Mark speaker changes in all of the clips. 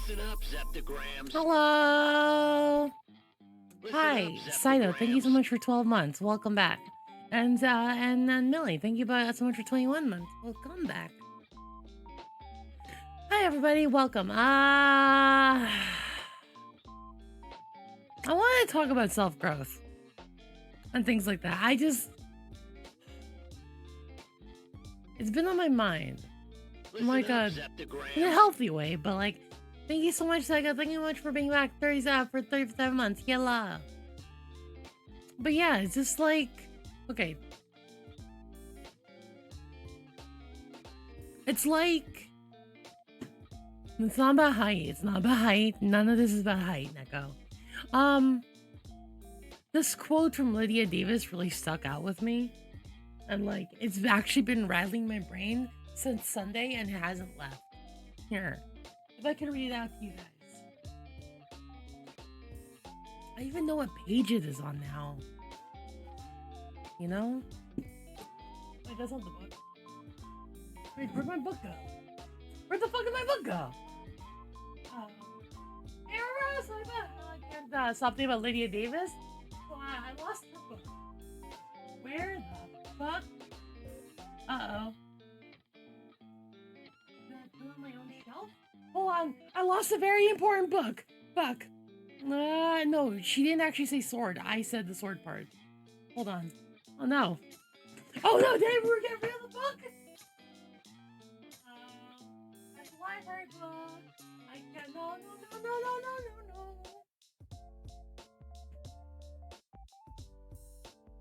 Speaker 1: Listen up, Zeptograms.
Speaker 2: Hello.
Speaker 1: Listen
Speaker 2: Hi,
Speaker 1: up,
Speaker 2: Sino. Thank you so
Speaker 1: Zeptograms.
Speaker 2: much for 12 months. Welcome back. And Millie, thank you so much for 21 months. Welcome back. Hi everybody, welcome. I want to talk about self-growth and things like that. It's been on my mind. In like a healthy way, but like, thank you so much, Sega. Thank you so much for being back for 37 months. Yalla. But yeah, it's just like, okay. It's like, it's not about height. It's not about height. None of this is about height, Neko. This quote from Lydia Davis really stuck out with me. And like, it's actually been rattling my brain since Sunday and it hasn't left. Here, if I can read it out to you guys. I even know what page it is on now. You know? Wait, that's not the book. Wait, where'd my book go? Where the fuck did my book go? Arrows! I can't stop thinking about Lydia Davis. So I lost her book. Where the fuck? Uh-oh. Did I put on my own shelf? Hold on. I lost a very important book. Fuck. No, she didn't actually say sword. I said the sword part. Hold on. Oh no. Oh no, did we get rid of the book? That's a library book. I can't. No.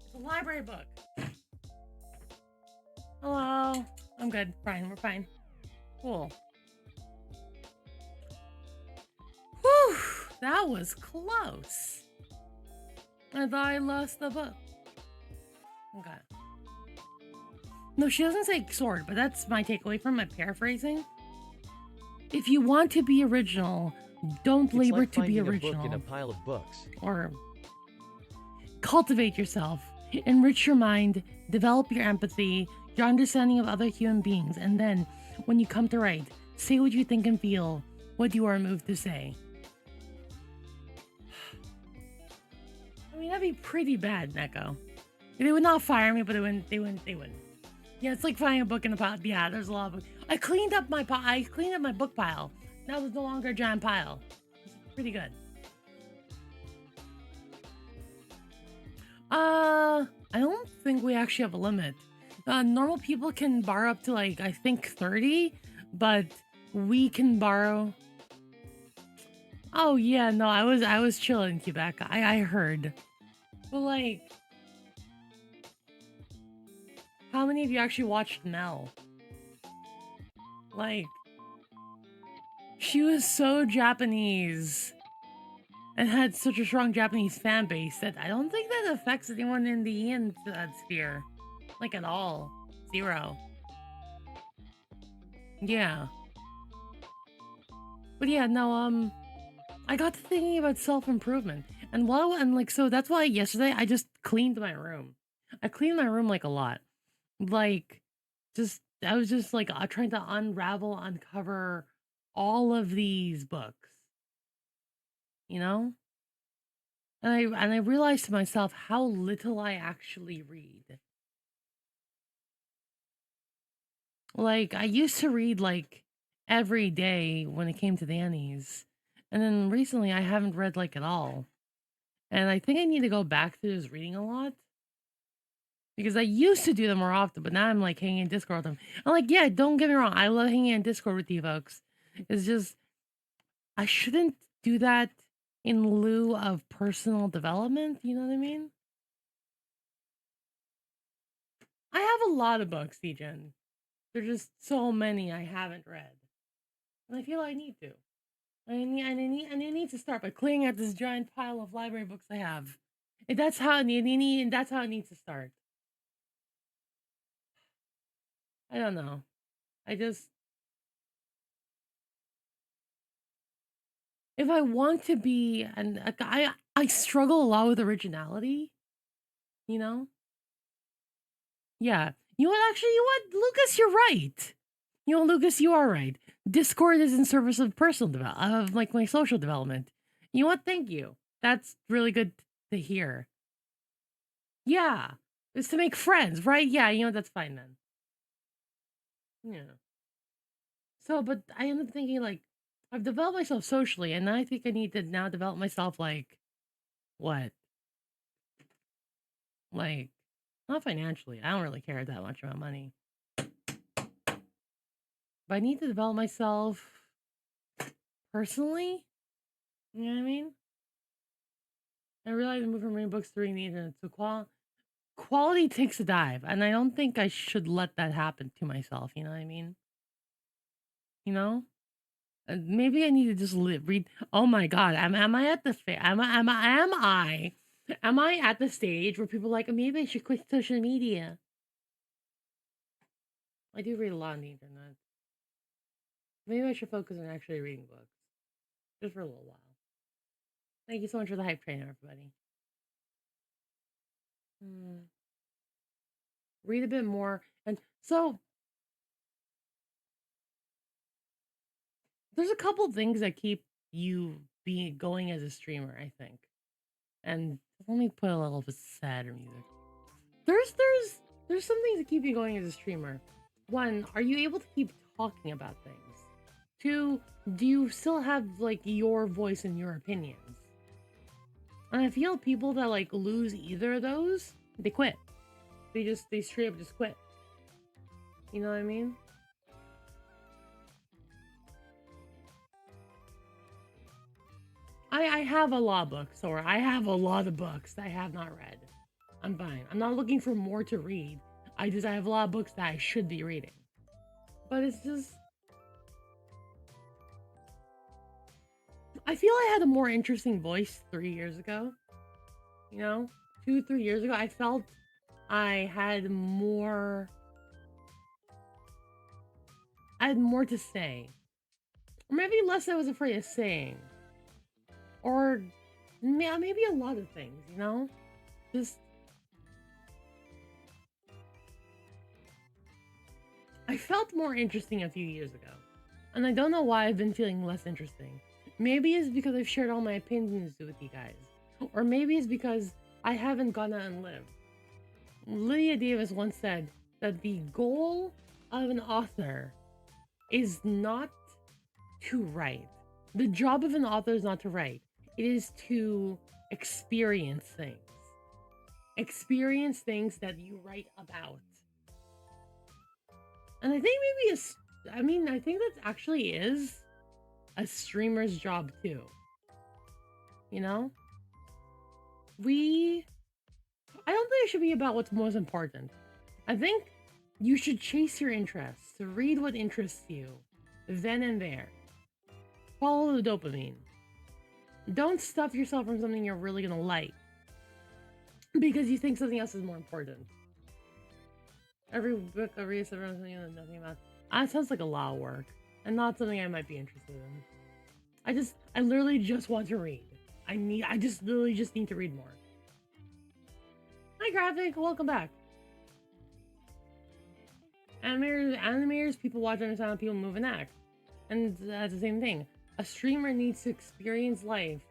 Speaker 2: It's a library book. Hello. I'm good. Fine. We're fine. Cool. Whew. That was close. I thought I lost the book. Okay. No, she doesn't say sword, but that's my takeaway from my paraphrasing. If you want to be original, don't labor like to be original.
Speaker 3: A book in a pile of books.
Speaker 2: Or cultivate yourself, enrich your mind, develop your empathy, your understanding of other human beings, and then, when you come to write, say what you think and feel, what you are moved to say. I mean, that'd be pretty bad, Neko. They would not fire me, but they wouldn't. Yeah, it's like finding a book in a pile. Yeah, there's a lot of books. I cleaned up my book pile. Now there's no longer a giant pile. It's pretty good. I don't think we actually have a limit. Normal people can borrow up to like, I think 30, but we can borrow. Oh yeah, no, I was chilling in Quebec. I heard. But like, how many of you actually watched Mel? Like, she was so Japanese and had such a strong Japanese fan base that I don't think that affects anyone in the Ian sphere. Like, at all. Zero. Yeah. But yeah, no, I got to thinking about self-improvement. And so that's why yesterday I just cleaned my room. I cleaned my room like a lot. Like, I was just like trying to uncover all of these books, you know? And I realized to myself how little I actually read. Like, I used to read like every day when it came to the Annies. And then recently I haven't read like at all. And I think I need to go back to just reading a lot. Because I used to do them more often, but now I'm like hanging in Discord with them. I'm like, yeah, don't get me wrong. I love hanging in Discord with you folks. It's just, I shouldn't do that in lieu of personal development. You know what I mean? I have a lot of books, Ejan. There's just so many I haven't read. And I feel I need to. I need to start by clearing out this giant pile of library books I have. And that's how it needs to start. I don't know. If I want to be, and I struggle a lot with originality, you know? Yeah. You know what, Lucas, you're right. You know, Lucas, you are right. Discord is in service of personal development, of like my social development. You know what? Thank you. That's really good to hear. Yeah. It's to make friends, right? Yeah, you know, that's fine then. Yeah. So, but I end up thinking, like, I've developed myself socially, and I think I need to now develop myself, like, what? Like, not financially. I don't really care that much about money. But I need to develop myself personally. You know what I mean? I realize I moved from reading books to reading the internet. So quality takes a dive. And I don't think I should let that happen to myself. You know what I mean? You know? Maybe I need to just read. Oh my God. Am I at the am I at the stage where people are like, maybe I should quit social media? I do read a lot on the internet. Maybe I should focus on actually reading books. Just for a little while. Thank you so much for the hype train, everybody. Read a bit more. And so there's a couple things that keep you being going as a streamer, I think. And let me put a little bit sadder music. There's some things that keep you going as a streamer. One, are you able to keep talking about things? Two, do you still have like your voice and your opinions? And I feel people that like lose either of those, they quit. They straight up just quit. You know what I mean? I have a law book, or I have a lot of books that I have not read. I'm fine. I'm not looking for more to read. I have a lot of books that I should be reading. But it's just, I feel I had a more interesting voice 3 years ago. You know? 2-3 years ago, I felt I had more to say. Or maybe less I was afraid of saying. Or maybe a lot of things, you know? Just, I felt more interesting a few years ago. And I don't know why I've been feeling less interesting. Maybe it's because I've shared all my opinions with you guys. Or maybe it's because I haven't gone out and lived. Lydia Davis once said that the goal of an author is not to write. The job of an author is not to write. It is to experience things. Experience things that you write about. And I think maybe I think that actually is a streamer's job too. You know? I don't think it should be about what's most important. I think you should chase your interests, read what interests you, then and there. Follow the dopamine. Don't stuff yourself from something you're really gonna like because you think something else is more important. Every book I read is something nothing about. That sounds like a lot of work and not something I might be interested in. I literally just want to read. I just literally just need to read more. Hi, Graphic. Welcome back. Animators, people watch, understand, people move and act. And that's the same thing. A streamer needs to experience life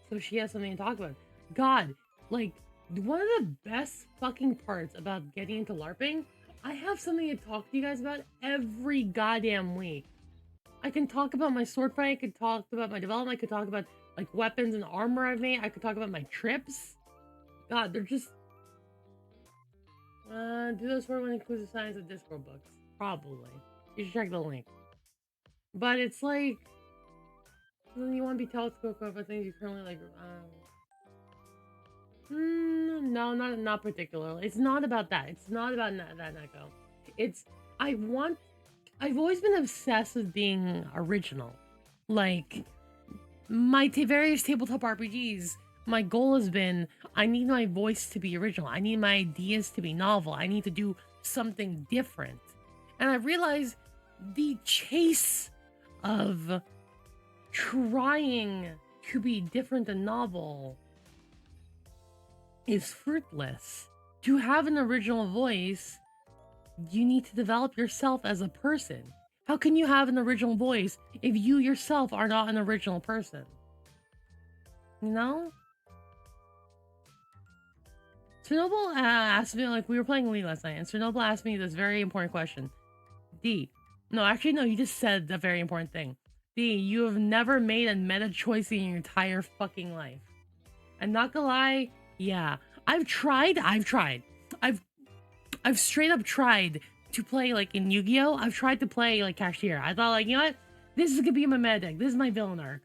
Speaker 2: so she has something to talk about. God, like, one of the best fucking parts about getting into LARPing, I have something to talk to you guys about every goddamn week. I can talk about my sword fight, I could talk about my development, I could talk about, like, weapons and armor I've made, I could talk about my trips. God, they're just... do those for when inclusive science of Discord books? Probably. You should check the link. But it's like... You want to be telescope about things you currently like... no, not particularly. It's not about that. It's not about that, Neko. It's... I've always been obsessed with being original. Like, my various tabletop RPGs, my goal has been, I need my voice to be original. I need my ideas to be novel. I need to do something different. And I realized the chase of trying to be different and novel is fruitless. To have an original voice, you need to develop yourself as a person. How can you have an original voice if you yourself are not an original person? You know? Chernobyl asked me, like, we were playing League last night, and Chernobyl asked me this very important question. D. No, actually, no, you just said a very important thing. D, you have never made a meta choice in your entire fucking life. I'm not gonna lie, yeah. I've tried. I've straight up tried to play, like, in Yu-Gi-Oh! I've tried to play, like, Cashier. I thought, like, you know what? This is gonna be my meta deck. This is my villain arc.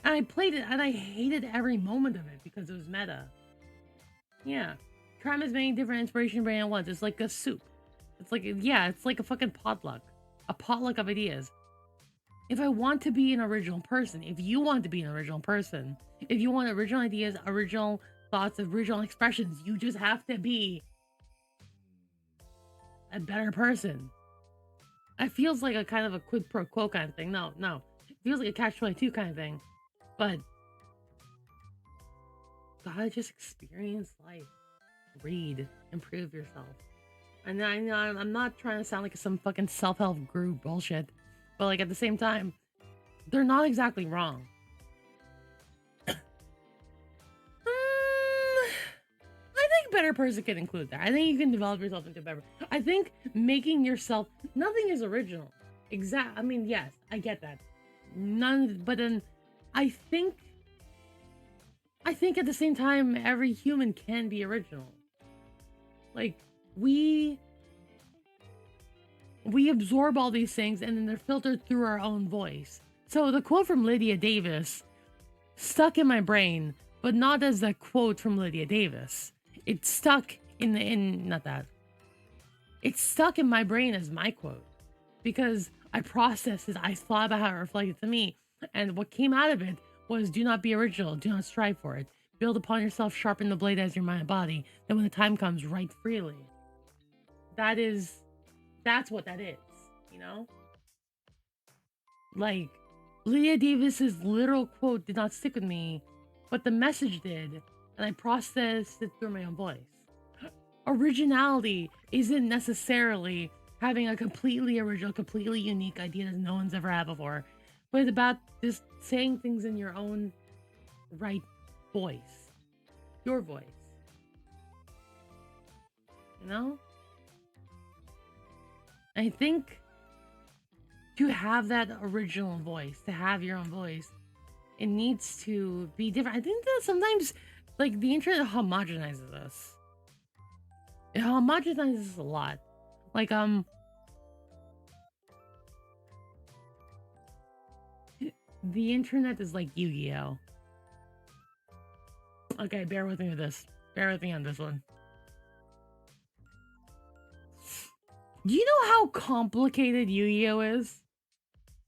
Speaker 2: And I played it, and I hated every moment of it because it was meta. Yeah. Try as many different inspiration brands at once. It's like a soup. It's like, yeah, it's like a fucking potluck. A potluck of ideas. If I want to be an original person, if you want to be an original person, if you want original ideas, original thoughts, original expressions, you just have to be a better person. It feels like a kind of a quid pro quo kind of thing. No. It feels like a catch-22 kind of thing. But gotta just experience life. Read. Improve yourself. And I know I'm not trying to sound like some fucking self-help group bullshit. But, like, at the same time, they're not exactly wrong. I think better person can include that. I think you can develop yourself into better. I think making yourself, nothing is original. I mean, yes, I get that. None, but then I think at the same time, every human can be original. Like, we absorb all these things and then they're filtered through our own voice. So the quote from Lydia Davis stuck in my brain, but not as the quote from Lydia Davis. It stuck It's stuck in my brain as my quote because I processed it. I thought about how it reflected to me. And what came out of it was, do not be original. Do not strive for it. Build upon yourself, sharpen the blade as your mind and body. Then when the time comes, write freely. That's what that is, you know? Like, Lydia Davis's literal quote did not stick with me, but the message did, and I processed it through my own voice. Originality isn't necessarily having a completely original, completely unique idea that no one's ever had before, but it's about just saying things in your own right voice. Your voice. You know? I think to have that original voice, to have your own voice, it needs to be different. I think that sometimes, like, the internet homogenizes us. It homogenizes a lot. Like, the internet is like Yu-Gi-Oh! Okay, bear with me with this. Bear with me on this one. Do you know how complicated Yu-Gi-Oh! Is?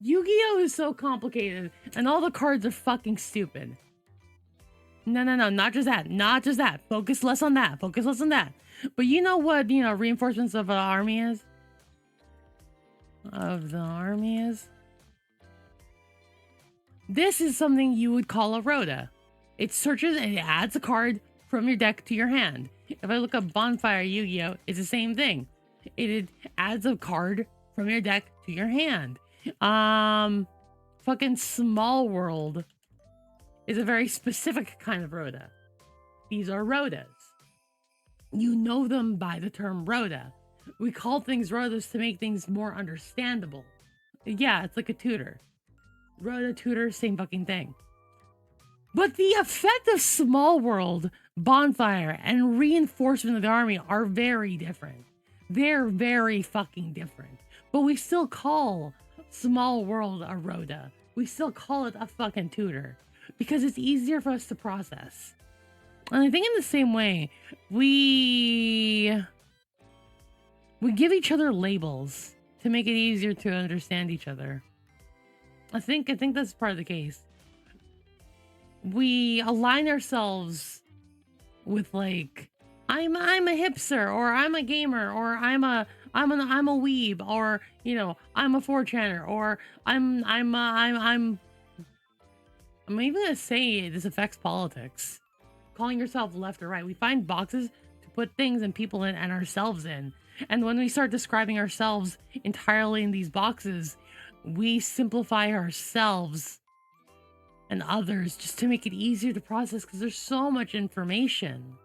Speaker 2: Yu-Gi-Oh! Is so complicated, and all the cards are fucking stupid. No, not just that. Focus less on that. But you know what, reinforcements of an army is? This is something you would call a Rhoda. It searches and it adds a card from your deck to your hand. If I look up Bonfire Yu-Gi-Oh! It's the same thing. It adds a card from your deck to your hand. Fucking Small World is a very specific kind of Rhoda. These are Rhodas. You know them by the term Rhoda. We call things Rhodas to make things more understandable. Yeah, it's like a tutor. Rhoda, tutor, same fucking thing. But the effect of Small World, Bonfire, and Reinforcement of the Army are very different. They're very fucking different. But we still call Small World a Rhoda. We still call it a fucking tutor. Because it's easier for us to process. And I think in the same way, we give each other labels to make it easier to understand each other. I think that's part of the case. We align ourselves with, like, I'm a hipster, or I'm a gamer, or I'm a weeb, or I'm a 4chaner, or I'm even gonna say this affects politics. Calling yourself left or right. We find boxes to put things and people in and ourselves in. And when we start describing ourselves entirely in these boxes, we simplify ourselves and others just to make it easier to process because there's so much information.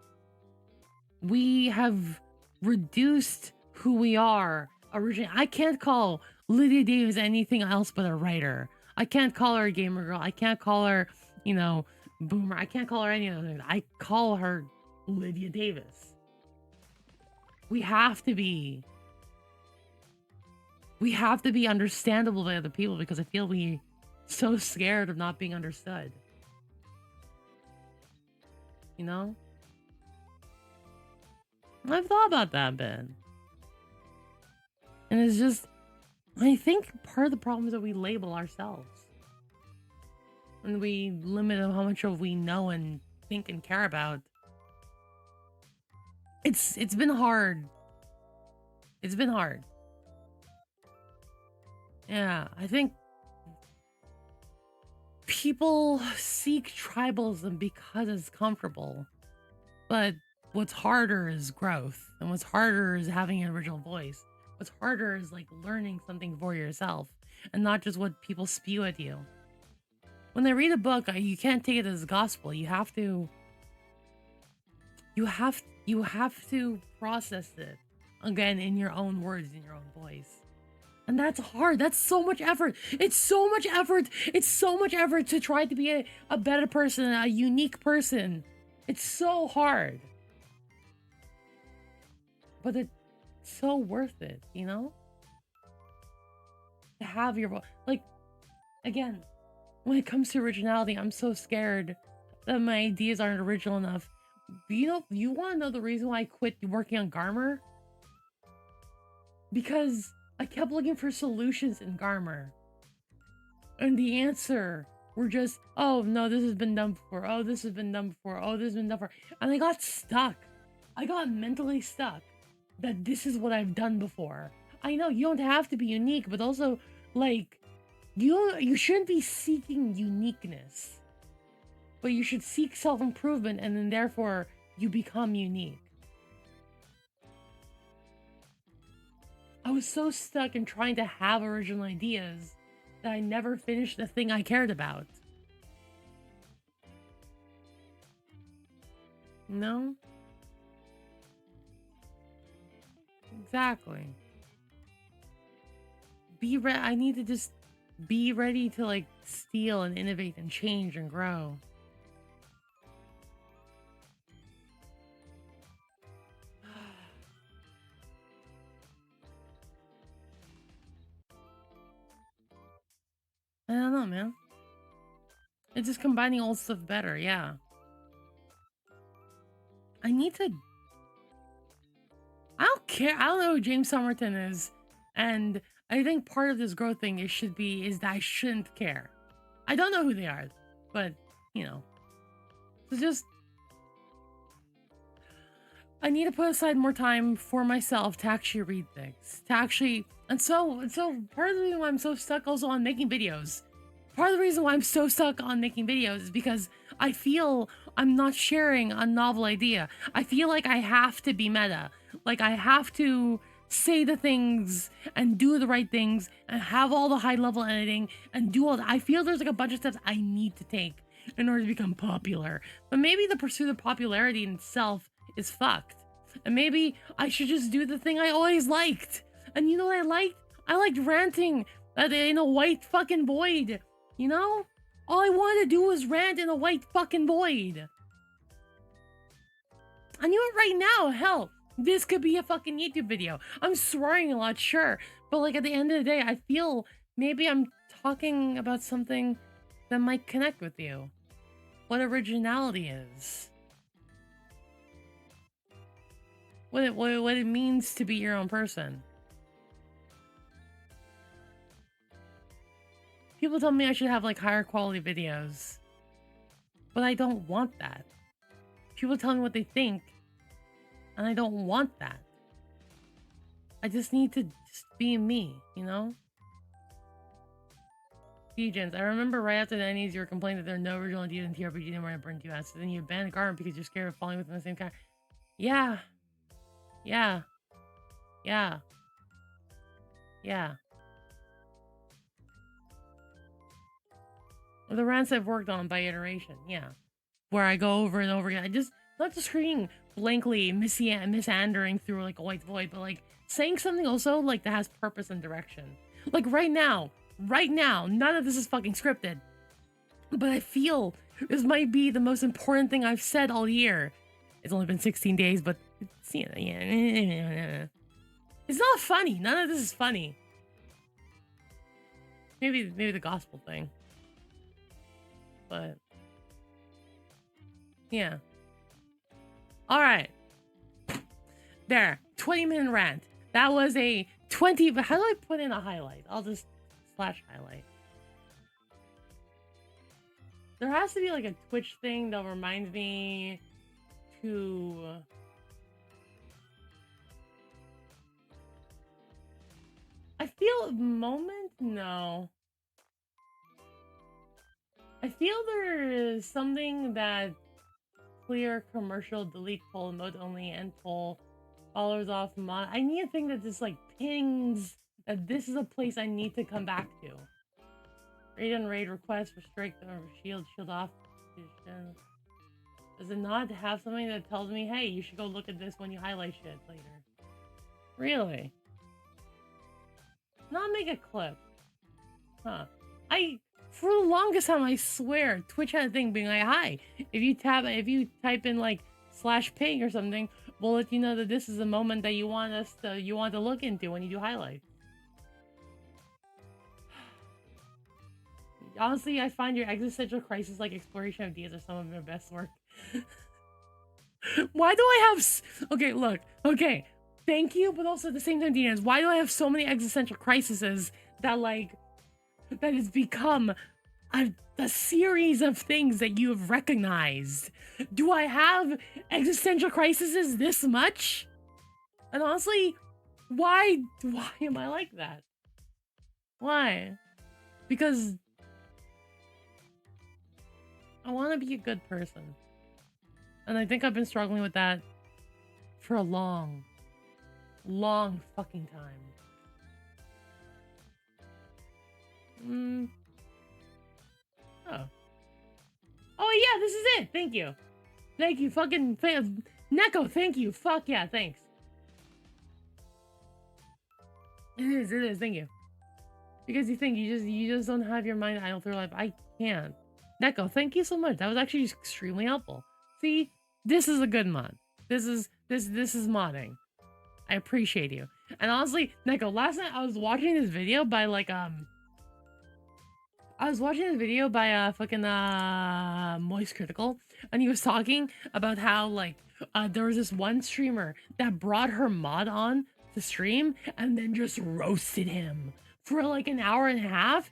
Speaker 2: We have reduced who we are originally. I can't call Lydia Davis anything else but a writer. I can't call her a gamer girl. I can't call her, you know, boomer. I can't call her any other thing. I call her Lydia Davis. We have to be understandable by other people because I feel we so scared of not being understood. You know? I've thought about that a bit. And it's just, I think part of the problem is that we label ourselves. And we limit how much of we know and think and care about. It's been hard. It's been hard. Yeah, I think people seek tribalism because it's comfortable. But what's harder is growth. And what's harder is having an original voice. What's harder is like learning something for yourself and not just what people spew at you. When they read a book, you can't take it as gospel. You have to process it again in your own words, in your own voice. And that's hard. That's so much effort. It's so much effort. It's so much effort to try to be a better person, a unique person. It's so hard. But it's so worth it, you know? To have your voice. Like, again, when it comes to originality, I'm so scared that my ideas aren't original enough. You want to know the reason why I quit working on Garmer? Because I kept looking for solutions in Garmer. And the answer were just, oh, no, this has been done before. Oh, this has been done before. Oh, this has been done before. And I got stuck. I got mentally stuck that this is what I've done before. I know you don't have to be unique, but also, like, you shouldn't be seeking uniqueness. But you should seek self-improvement, and then therefore you become unique. I was so stuck in trying to have original ideas that I never finished the thing I cared about. No? Exactly. I need to just be ready to like steal and innovate and change and grow. I don't know, man. It's just combining old stuff better, yeah. I need to... I don't care. I don't know who James Somerton is. And I think part of this growth thing is that I shouldn't care. I don't know who they are, but, you know. It's just... I need to put aside more time for myself to actually read things. And so part of the reason why I'm so stuck also on making videos. Part of the reason why I'm so stuck on making videos is because I feel I'm not sharing a novel idea. I feel like I have to be meta. Like I have to say the things and do the right things and have all the high level editing and do all that. I feel there's like a bunch of steps I need to take in order to become popular. But maybe the pursuit of popularity in itself is fucked. And maybe I should just do the thing I always liked. And you know what I liked? I liked ranting in a white fucking void. You know? All I wanted to do was rant in a white fucking void. I knew it right now. Hell, this could be a fucking YouTube video. I'm swearing a lot, sure. But like at the end of the day, I feel maybe I'm talking about something that might connect with you. What originality is. What it means to be your own person. People tell me I should have like higher quality videos, but I don't want that. People tell me what they think, and I don't want that. I just need to just be me, you know? Degens, I remember right after the NEs you were complaining that there are no original ideas in TRPG anymore and burned you out, so then you abandoned Garden because you're scared of falling within the same kind. Yeah. Yeah. Yeah. Yeah. The rants I've worked on by iteration, yeah. Where I go over and over again. not just screaming blankly, misandering through like a white void, but like saying something also like that has purpose and direction. Like right now, none of this is fucking scripted. But I feel this might be the most important thing I've said all year. It's only been 16 days, but it's, you know, yeah. It's not funny. None of this is funny. Maybe the gospel thing. But yeah. All right. There. 20-minute rant. That was a 20. But how do I put in a highlight? I'll just slash highlight. There has to be like a Twitch thing that reminds me to. I feel moment? No. I feel there is something that clear commercial delete poll mode only end poll followers off mod. I need a thing that just like pings that this is a place I need to come back to. Raid and raid request, restrict or shield off. Does it not have something that tells me, hey, you should go look at this when you highlight shit later? Really? Not make a clip. Huh. For the longest time, I swear, Twitch had a thing being like, hi, if you type in like /ping or something, we'll let you know that this is a moment that you want to look into when you do highlights. Honestly, I find your existential crisis like exploration of ideas are some of your best work. Why do I have okay, look, okay, thank you, but also at the same time, Diaz, why do I have so many existential crises that it's become a series of things that you have recognized? Do I have existential crises this much? And honestly, why am I like that? Why? Because I want to be a good person. And I think I've been struggling with that for a long fucking time. Oh yeah, this is it. Thank you. Thank you, fucking Neko, thank you. Fuck yeah, thanks. It is, thank you. Because you think you just don't have your mind idle through life. I can't. Neko, thank you so much. That was actually extremely helpful. See, this is a good mod. This is modding. I appreciate you. And honestly, Neko, last night I was watching this video by fucking Moist Critical, and he was talking about how there was this one streamer that brought her mod on to stream and then just roasted him for like an hour and a half.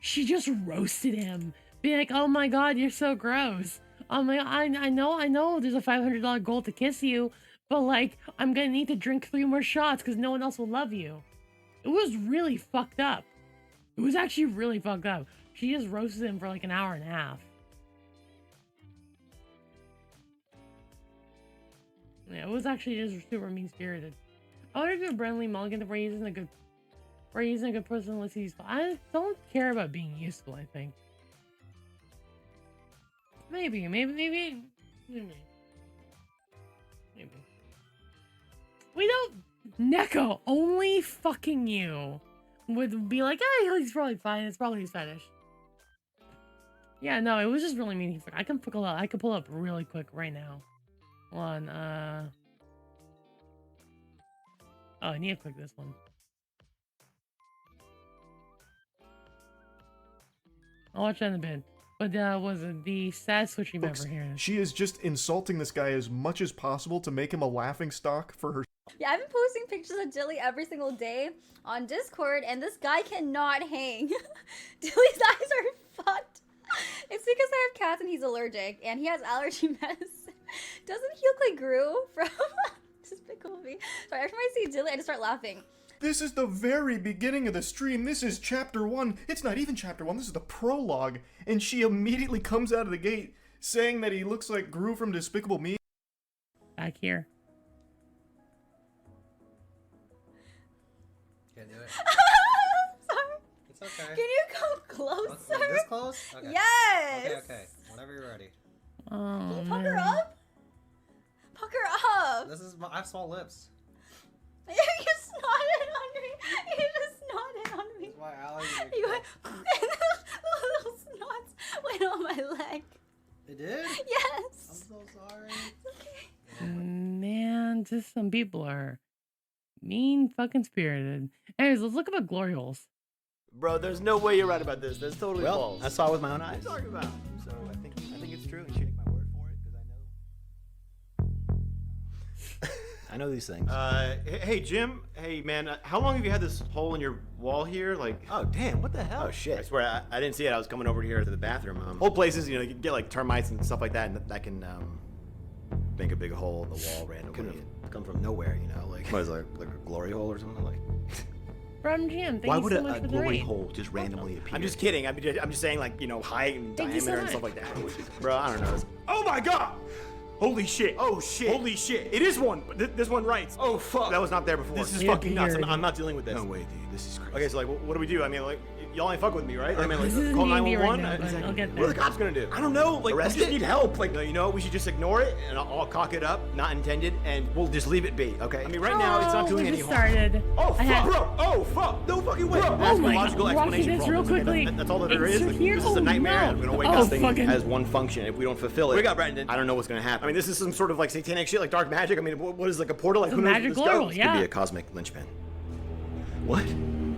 Speaker 2: She just roasted him, being like, "Oh my god, you're so gross. I'm like, I know there's a $500 goal to kiss you, but like, I'm gonna need to drink 3 more shots because no one else will love you." It was really fucked up. It was actually really fucked up. She just roasted him for like an hour and a half. Yeah, it was actually just super mean-spirited. I wonder if you're Brentley Mulligan where he's a good person unless he's... I don't care about being useful, I think. Maybe. We don't... Neko, only fucking you would be like, hey, he's probably fine. It's probably his fetish. Yeah, no, it was just really mean. I can pull up really quick right now. Hold on, oh, I need to click this one. I'll watch that in a bit. But was it the saddest switching ever here?
Speaker 3: She is just insulting this guy as much as possible to make him a laughing stock for her.
Speaker 4: Yeah, I've been posting pictures of Dilly every single day on Discord, and this guy cannot hang. Dilly's eyes are fucked. It's because I have cats and he's allergic, and he has allergy medicine. Doesn't he look like Gru from Despicable Me? Sorry, every time I see Dilly, I just start laughing.
Speaker 3: This is the very beginning of the stream. This is chapter 1. It's not even chapter 1. This is the prologue. And she immediately comes out of the gate saying that he looks like Gru from Despicable Me.
Speaker 2: Back here.
Speaker 5: Can't do it.
Speaker 4: Sorry.
Speaker 5: It's okay.
Speaker 4: Can you come closer?
Speaker 5: Okay, this close? Okay.
Speaker 4: Yes.
Speaker 5: Okay. Whenever you're ready.
Speaker 2: Oh,
Speaker 4: Can you pump her up?
Speaker 5: This is I have small lips.
Speaker 4: You just snotted on me. You just snotted on me.
Speaker 5: That's why allergies.
Speaker 4: You went, and the little snots went on my leg.
Speaker 5: It did? I'm
Speaker 4: Yes.
Speaker 5: so sorry.
Speaker 4: Okay.
Speaker 2: Man, just some people are mean fucking spirited. Anyways, let's look about glory holes.
Speaker 6: Bro, there's no way you're right about this. That's totally
Speaker 5: Well,
Speaker 6: false.
Speaker 5: I saw it with my own
Speaker 6: What are
Speaker 5: eyes.
Speaker 6: you talking about?
Speaker 5: So I think it's true. And you take my word for it because I know. I know these things.
Speaker 7: Hey Jim. Hey man, how long have you had this hole in your wall here? Like,
Speaker 5: Oh damn! What the hell?
Speaker 6: Oh shit! I swear I didn't see it. I was coming over here to the bathroom. Old places, you know, you can get like termites and stuff like that, and that can make a big hole in the wall randomly.
Speaker 5: Could have come from nowhere, you know, like what is it, like a glory hole or something like.
Speaker 2: From Jim, thank
Speaker 5: Why
Speaker 2: you
Speaker 5: would
Speaker 2: so
Speaker 5: a
Speaker 2: much for the
Speaker 5: glory
Speaker 2: raid.
Speaker 5: hole just randomly appear?
Speaker 6: I'm just kidding. I'm just saying, like, you know, height and
Speaker 2: Thank you so
Speaker 6: diameter and stuff
Speaker 2: much.
Speaker 6: like that. Bro, I don't know.
Speaker 7: oh my god! Holy shit!
Speaker 6: Oh shit!
Speaker 7: Holy shit! It is one. But this one writes.
Speaker 6: Oh fuck!
Speaker 7: That was not there before.
Speaker 6: This is
Speaker 2: Yeah,
Speaker 6: fucking nuts.
Speaker 2: weird.
Speaker 6: I'm not dealing with this.
Speaker 5: No way, dude. This is crazy.
Speaker 6: Okay, so like, what do we do? I mean, like, y'all ain't fuck with me, right? I mean, like,
Speaker 2: This isn't
Speaker 6: call
Speaker 2: D&D right
Speaker 6: 911.
Speaker 2: now, but I'll get
Speaker 6: What are the
Speaker 2: there.
Speaker 6: cops gonna do? I don't know. Like,
Speaker 5: Arrest
Speaker 6: we just
Speaker 5: it?
Speaker 6: need help. Like, you know, we should just ignore it and I'll cock it up, not intended, and we'll just leave it be. Okay? I mean, right now it's not doing
Speaker 2: we
Speaker 6: any
Speaker 2: just
Speaker 6: harm.
Speaker 2: started.
Speaker 6: Oh
Speaker 2: I
Speaker 6: fuck,
Speaker 2: had-
Speaker 6: bro! Oh fuck! No fucking way!
Speaker 2: Oh
Speaker 6: That's
Speaker 2: my
Speaker 6: a logical
Speaker 2: God. Watch
Speaker 6: explanation
Speaker 2: this
Speaker 6: for
Speaker 2: real
Speaker 6: all this, okay?
Speaker 2: quickly.
Speaker 6: That's all that there is.
Speaker 2: Insert
Speaker 6: Like,
Speaker 2: here?
Speaker 6: this is a
Speaker 2: Oh,
Speaker 6: nightmare.
Speaker 2: no.
Speaker 6: We're gonna wake
Speaker 2: Oh,
Speaker 6: this thing
Speaker 2: fucking-
Speaker 6: has one function. If we don't fulfill it, we got Brendan. I don't know what's gonna happen. I mean, this is some sort of like satanic shit, like dark magic. I mean, what is like a portal? Like,
Speaker 2: It's a
Speaker 6: who knows
Speaker 2: magic
Speaker 6: where this
Speaker 2: glory,
Speaker 6: goes?
Speaker 2: yeah.
Speaker 6: Could be a cosmic linchpin. What?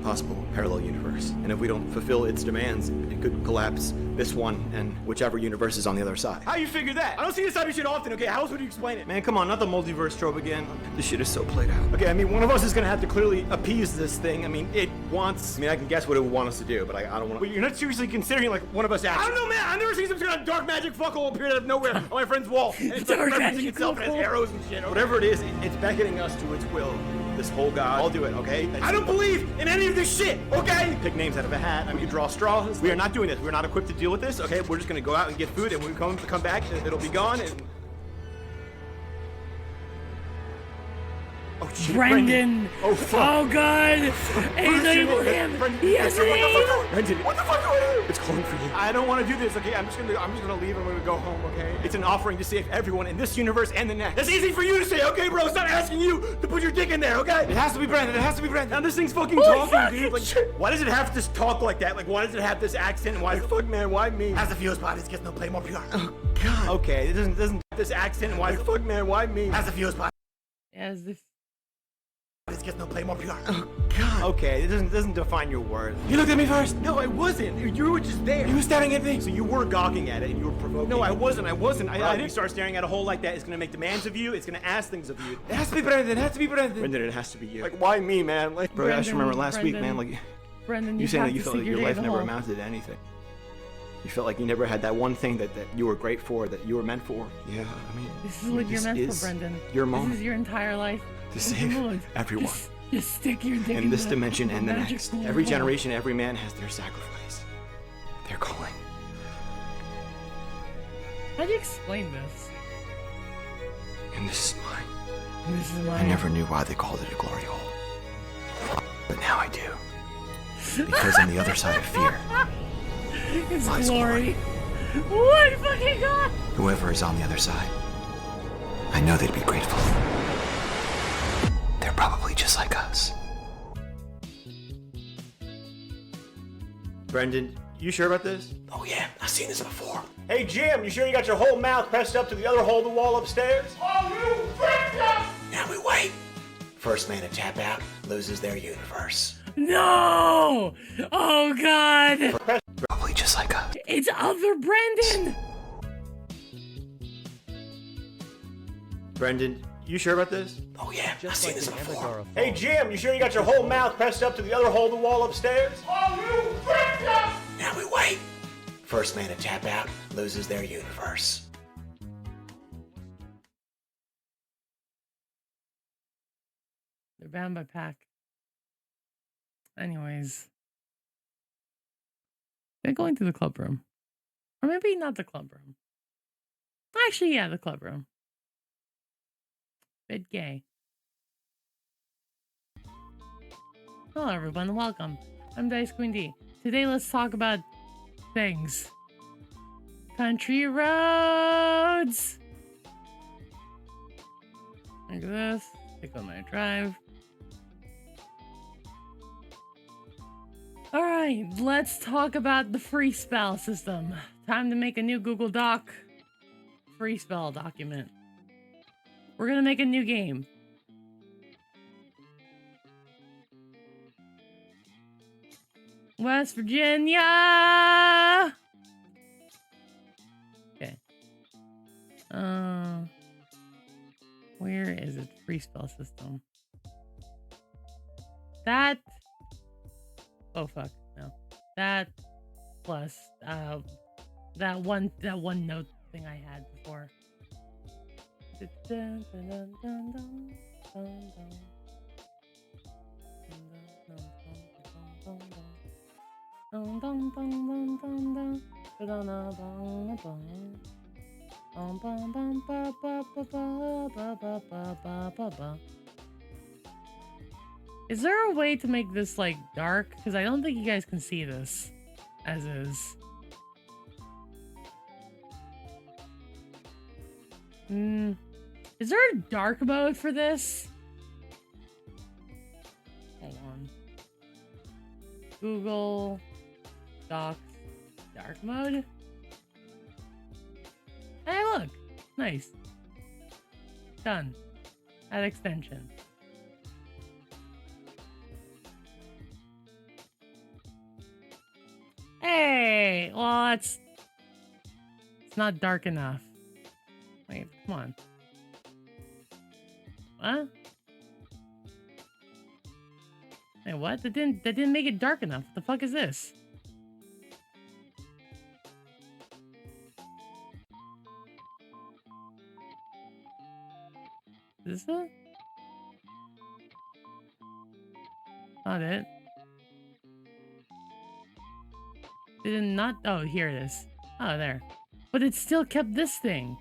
Speaker 6: Possible parallel universe. And if we don't fulfill its demands, it could collapse this one and whichever universe is on the other side. How you figure that? I don't see this type of shit often, okay? How else would you explain it? Man, come on, not the multiverse trope again. This shit is so played out. Okay, I mean, one of us is gonna have to clearly appease this thing. I mean, it wants... I mean, I can guess what it would want us to do, but I don't want to... But you're not seriously considering, like, one of us actions. I don't know, man! I've never seen some kind of dark magic fuckhole appear out of nowhere on my friend's wall. And it's like
Speaker 2: Dark
Speaker 6: referencing
Speaker 2: magic
Speaker 6: itself and has
Speaker 2: fuckhole.
Speaker 6: arrows and shit. Whatever it is, it's beckoning us to its will. This whole god. I'll do it, okay? I don't believe in any of this shit, okay? Pick names out of a hat. I mean, draw straws. We are not doing this. We're not equipped to deal with this, okay? We're just gonna go out and get food, and when we come back, it'll be gone, and... Oh, shit,
Speaker 2: Brendan!
Speaker 6: Oh, fuck.
Speaker 2: Oh, God! Enable him! He has an aim!
Speaker 6: Brendan, what the fuck do I do? It's calling for you. I don't want to do this, okay? I'm just gonna leave and we're gonna go home, okay? It's an offering to save everyone in this universe and the next. That's easy for you to say, okay, bro? It's not asking you to put your dick in there, okay? It has to be Brendan. It has to be Brendan. Now this thing's fucking
Speaker 2: Holy
Speaker 6: talking, dude. Like,
Speaker 2: shit.
Speaker 6: why does it have to talk like that? Like, why does it have this accent? Why the fuck, man? Why me? As the fuse bodies get no play more pure. Oh God. Okay, it doesn't have this accent. Why the fuck, man? Why me? As the fuse bodies
Speaker 2: As if
Speaker 6: get no play more pure. Oh God. Okay, it doesn't define your worth. You looked at me first. No, I wasn't. You were just there. You were staring at me. So you were gawking at it and you were provoking. No, I wasn't. I didn't start staring at a hole like that. It's gonna make demands of you. It's gonna ask things of you. It has to be Brendan. It has to be Brendan. Brendan, it has to be you. Like, why me, man? Like, bro, I just remember last week, man. Like,
Speaker 2: Brendan,
Speaker 6: you saying
Speaker 2: have
Speaker 6: that you
Speaker 2: to
Speaker 6: felt
Speaker 2: see
Speaker 6: like your
Speaker 2: day
Speaker 6: life
Speaker 2: in the
Speaker 6: never
Speaker 2: hole.
Speaker 6: amounted to anything. You felt like you never had that one thing that you were great for, that you were meant for. Yeah, I mean,
Speaker 2: This is what you're meant
Speaker 6: is
Speaker 2: for, Brendan.
Speaker 6: your
Speaker 2: This
Speaker 6: moment
Speaker 2: is your entire life.
Speaker 6: to
Speaker 2: This
Speaker 6: save
Speaker 2: moment.
Speaker 6: everyone.
Speaker 2: Just stick your dick
Speaker 6: In this
Speaker 2: the-
Speaker 6: dimension and the
Speaker 2: magic
Speaker 6: next.
Speaker 2: glory
Speaker 6: Every
Speaker 2: hole.
Speaker 6: generation, every man has their sacrifice. Their calling.
Speaker 2: How do you explain this?
Speaker 6: And this is mine.
Speaker 2: This is
Speaker 6: I
Speaker 2: mine.
Speaker 6: never knew why they called it a glory hole. But now I do. Because on the other side of fear,
Speaker 2: It's
Speaker 6: lies
Speaker 2: glory. What fucking god?
Speaker 6: whoever is on the other side, I know they'd be grateful. They're probably just like us. Brendan, you sure about this? Oh yeah, I've seen this before. Hey Jim, you sure you got your whole mouth pressed up to the other hole of the wall upstairs? Oh, you victim! Now we wait. First man to tap out loses their universe.
Speaker 2: No! Oh god!
Speaker 6: Probably just like us.
Speaker 2: It's other Brendan!
Speaker 6: Brendan, you sure about this? Oh yeah, I've seen this before.
Speaker 5: Amadora
Speaker 6: Hey Jim, you sure you got your whole mouth pressed up to the other hole of the wall upstairs? Oh, you victim! Now we wait. First man to tap out loses their universe.
Speaker 2: They're banned by pack. Anyways. They're going to the club room. Or maybe not the club room. Actually, yeah, the club room. Bit gay. Hello everyone, welcome. I'm DiceQueen D. Today let's talk about things. Country roads! Like this. Click on my drive. Alright, let's talk about the free spell system. Time to make a new Google Doc free spell document. We're gonna make a new game. West Virginia! Okay. Where is it? Free spell system. That. Oh fuck, no. That plus that one note thing I had before. Is there a way to make this like dark? Because I don't think you guys can see this as is. Is there a dark mode for this? Hold on. Google Docs dark mode. Hey, look. Nice. Done. Add extension. Hey! Well, it's not dark enough. Wait, come on. What? Hey, what? That didn't make it dark enough. What the fuck is this? Is this it? Not it. Did it not? Oh, here it is. Oh, there. But it still kept this thing.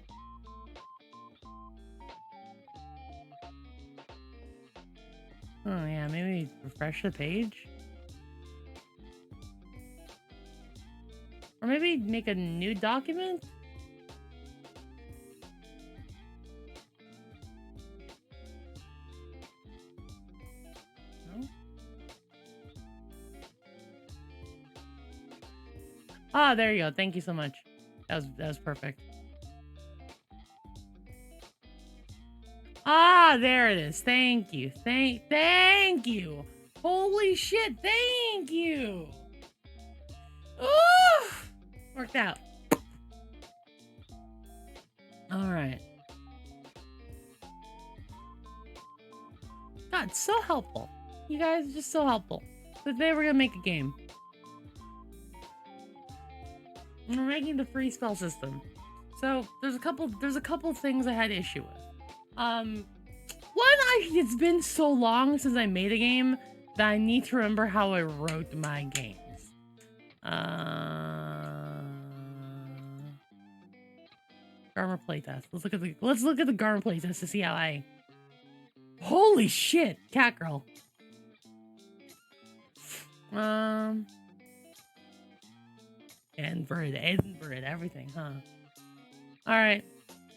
Speaker 2: Oh, yeah, maybe refresh the page? Or maybe make a new document? No? Ah, there you go. Thank you so much. That was perfect. Ah, there it is. Thank you. Thank you. Holy shit. Thank you. Ooh, worked out. All right. God, so helpful. You guys are just so helpful. So today we're gonna make a game. We're making the free spell system. So there's a couple things I had issue with. It's been so long since I made a game that I need to remember how I wrote my games. Garmer playtest. Let's look at the Garmer playtest to see how I. Holy shit, cat girl. Invert, everything, huh? All right.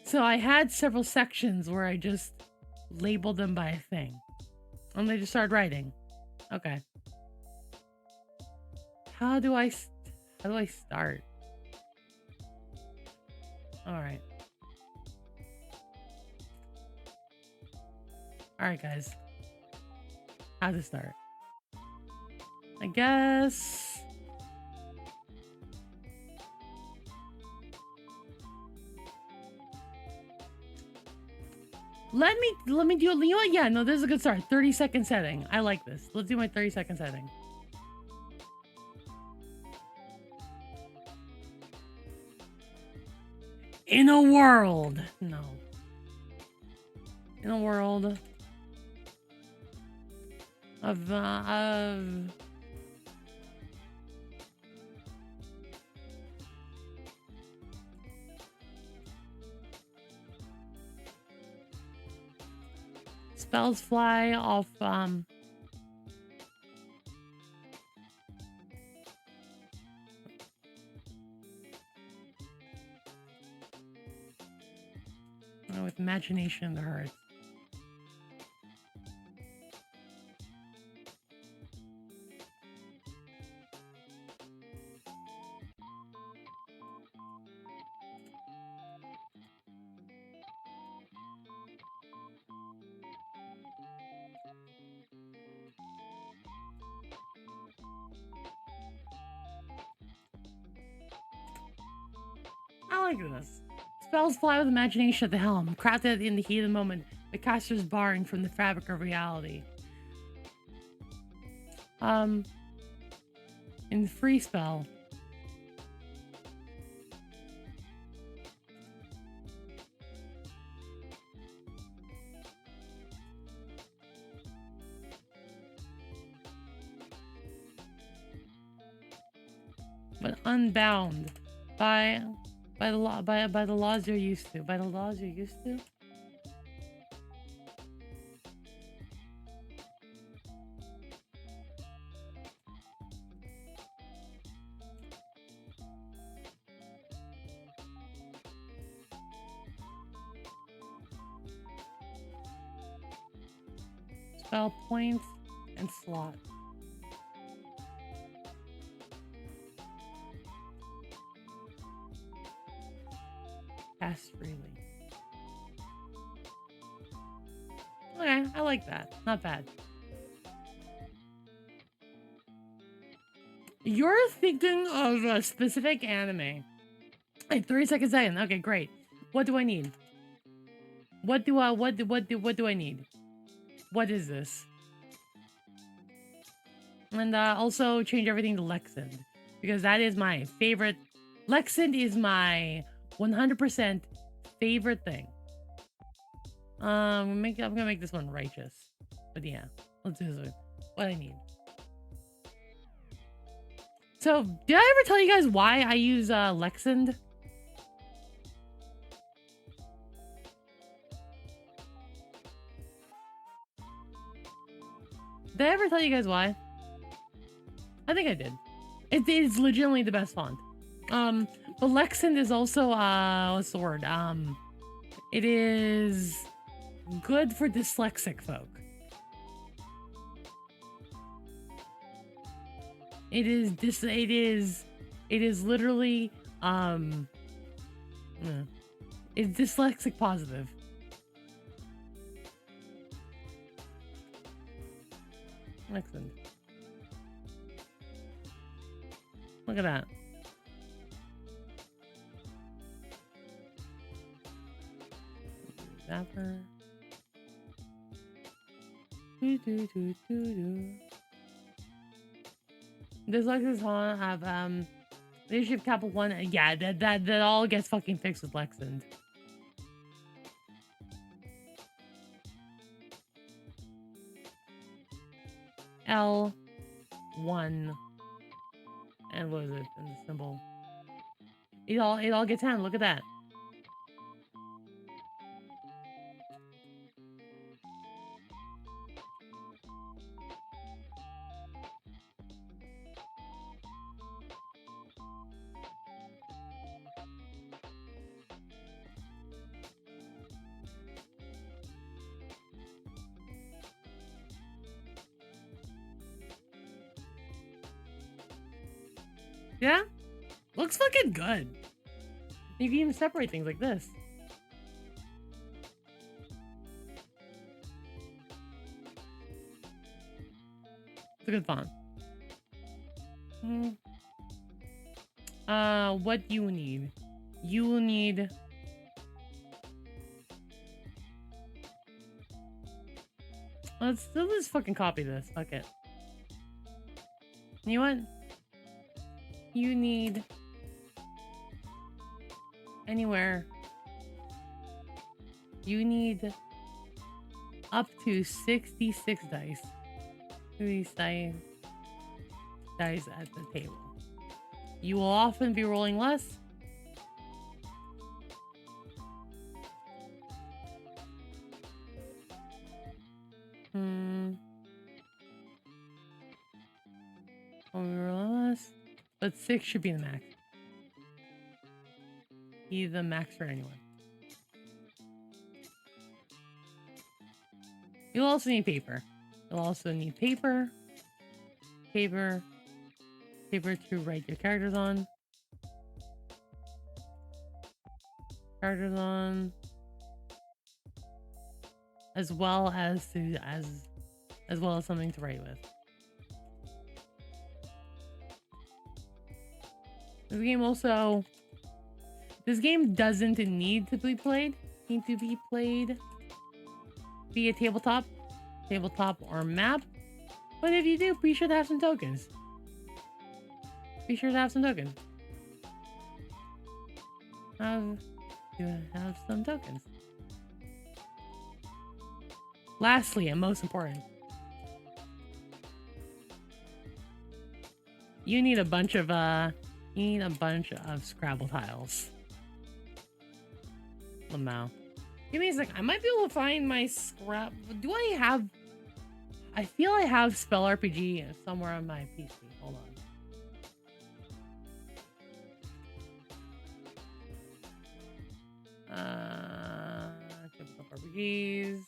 Speaker 2: So I had several sections where I just labeled them by a thing. And they just started writing. Okay. How do I start? All right. All right, guys. How to start? I guess. Let me do, you know what? Yeah, no, this is a good start. 30-second setting. I like this. Let's do my 30-second setting. In a world. No. In a world of spells fly off with imagination in the heart. like this. Spells fly with imagination at the helm, crafted in the heat of the moment, the caster's barring from the fabric of reality. In the free spell. But unbound by the laws you're used to. By the laws you're used to. Spell points and slot. Cast freely. Okay, I like that. Not bad. You're thinking of a specific anime. Like 30 seconds in. Okay, great. What do I need? What do I need? What is this? And also change everything to Lexend, because that is my favorite. Lexend is my 100% favorite thing. I'm gonna make this one righteous, but yeah, let's do this one. What I need. So, did I ever tell you guys why I use Lexend? Did I ever tell you guys why? I think I did. It is legitimately the best font. But Lexend is also, what's the word? It is good for dyslexic folk. It is literally, it's dyslexic positive. Lexend. Look at that. Zapper. Dyslexic Haunt have leadership capital 1. Yeah, that all gets fucking fixed with Lexend. L1. And what is it? And the symbol. It all gets handled. Look at that. Yeah? Looks fucking good. You can even separate things like this. It's a good font. What do you need? You will need... Let's fucking copy this. Fuck it. You know what? You need anywhere. You need up to 66 dice. These dice at the table. You will often be rolling less. But 6 should be the max. Be the max for anyone. You'll also need paper. You'll also need paper. Paper to write your characters on. As well as something to write with. This game also This game doesn't need to be played. Via tabletop or map. But if you do, be sure to have some tokens. Have some tokens. Lastly, and most important, you need a bunch of Scrabble tiles. Lamau. Give me a sec. I might be able to find my Scrabble. Do I have? I feel I have Spell RPG somewhere on my PC. Hold on. Typical RPGs.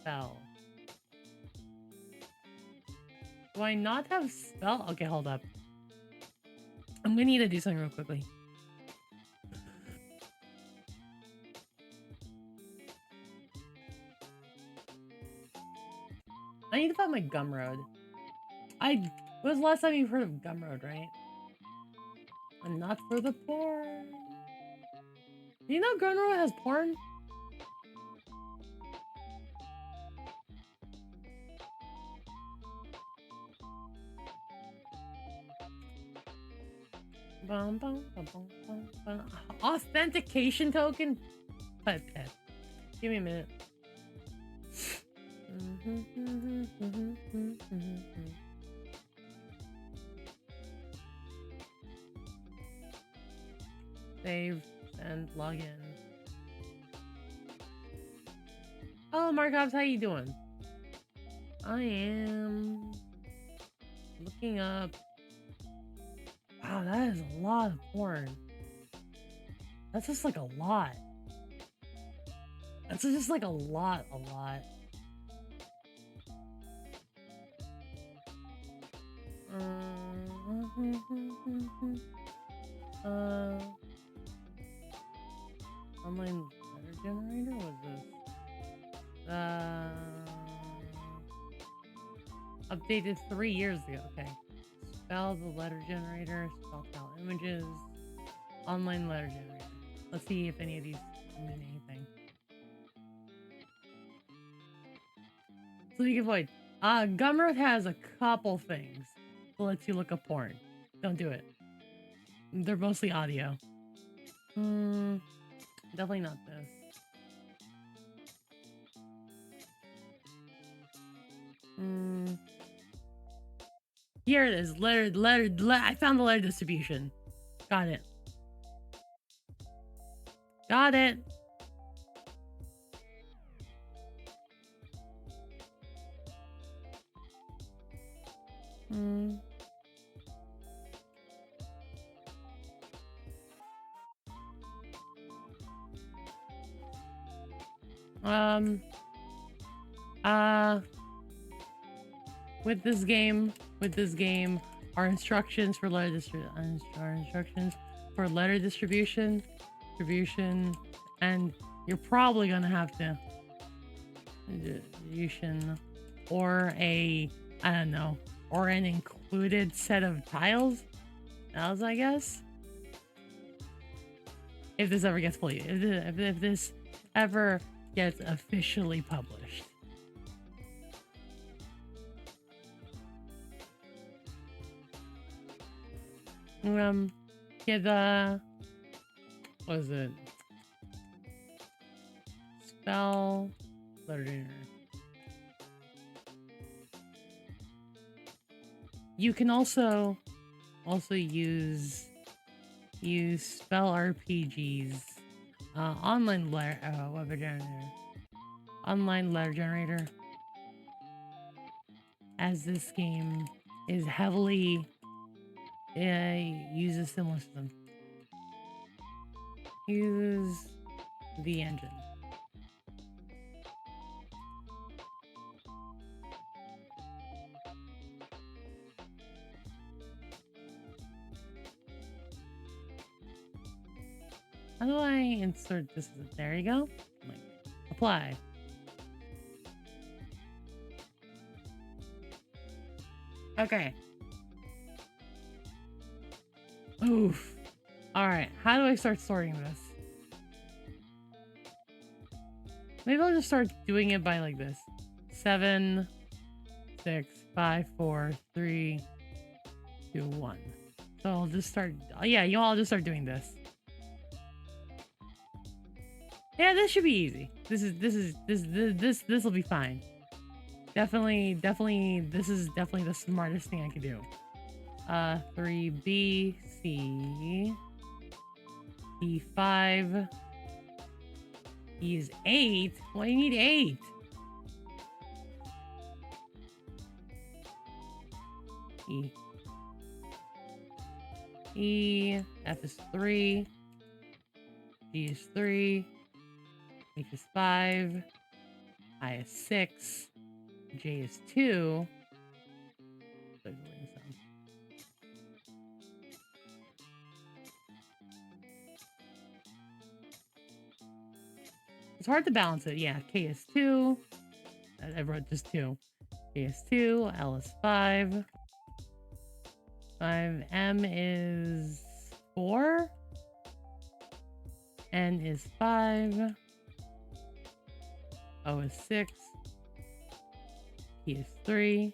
Speaker 2: Spell. Do I not have spell? Okay, hold up. I'm gonna need to do something real quickly. I need to find my Gumroad. When was the last time you've heard of Gumroad, right? And not for the porn. Do you know Gumroad has porn? Authentication token? Pet. Give me a minute. Save and log in. Hello Markovs, how you doing? I am looking up. Wow, that is a lot of porn. That's just like a lot. That's just like a lot. Online letter generator was this? Updated 3 years ago. Okay. Spell the letter generator. Spell file images. Online letter generator. Let's see if any of these mean anything. So you can avoid. Gumroad has a couple things that lets you look up porn. Don't do it. They're mostly audio. Definitely not this. Here it is. I found the letter distribution. Got it. With this game, our instructions for letter distribution, and you're probably gonna have to distribution or or an included set of tiles, I guess. If this ever gets fully, if this ever gets officially published. What is it? Spell letter generator. You can also use spell RPGs, online letter generator, as this game is heavily uses similar system. Use the engine. How do I insert this? There you go. Like, apply. Okay. Oof. All right, how do I start sorting this? Maybe I'll just start doing it by like this: 7, 6, 5, 4, 3, 2, 1. So I'll just start. Yeah, you know, I'll just start doing this. Yeah, this should be easy. This will be fine. Definitely, this is definitely the smartest thing I could do. 3B, C, E5, E is 8. Why do you need 8? E. E, F is 3, G is 3, H is 5, I is 6, J is 2. It's hard to balance it. Yeah, K is 2. I wrote just 2. K is 2, L is 5. 5, M is 4. N is 5. O is 6. P is 3.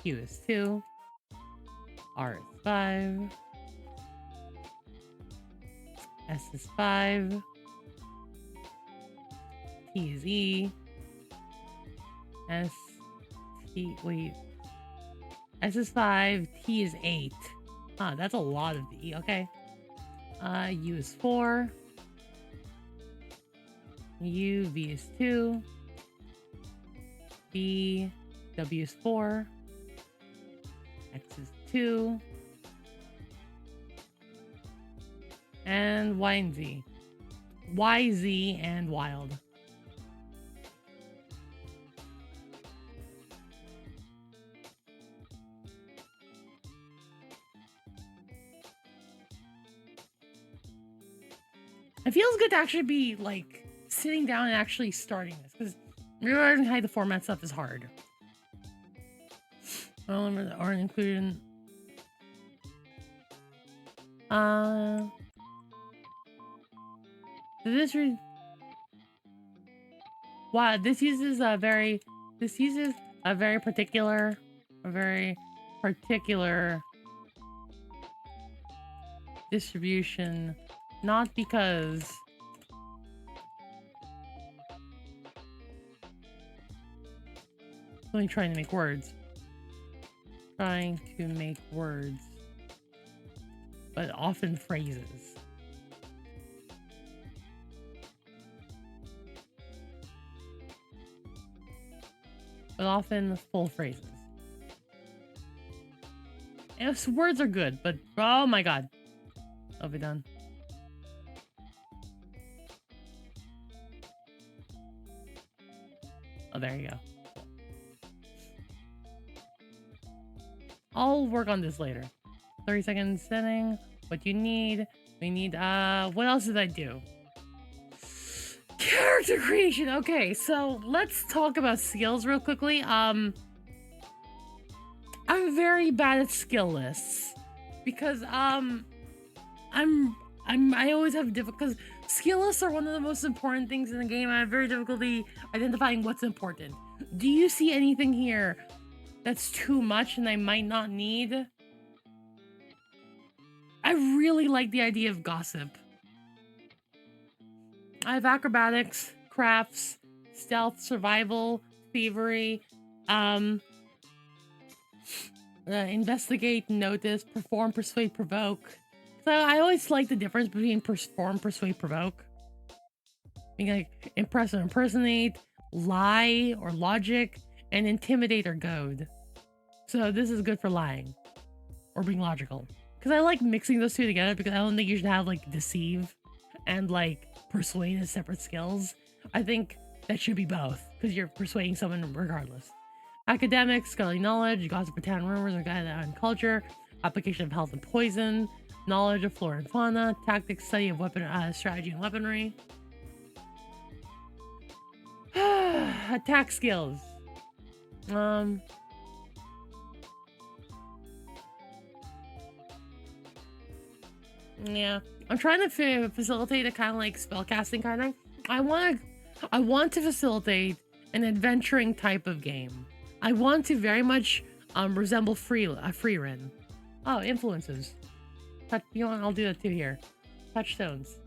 Speaker 2: Q is 2. R is 5. S is 5. T is E. S, T, wait. S is 5. T is 8. Huh, that's a lot of E. Okay. U is 4. U, V is 2. B, W is 4. X is 2. And Y and Z. Y, Z, and wild. It feels good to actually be like sitting down and actually starting this, because realizing how the format stuff is hard. Elements that aren't included in wow, this uses a very particular distribution, not because it's only trying to make words. But often phrases. But often full phrases. And words are good, but oh my god. I'll be done. Oh, there you go. I'll work on this later. 30-second setting. What you need. We need, what else did I do? Character creation. Okay, so let's talk about skills real quickly. I'm very bad at skill lists because I always have difficulty, because skill lists are one of the most important things in the game. I have very difficulty identifying what's important. Do you see anything here that's too much and I might not need? I really like the idea of gossip. I have acrobatics, crafts, stealth, survival, thievery, investigate, notice, perform, persuade, provoke. So I always like the difference between perform, persuade, provoke. Being like impress or impersonate, lie or logic, and intimidate or goad. So this is good for lying or being logical. Because I like mixing those two together, because I don't think you should have like deceive and like persuade as separate skills. I think that should be both, because you're persuading someone regardless. Academics, scholarly knowledge, gossip, town rumors, or guide on culture, application of health and poison, knowledge of flora and fauna, tactics, study of weapon, strategy and weaponry. Attack skills. Yeah, I'm trying to facilitate a kind of like spellcasting kind of. I want to facilitate an adventuring type of game. I want to very much resemble Frieren. Oh, influences. You know what? I'll do that too here. Touchstones.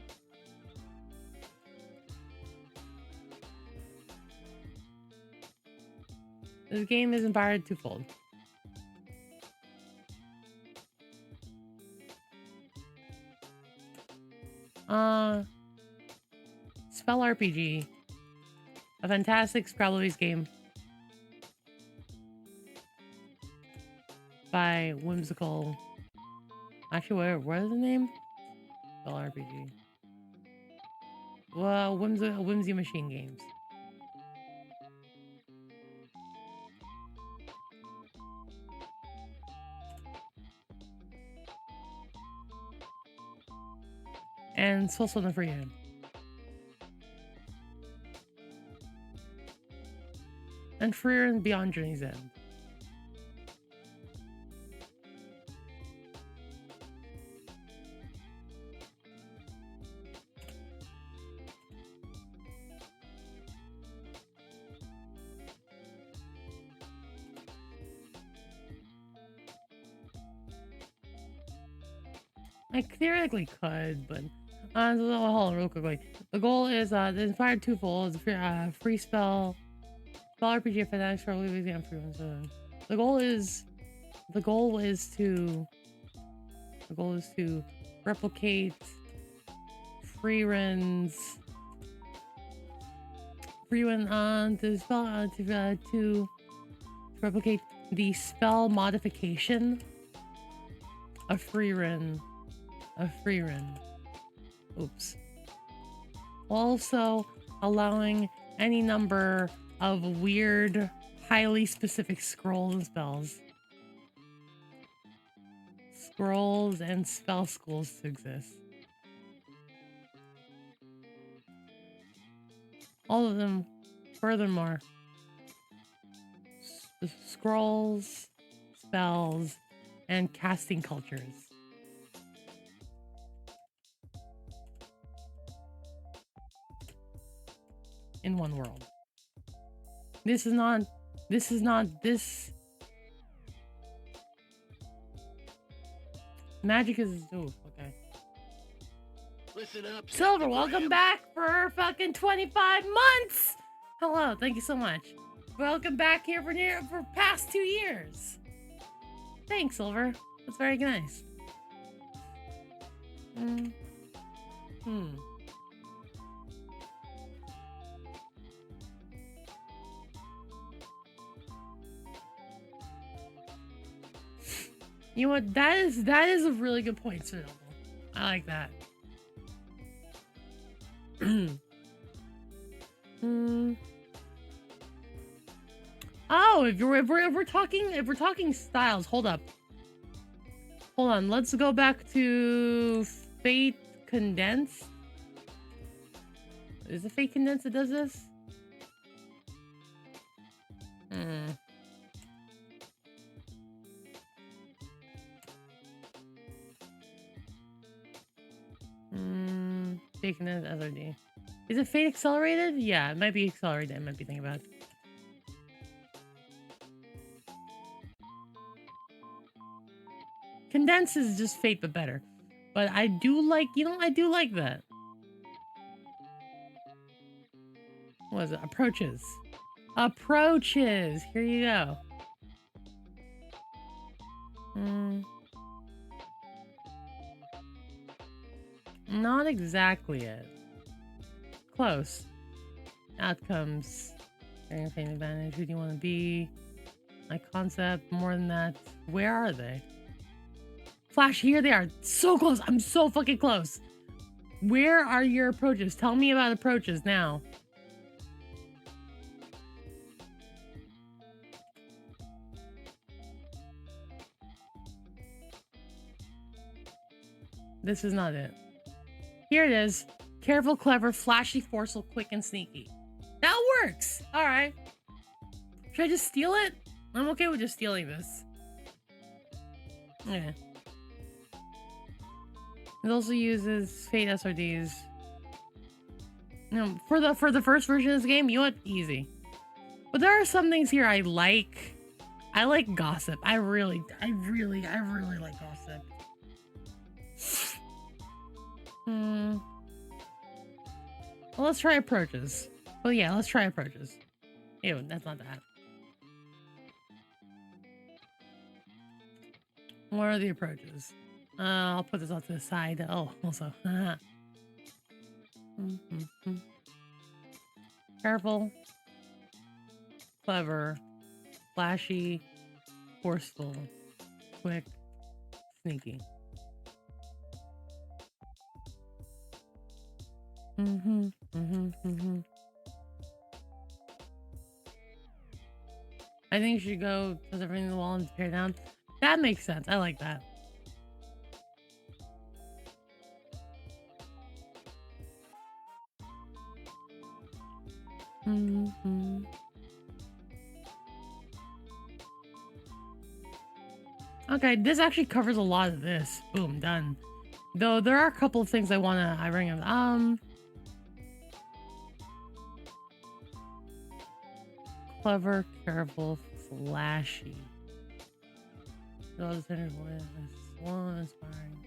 Speaker 2: This game is inspired twofold. Spell RPG. A fantastic Scrabble-based game. By Whimsical. Actually, what is the name? Spell RPG. Well, Whimsy Machine Games. And it's also on the Frieren. And Frieren Beyond Journey's End. I theoretically could, but hold on real quickly. The goal is the inspired twofold. Free spell RPG fanatics for free ones. The goal is to replicate Frieren to replicate the spell modification of Frieren. Oops. Also allowing any number of weird, highly specific scrolls and spells. Scrolls and spell schools to exist. All of them, furthermore, scrolls, spells, and casting cultures. In one world. This magic is, oh, okay.
Speaker 1: Listen up,
Speaker 2: Silver, welcome back for fucking 25 months! Hello, thank you so much. Welcome back here for past 2 years. Thanks, Silver. That's very nice. You know what? That is a really good point, Sir. I like that. Oh, if we're talking styles, hold on. Let's go back to Fate Condensed. Is it Fate Condensed that does this? Fate Condensed SRD. Is it Fate Accelerated? Yeah, it might be Accelerated. I might be thinking about it. Condensed is just Fate, but better. But I do like, I do like that. What is it? Approaches. Approaches! Here you go. Not exactly it. Close. Outcomes. Fame advantage. Who do you want to be? My concept. More than that. Where are they? Flash, here they are. So close. I'm so fucking close. Where are your approaches? Tell me about approaches now. This is not it. Here it is. Careful, clever, flashy, forceful, quick, and sneaky. That works! Alright. Should I just steal it? I'm okay with just stealing this. Yeah. It also uses Fate SRDs. No, for the first version of this game, you know what? Easy. But there are some things here I like. I like gossip. I really like gossip. Well, let's try approaches. Well, yeah, let's try approaches. Ew, that's not that. What are the approaches? I'll put this off to the side. Oh, also. Careful. Clever. Flashy. Forceful. Quick. Sneaky. I think you should go toss everything in the wall and tear down. That makes sense. I like that. Okay, this actually covers a lot of this. Boom, done. Though there are a couple of things I bring up. Clever, careful, flashy. Those one inspiring.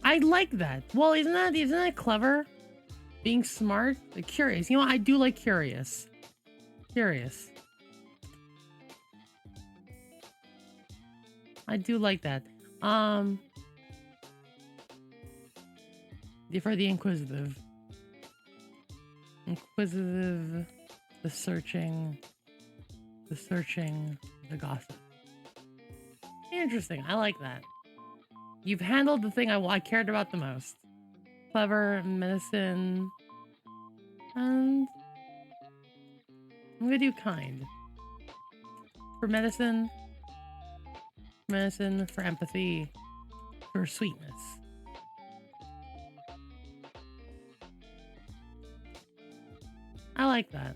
Speaker 2: I like that. Well, isn't that clever? Being smart, like curious. You know what? I do like curious. Curious. I do like that. For the inquisitive. Inquisitive, the searching, the gossip. Interesting. I like that. You've handled the thing I cared about the most. Clever, medicine, and I'm gonna do kind. For medicine, for empathy, for sweetness. I like that.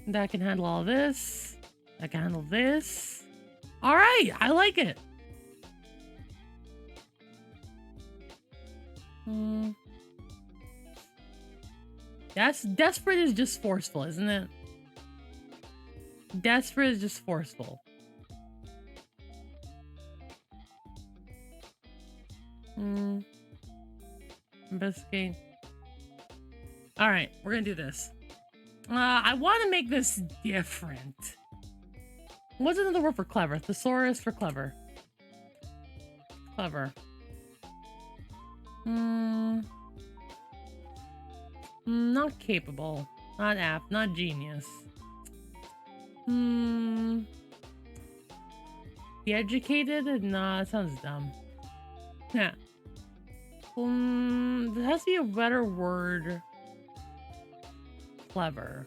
Speaker 2: That can handle all this. That can handle this. All right, I like it. Desperate is just forceful, isn't it? Desperate is just forceful. Investigate. All right, we're gonna do this. I want to make this different. What's another word for clever? Thesaurus for clever. Clever. Not capable. Not apt. Not genius. The educated? Nah, that sounds dumb. Yeah. There has to be a better word. Clever.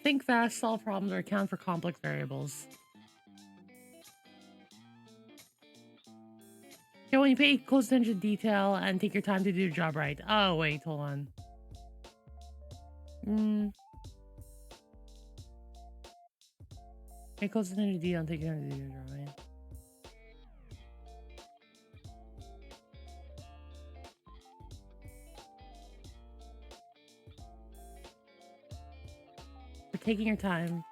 Speaker 2: Think fast, solve problems, or account for complex variables. Okay, when you pay close attention to detail and take your time to do your job right. Oh, wait, hold on. Pay close attention to detail and take your time to do your job right. For taking your time.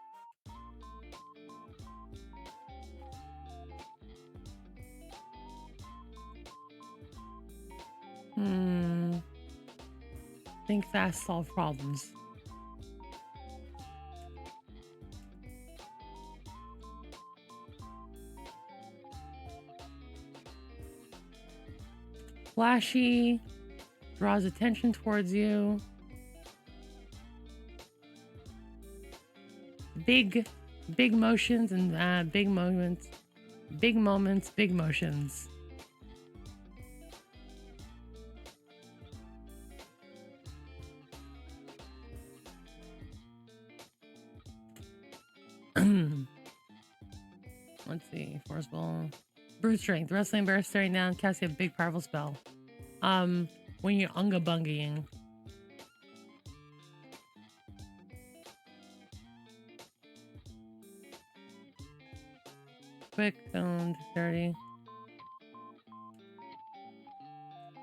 Speaker 2: Think fast, solve problems. Flashy, draws attention towards you. Big motions and big moments. Big moments, big motions. Brute strength. Wrestling bear staring down, casting a big powerful spell. When you're unga bungying. Quick, owned, dirty.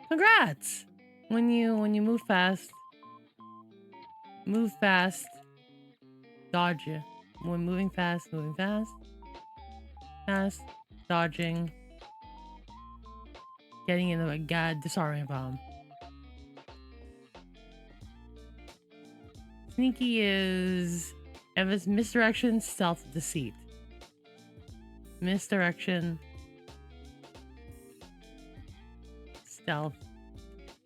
Speaker 2: Congrats! When you move fast, dodge you. When moving fast, dodging, getting into a disarming bomb. Sneaky is if it's misdirection, stealth, deceit. Misdirection, stealth,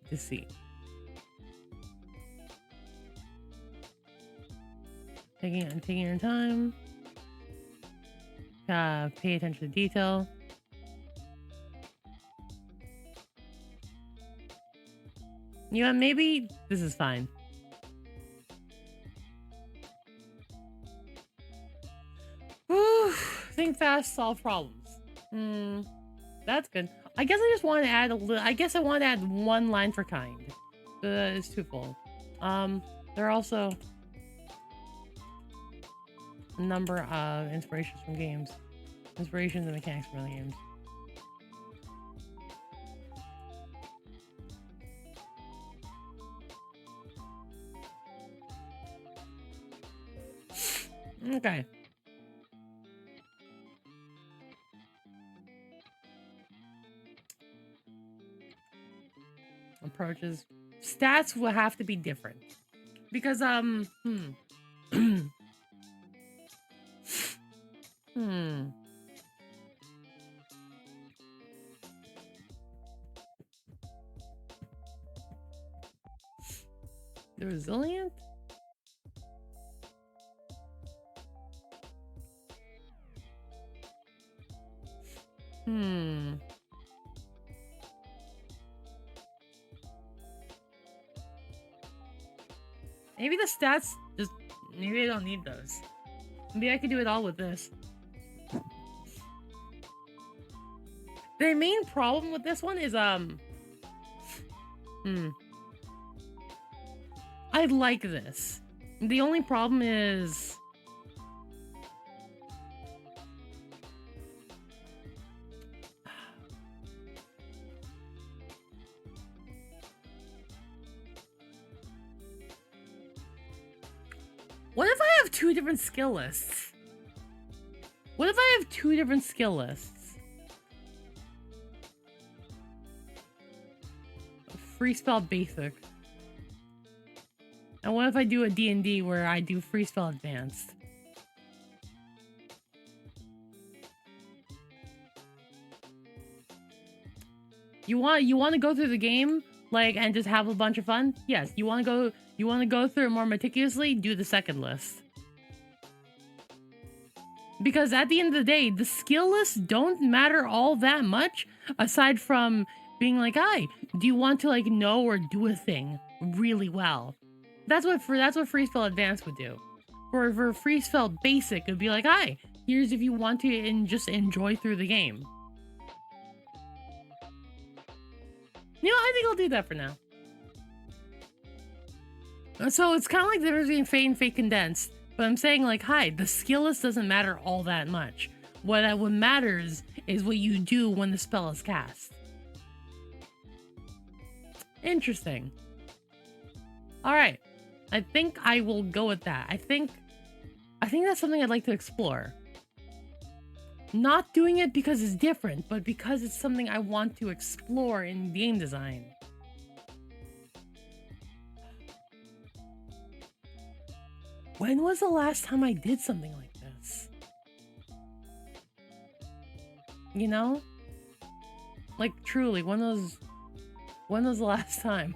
Speaker 2: deceit. Taking your time. Pay attention to detail. You know, maybe this is fine. Whew, think fast, solve problems. That's good. I guess I just want to add a little. I guess I want to add one line for kind. It's twofold. There are also a number of inspirations from games. Inspirations and mechanics from other games. Okay. Approaches. Stats will have to be different. Because, The resilient? Maybe the stats just... Maybe I don't need those. Maybe I could do it all with this. The main problem with this one is, I like this. The only problem is... What if I have two different skill lists? What if I have two different skill lists? Free spell basic. And what if I do a D&D where I do free spell advanced? You want to go through the game like and just have a bunch of fun? Yes. You want to go through it more meticulously? Do the second list. Because at the end of the day, the skill lists don't matter all that much aside from being like, "Hi, do you want to like know or do a thing really well?" That's what free spell advanced would do. For free spell basic, it would be like, "Hi, here's if you want to just enjoy through the game." You know, I think I'll do that for now. So it's kind of like the difference between Fate and Fate Condensed. But I'm saying like, hi, the skill list doesn't matter all that much. What matters is what you do when the spell is cast. Interesting. Alright. I think I will go with that. I think that's something I'd like to explore. Not doing it because it's different, but because it's something I want to explore in game design. When was the last time I did something like this? You know? Like, truly, when was the last time?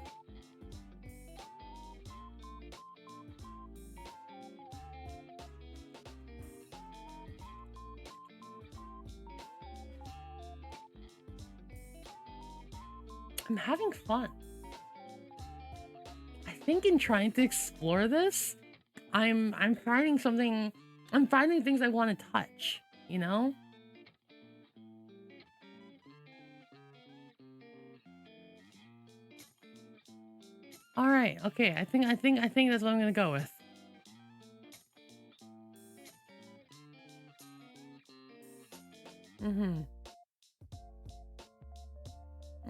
Speaker 2: I'm having fun. I think in trying to explore this, I'm finding things I want to touch, you know? All right. Okay. I think that's what I'm gonna go with.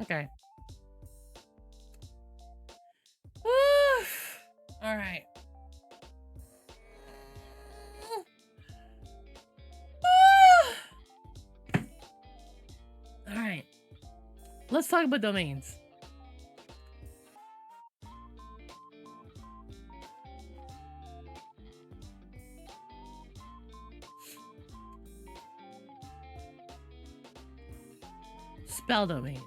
Speaker 2: Okay. All right. All right. Let's talk about domains. Spell domains.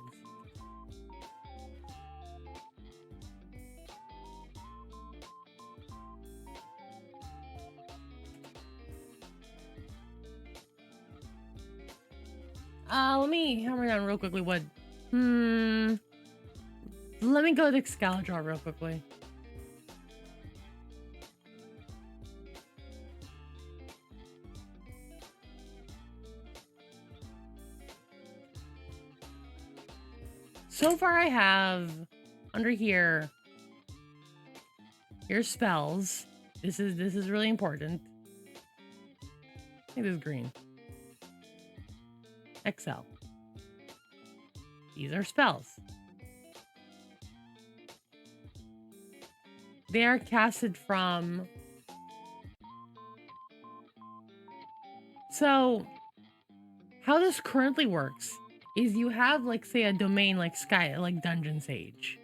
Speaker 2: Let me hammer down real quickly what... Let me go to Excalibur real quickly. So far I have, under here, here's spells. This is really important. I think this is green. Excel. These are spells. They are casted from... So, how this currently works is you have, like, say, a domain like Sky, like Dungeon Sage.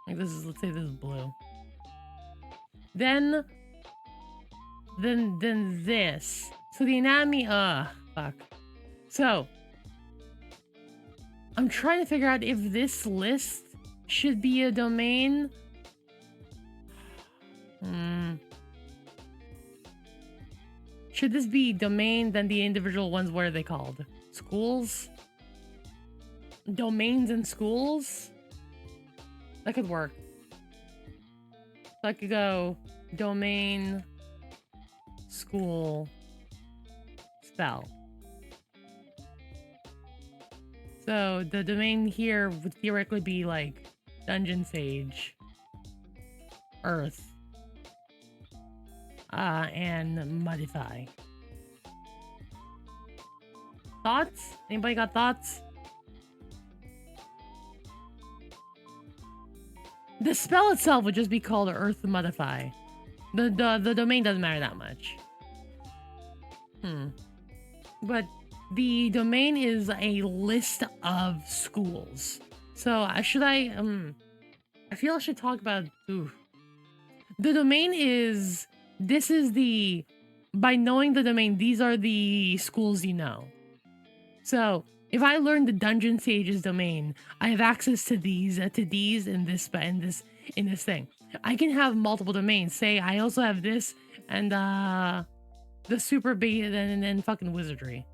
Speaker 2: Like this is, let's say this is blue. Then this. So the anatomy, fuck. So, I'm trying to figure out if this list should be a domain. Should this be domain, then the individual ones, what are they called? Schools? Domains and schools? That could work. So I could go domain, school, spell. So the domain here would theoretically be like Dungeon Sage, Earth, and Modify. Thoughts? Anybody got thoughts? The spell itself would just be called Earth Modify. The domain doesn't matter that much. But the domain is a list of schools. So should I feel I should talk about the domain is, this is the, by knowing the domain, these are the schools you know. So if I learn the Dungeon Sage's domain, I have access to these in this thing. I can have multiple domains. Say I also have this and the super bait and then fucking wizardry.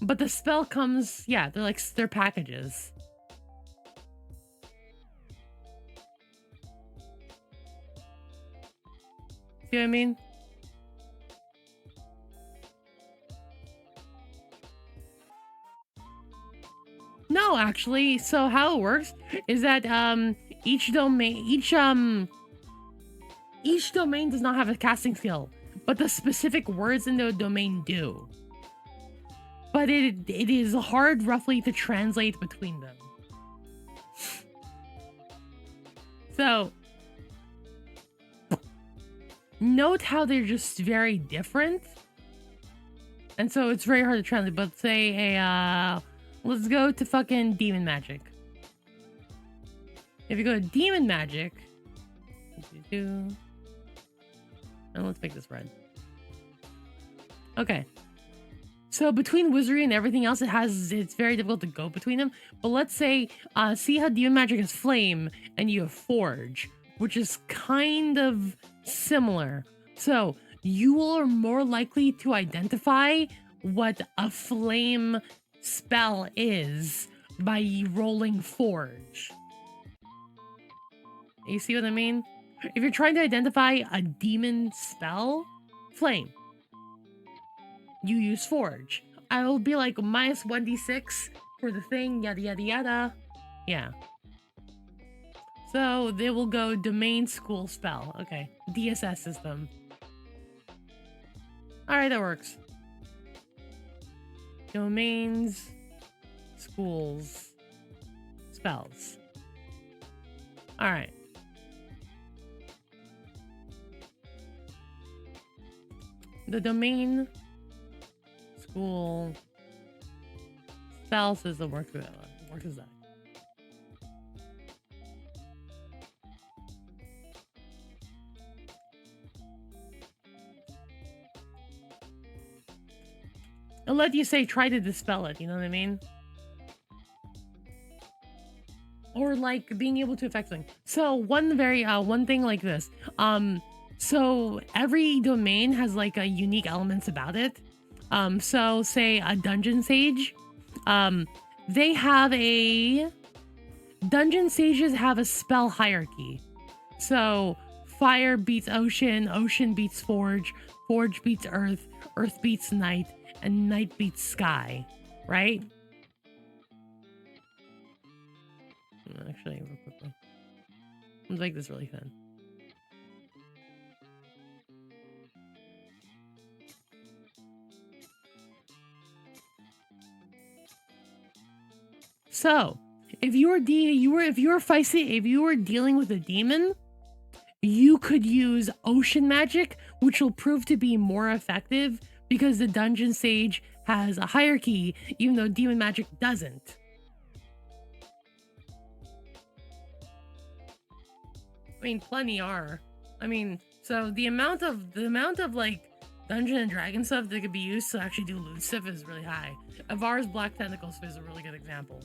Speaker 2: But the spell comes, yeah, they're packages. See what I mean? No, actually, so how it works is that each domain does not have a casting skill, but the specific words in the domain do. But it is hard roughly to translate between them. So note how they're just very different. And so it's very hard to translate, but say a let's go to fucking demon magic. If you go to demon magic, and let's make this red. Okay. So between wizardry and everything else, it's very difficult to go between them. But let's say, see how demon magic is flame and you have forge, which is kind of similar. So you are more likely to identify what a flame spell is by rolling forge. You see what I mean? If you're trying to identify a demon spell, flame, you use forge. I will be like minus 1d6 for the thing, yada yada yada. Yeah. So they will go domain school spell. Okay. DSS system. Alright, that works. Domains, schools, spells. Alright. The domain, school, spell system works with that. Works with that. I'll let you say try to dispel it, you know what I mean? Or like being able to affect something. So one thing like this. So every domain has like a unique elements about it. So say a dungeon sage, they have dungeon sages have a spell hierarchy. So fire beats ocean, ocean beats forge, forge beats earth, earth beats night, and night beats sky, right? Actually, real quickly. Let's make this really thin. So, if you were dealing with a demon, you could use ocean magic, which will prove to be more effective because the dungeon sage has a hierarchy, even though demon magic doesn't. I mean, plenty are. I mean, so the amount of like Dungeon and Dragon stuff that could be used to actually do loot stuff is really high. Avar's Black Tentacles is a really good example.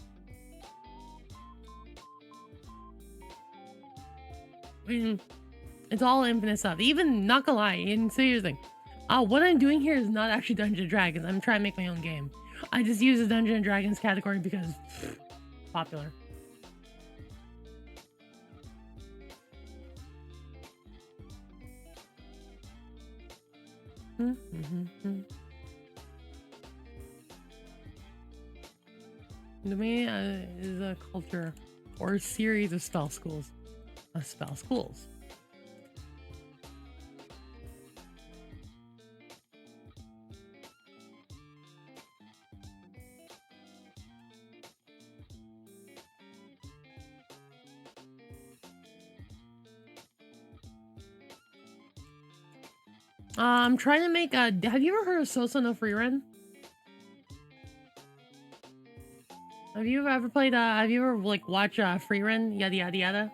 Speaker 2: I mean, it's all infinite stuff. Even, not gonna lie, and so here's the thing. What I'm doing here is not actually Dungeons and Dragons. I'm trying to make my own game. I just use the Dungeons and Dragons category because popular. Domain is a culture or a series of spell schools. I'm trying to make a. Have you ever heard of Sosa no Frieren? Have you ever played? Have you ever like watched Frieren? Yada yada yada.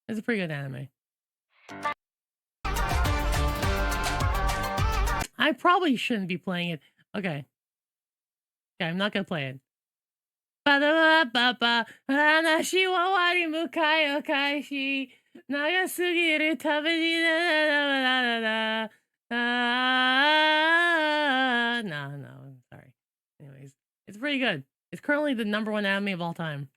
Speaker 2: It's a pretty good anime. I probably shouldn't be playing it. Okay. Okay, I'm not gonna play it. Hanashi wa wari mukai o kaishi nagasugiru tabeji no, I'm sorry. Anyways, it's pretty good. It's currently the #1 anime of all time.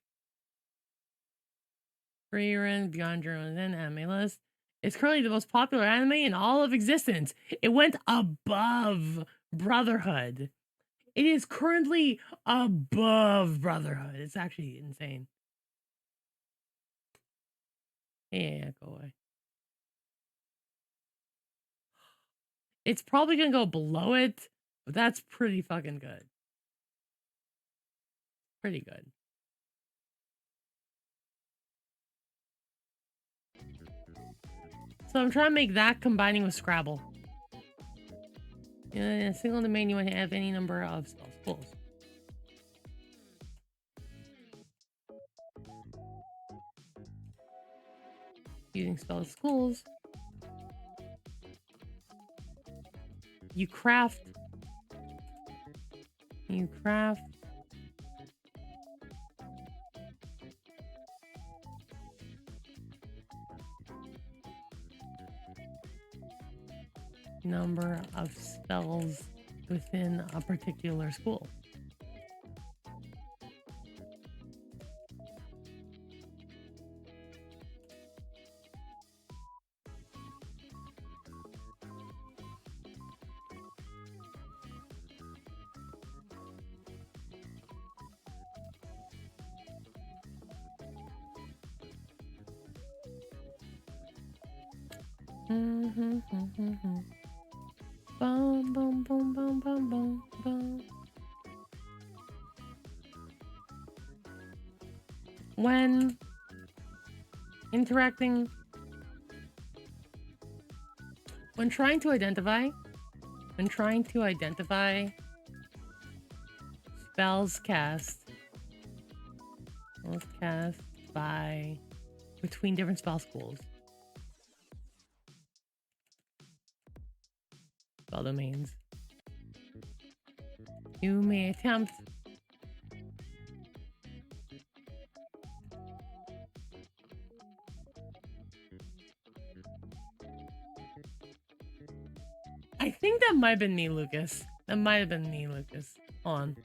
Speaker 2: Frieren, Beyond Journal, and anime list. It's currently the most popular anime in all of existence. It went above Brotherhood. It is currently above Brotherhood. It's actually insane. Yeah, go away. It's probably gonna go below it, but that's pretty fucking good. Pretty good. So I'm trying to make that combining with Scrabble. In a single domain, you want to have any number of spell schools. Using spell schools, you craft number of spells within a particular school. Bum, bum, bum, bum, bum, bum, bum. When interacting, when trying to identify spells cast by between different spell schools, spell domains, you may attempt I think that might have been me, Lucas. That might have been me, Lucas. Hold on.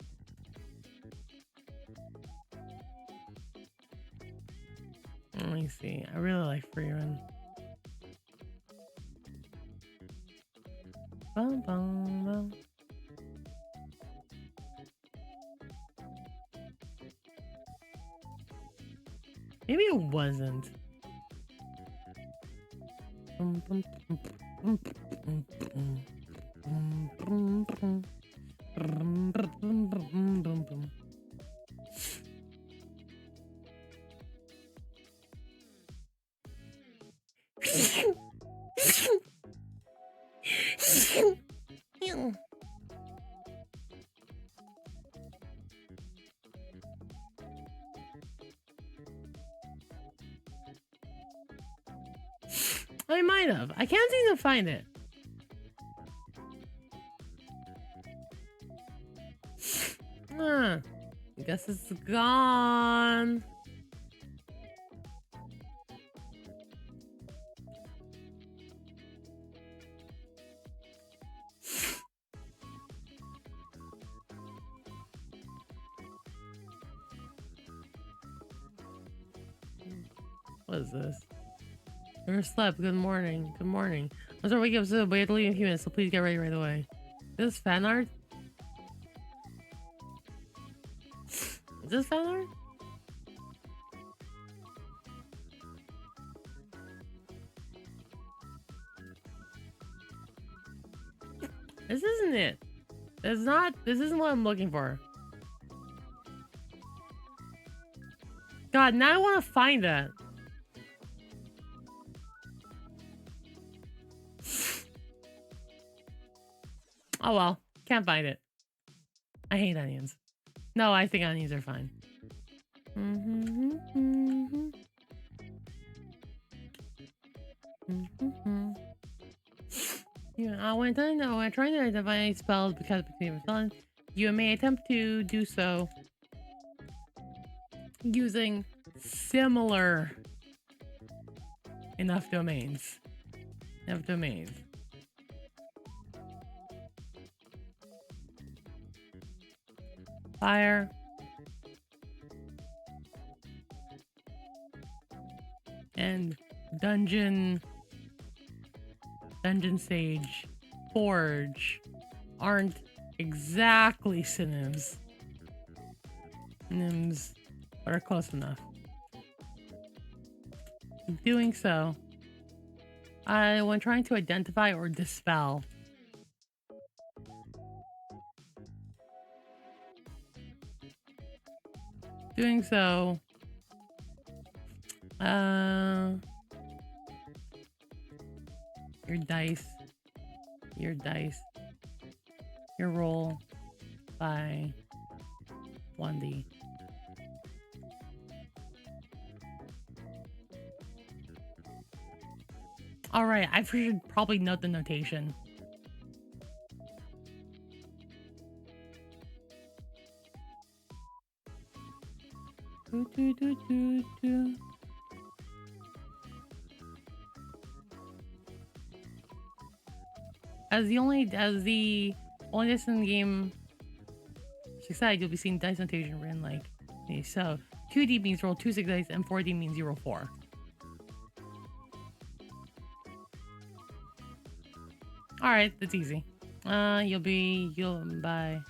Speaker 2: Let me see. I really like Frieren. Bum, bum, bum. Maybe it wasn't. I might have. I can't seem to find it. I guess it's gone. What is this? Never slept. Good morning. Good morning. I'm sorry, wake up soon, but you have to leave in a few minutes, so please get ready right away. Is this fan art? Is this fan art? This isn't it. It's not. This isn't what I'm looking for. God, now I want to find that. Oh well, can't find it. I hate onions. No, I think onions are fine. Yeah, when trying to identify spells because between spells, you may attempt to do so using similar enough domains. Fire. And dungeon sage, forge aren't exactly synonyms, but are close enough. In doing so, when trying to identify or dispel doing so, your roll by 1d. All right, I should probably note the notation. As the only dice in the game succeed, you'll be seeing dice notation written like this. So 2D means roll 2 6 dice, and 4D means you roll 4. All right, that's easy. You'll buy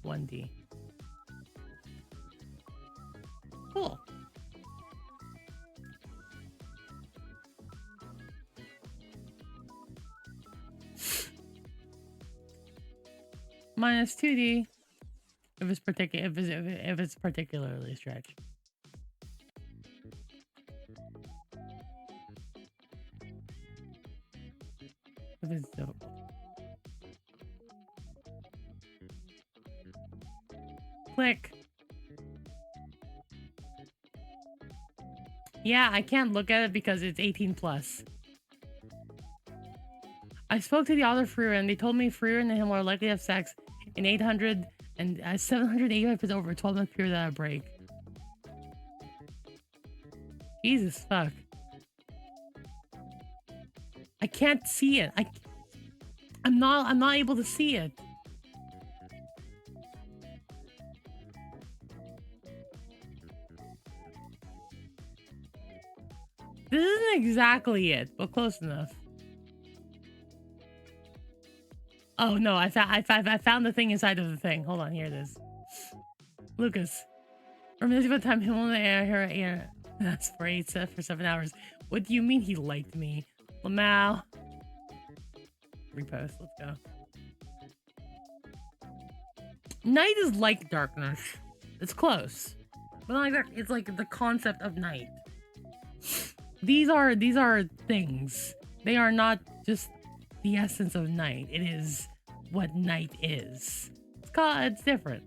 Speaker 2: 1D. Cool. minus 2D if it's particularly stretched. If it's difficult. Click. Yeah, I can't look at it because it's 18 plus. I spoke to the author Frieren. They told me Frieren and him are likely to have sex in 800 and 785 over a 12-month period without a break. Jesus fuck. I can't see it. I'm not able to see it. This isn't exactly it, but close enough. Oh no, I found the thing inside of the thing. Hold on, here it is. Lucas. Reminiscing about the time him on the air. That's for 7 hours. What do you mean he liked me? Lamau. Repost, let's go. Night is like darkness. It's close. But not like that. It's like the concept of night. These are things. They are not just the essence of night. It is what night is. It's different.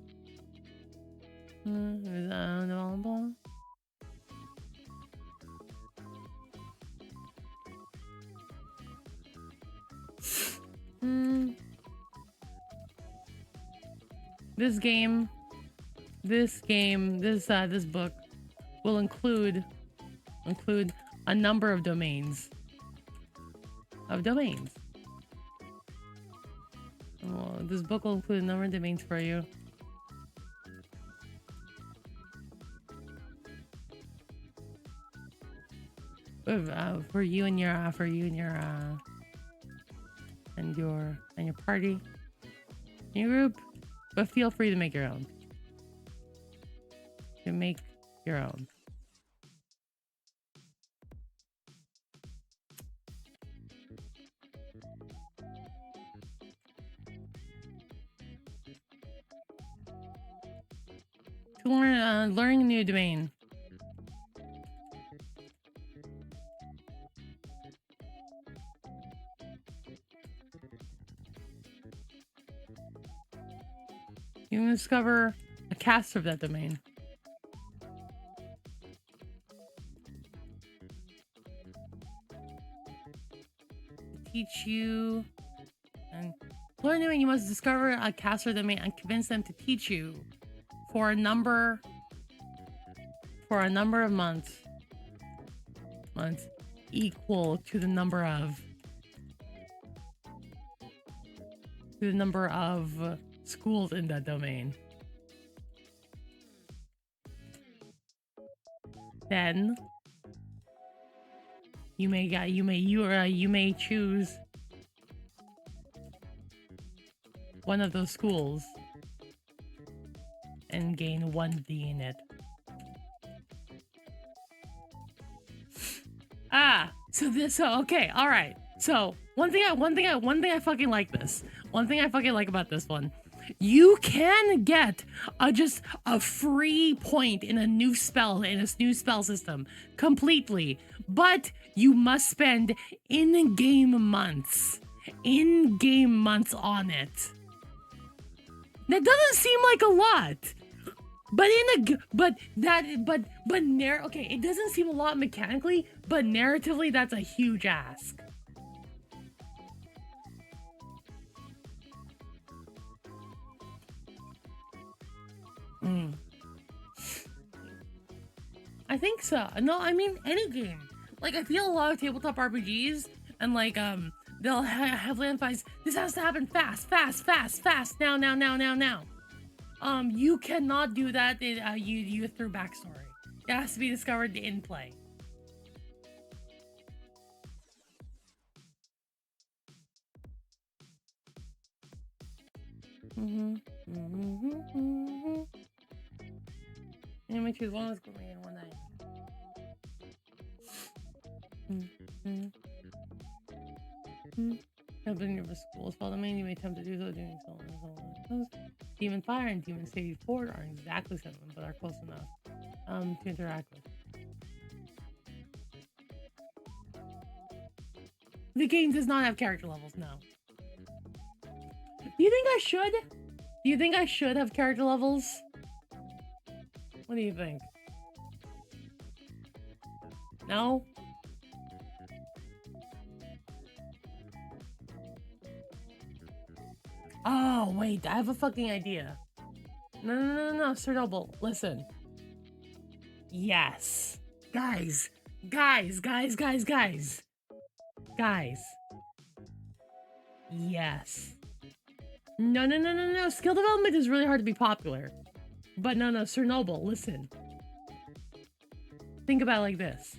Speaker 2: This book will include a number of domains. Well, this book will include a number of domains for you. For you and your party, your group, but feel free to make your own. To learning a new domain. You can discover a caster of that domain. Teach you and learn domain. You must discover a caster of the domain and convince them to teach you for a number of months equal to the number of schools in that domain. Then you may choose one of those schools and gain 1D in it. Okay, all right. So one thing I fucking like this. One thing I fucking like about this one. You can get just a free point in a new spell system completely, but you must spend in-game months on it. That doesn't seem like a lot, okay, it doesn't seem a lot mechanically, but narratively that's a huge ask. I think so. No, I mean any game. Like I feel a lot of tabletop RPGs and like they'll heavily emphasize this has to happen fast, now. You cannot do that you through backstory. It has to be discovered in play. And we choose one was going in one night. Opening of a school spell domain, you may attempt to do so doing so and so on. Demon Fire and Demon City Fort aren't exactly similar, but are close enough to interact with. The game does not have character levels, no. Do you think I should? Do you think I should have character levels? What do you think? No? Oh, wait, I have a fucking idea. No, Sir Noble, listen. Yes. Guys. Yes. No. Skill development is really hard to be popular. But no, Sir Noble, listen. Think about it like this.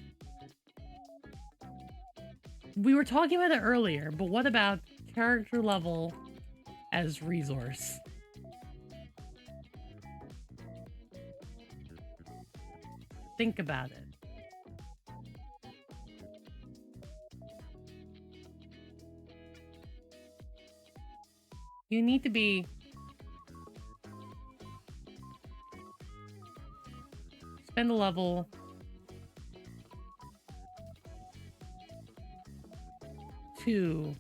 Speaker 2: We were talking about it earlier, but what about character level as resource? Think about it. You need to be spend a level to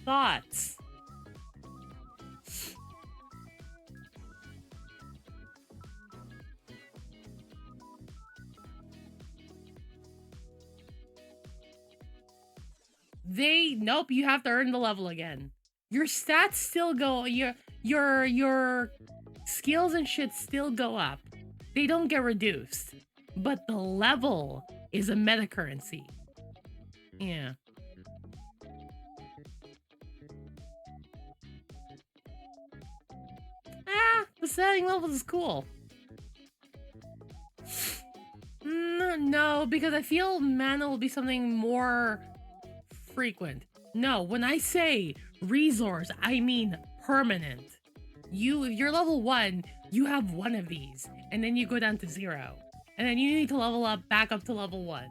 Speaker 2: thoughts. Nope, you have to earn the level again. Your stats still go, your skills and shit still go up. They don't get reduced. But the level is a meta currency. Yeah. The setting levels is cool. No, because I feel mana will be something more frequent. No, when I say resource, I mean permanent. If you're level 1, you have one of these, and then you go down to 0. And then you need to level up back up to level 1.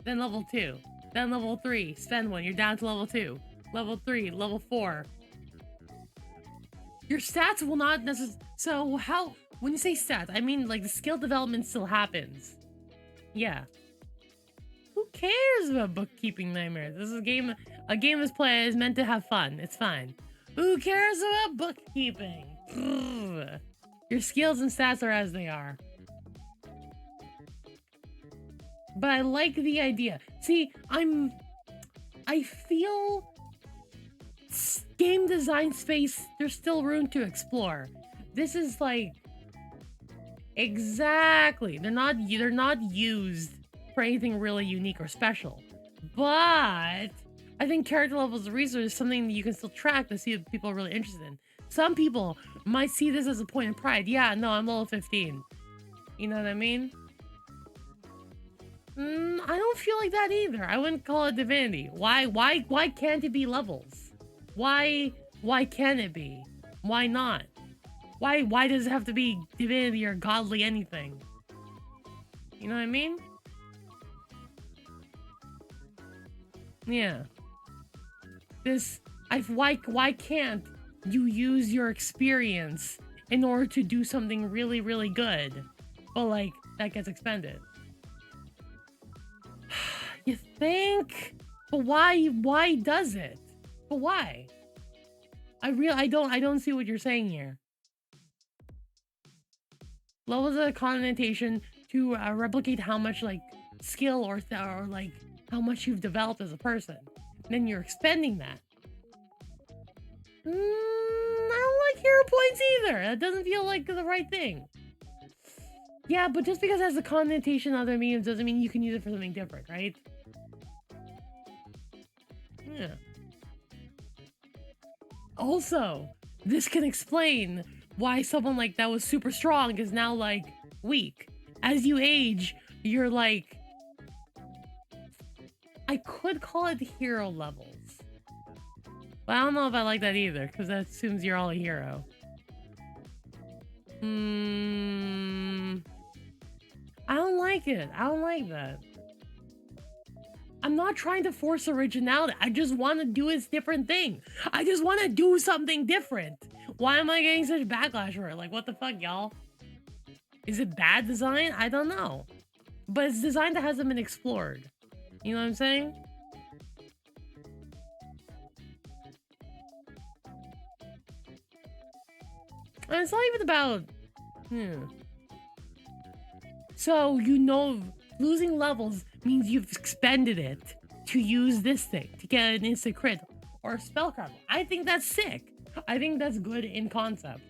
Speaker 2: Then level 2. Then level 3. Spend 1. You're down to level 2. Level 3. Level 4. Your stats will not necessarily... So how... When you say stats, I mean like the skill development still happens. Yeah. Who cares about bookkeeping nightmares? This is a game is played is meant to have fun. It's fine. Who cares about bookkeeping? Ugh. Your skills and stats are as they are. But I like the idea. See, I feel game design space, there's still room to explore. This is like exactly. They're not used for anything really unique or special. But I think character levels of resource is something that you can still track to see if people are really interested in. Some people might see this as a point of pride. Yeah, no, I'm level 15. You know what I mean? I don't feel like that either. I wouldn't call it divinity. Why can't it be levels? Why can't it be? Why not? Why does it have to be divinity or godly anything? You know what I mean? Yeah. Why can't you use your experience in order to do something really, really good? But like, that gets expended. You think? But why does it? But why? I don't see what you're saying here. Levels of connotation to replicate how much like skill or like how much you've developed as a person. Then you're expending that. I don't like hero points either. That doesn't feel like the right thing. Yeah, but just because it has a connotation other mediums doesn't mean you can use it for something different, right? Yeah. Also, this can explain why someone like that was super strong is now like weak. As you age, you're like, I could call it hero levels, But I don't know if I like that either, because that assumes you're all a hero. I don't like it. I don't like that. I'm not trying to force originality. I just want to do a different thing. I just want to do something different. Why am I getting such backlash for it? Like, what the fuck, y'all? Is it bad design? I don't know. But it's design that hasn't been explored. You know what I'm saying? And it's not even about... So, you know, losing levels means you've expended it to use this thing, to get an instant crit or a spell craft. I think that's sick. I think that's good in concept.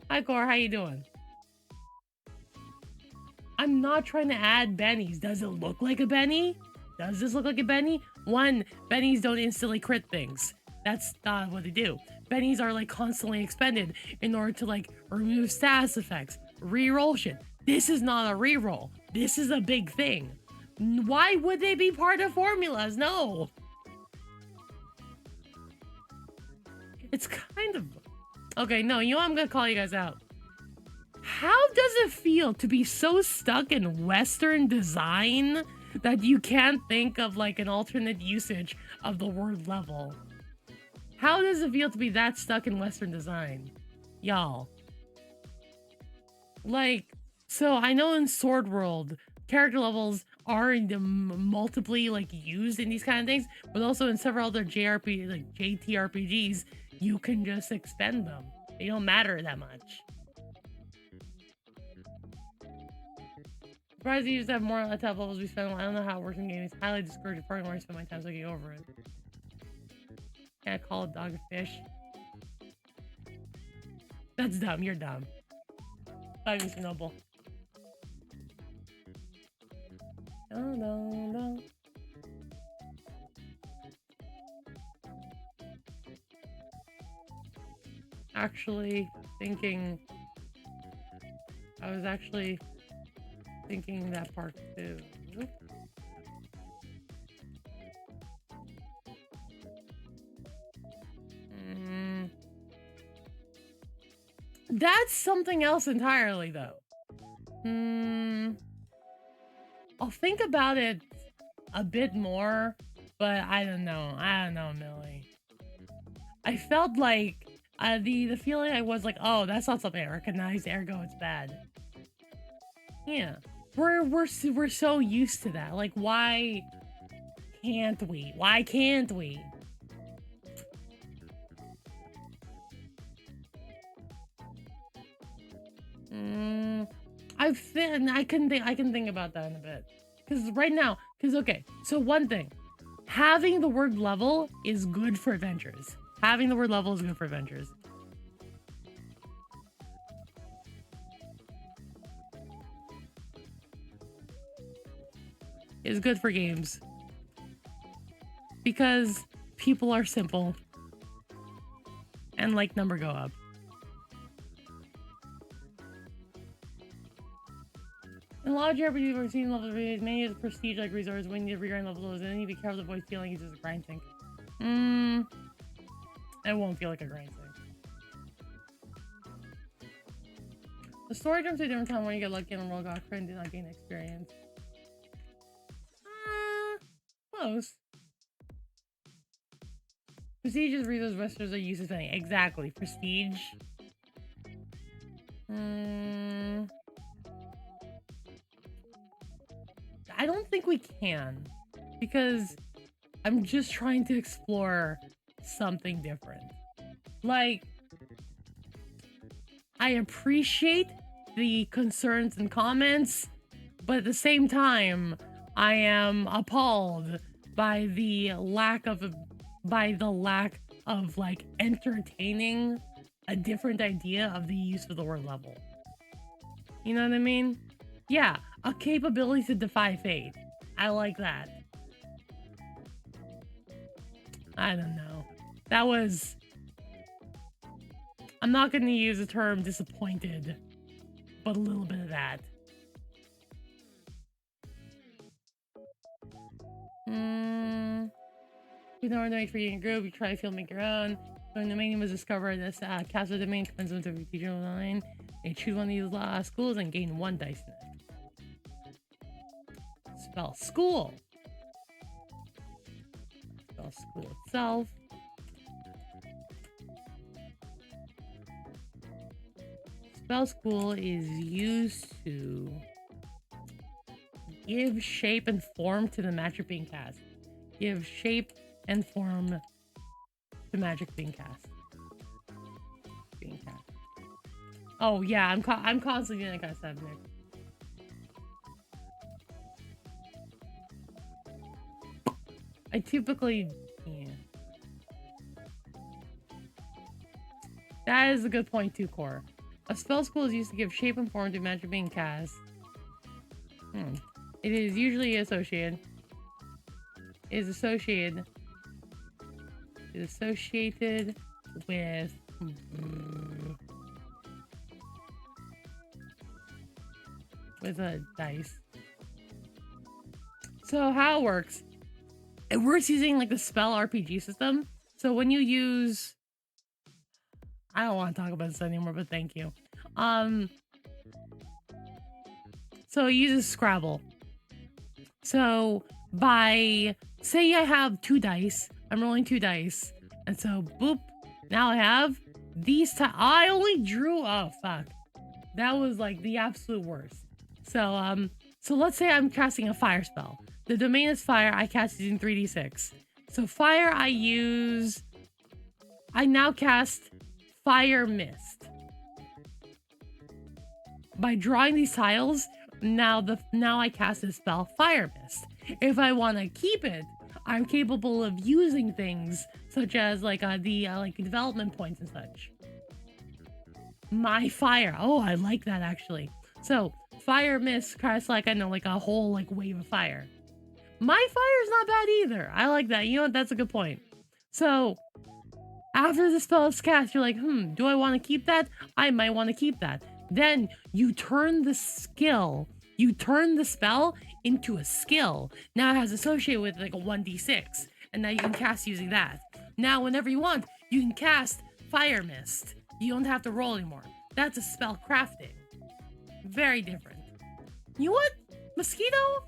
Speaker 2: Hi, Core, how you doing? I'm not trying to add bennies. Does it look like a benny? Does this look like a benny? One, bennies don't instantly crit things. That's not what they do. Bennies are like constantly expended in order to like remove status effects, reroll shit. This is not a reroll. This is a big thing. Why would they be part of formulas? No. It's kind of... Okay, no, you know what? I'm gonna call you guys out. How does it feel to be so stuck in Western design that you can't think of like an alternate usage of the word level? How does it feel to be that stuck in Western design? Y'all. Like, so I know in Sword World, character levels are multiply like used in these kind of things, but also in several other JRPG, like JTRPGs, you can just expend them. They don't matter that much. Surprised you used to have more on the top levels we spend. I don't know how it works in games. Highly discouraged parking where I spend my time so I get over it. Can't call a dog a fish. That's dumb. You're dumb. Bye, Mr. Noble. No. Actually thinking... I was actually thinking that part too. That's something else entirely, though. I'll think about it a bit more, but I don't know. I don't know, Millie. I felt like the feeling I was like, oh, that's not something I recognize, ergo it's bad. Yeah. We're so used to that. Like, why can't we? Why can't we? I can think about that in a bit. Because right now, okay, so one thing. Having the word level is good for adventures. Having the word level is good for adventures. It's good for games. Because people are simple. And like number go up. In a lot of JRPGs, we're seeing level readers, many of the prestige like resources when you regrind levels, and then you be careful to avoid feeling it's just a grind thing. It won't feel like a grind thing. The story jumps to a different time when you get lucky and roll got crit and did not gain experience. Close. Prestige is resource restores are used as anything. Exactly. Prestige. I don't think we can, because I'm just trying to explore something different. Like, I appreciate the concerns and comments, but at the same time, I am appalled by the lack of like entertaining a different idea of the use of the word level. You know what I mean? Yeah, a capability to defy fate. I like that. I don't know. That was... I'm not going to use the term disappointed, but a little bit of that. With no domain for you in a group, you try to field make your own. When the domain was discovered, this cast of domain depends on the teacher online. They choose one of these schools and gain 1 dice in it. Spell school. Spell school itself. Spell school is used to give shape and form to the magic being cast. Give shape and form to magic being cast. Oh yeah, I'm constantly doing that kind of stuff, Nick. I typically, yeah. That is a good point too, Core. A spell school is used to give shape and form to magic being cast. It is usually associated. Is associated with a dice. So how it works? It works using like the spell RPG system. So when you use, I don't want to talk about this anymore, but thank you. So it uses Scrabble. So by, say I have 2 dice, I'm rolling 2 dice, and so boop, now I have these. I only drew. Oh fuck, that was like the absolute worst. So so let's say I'm casting a fire spell. The domain is fire. I cast it in 3d6. So fire, I now cast Fire Mist. By drawing these tiles, now I cast the spell Fire Mist. If I want to keep it, I'm capable of using things such as like like development points and such. My fire. Oh, I like that actually. So Fire Mist casts like, I know, like a whole like wave of fire. My fire is not bad either. I like that. You know what? That's a good point. So after the spell is cast, you're like, do I want to keep that? I might want to keep that. Then you turn the spell into a skill. Now it has associated with like a 1d6. And now you can cast using that. Now whenever you want, you can cast Fire Mist. You don't have to roll anymore. That's a spell crafting. Very different. You know what? Mosquito?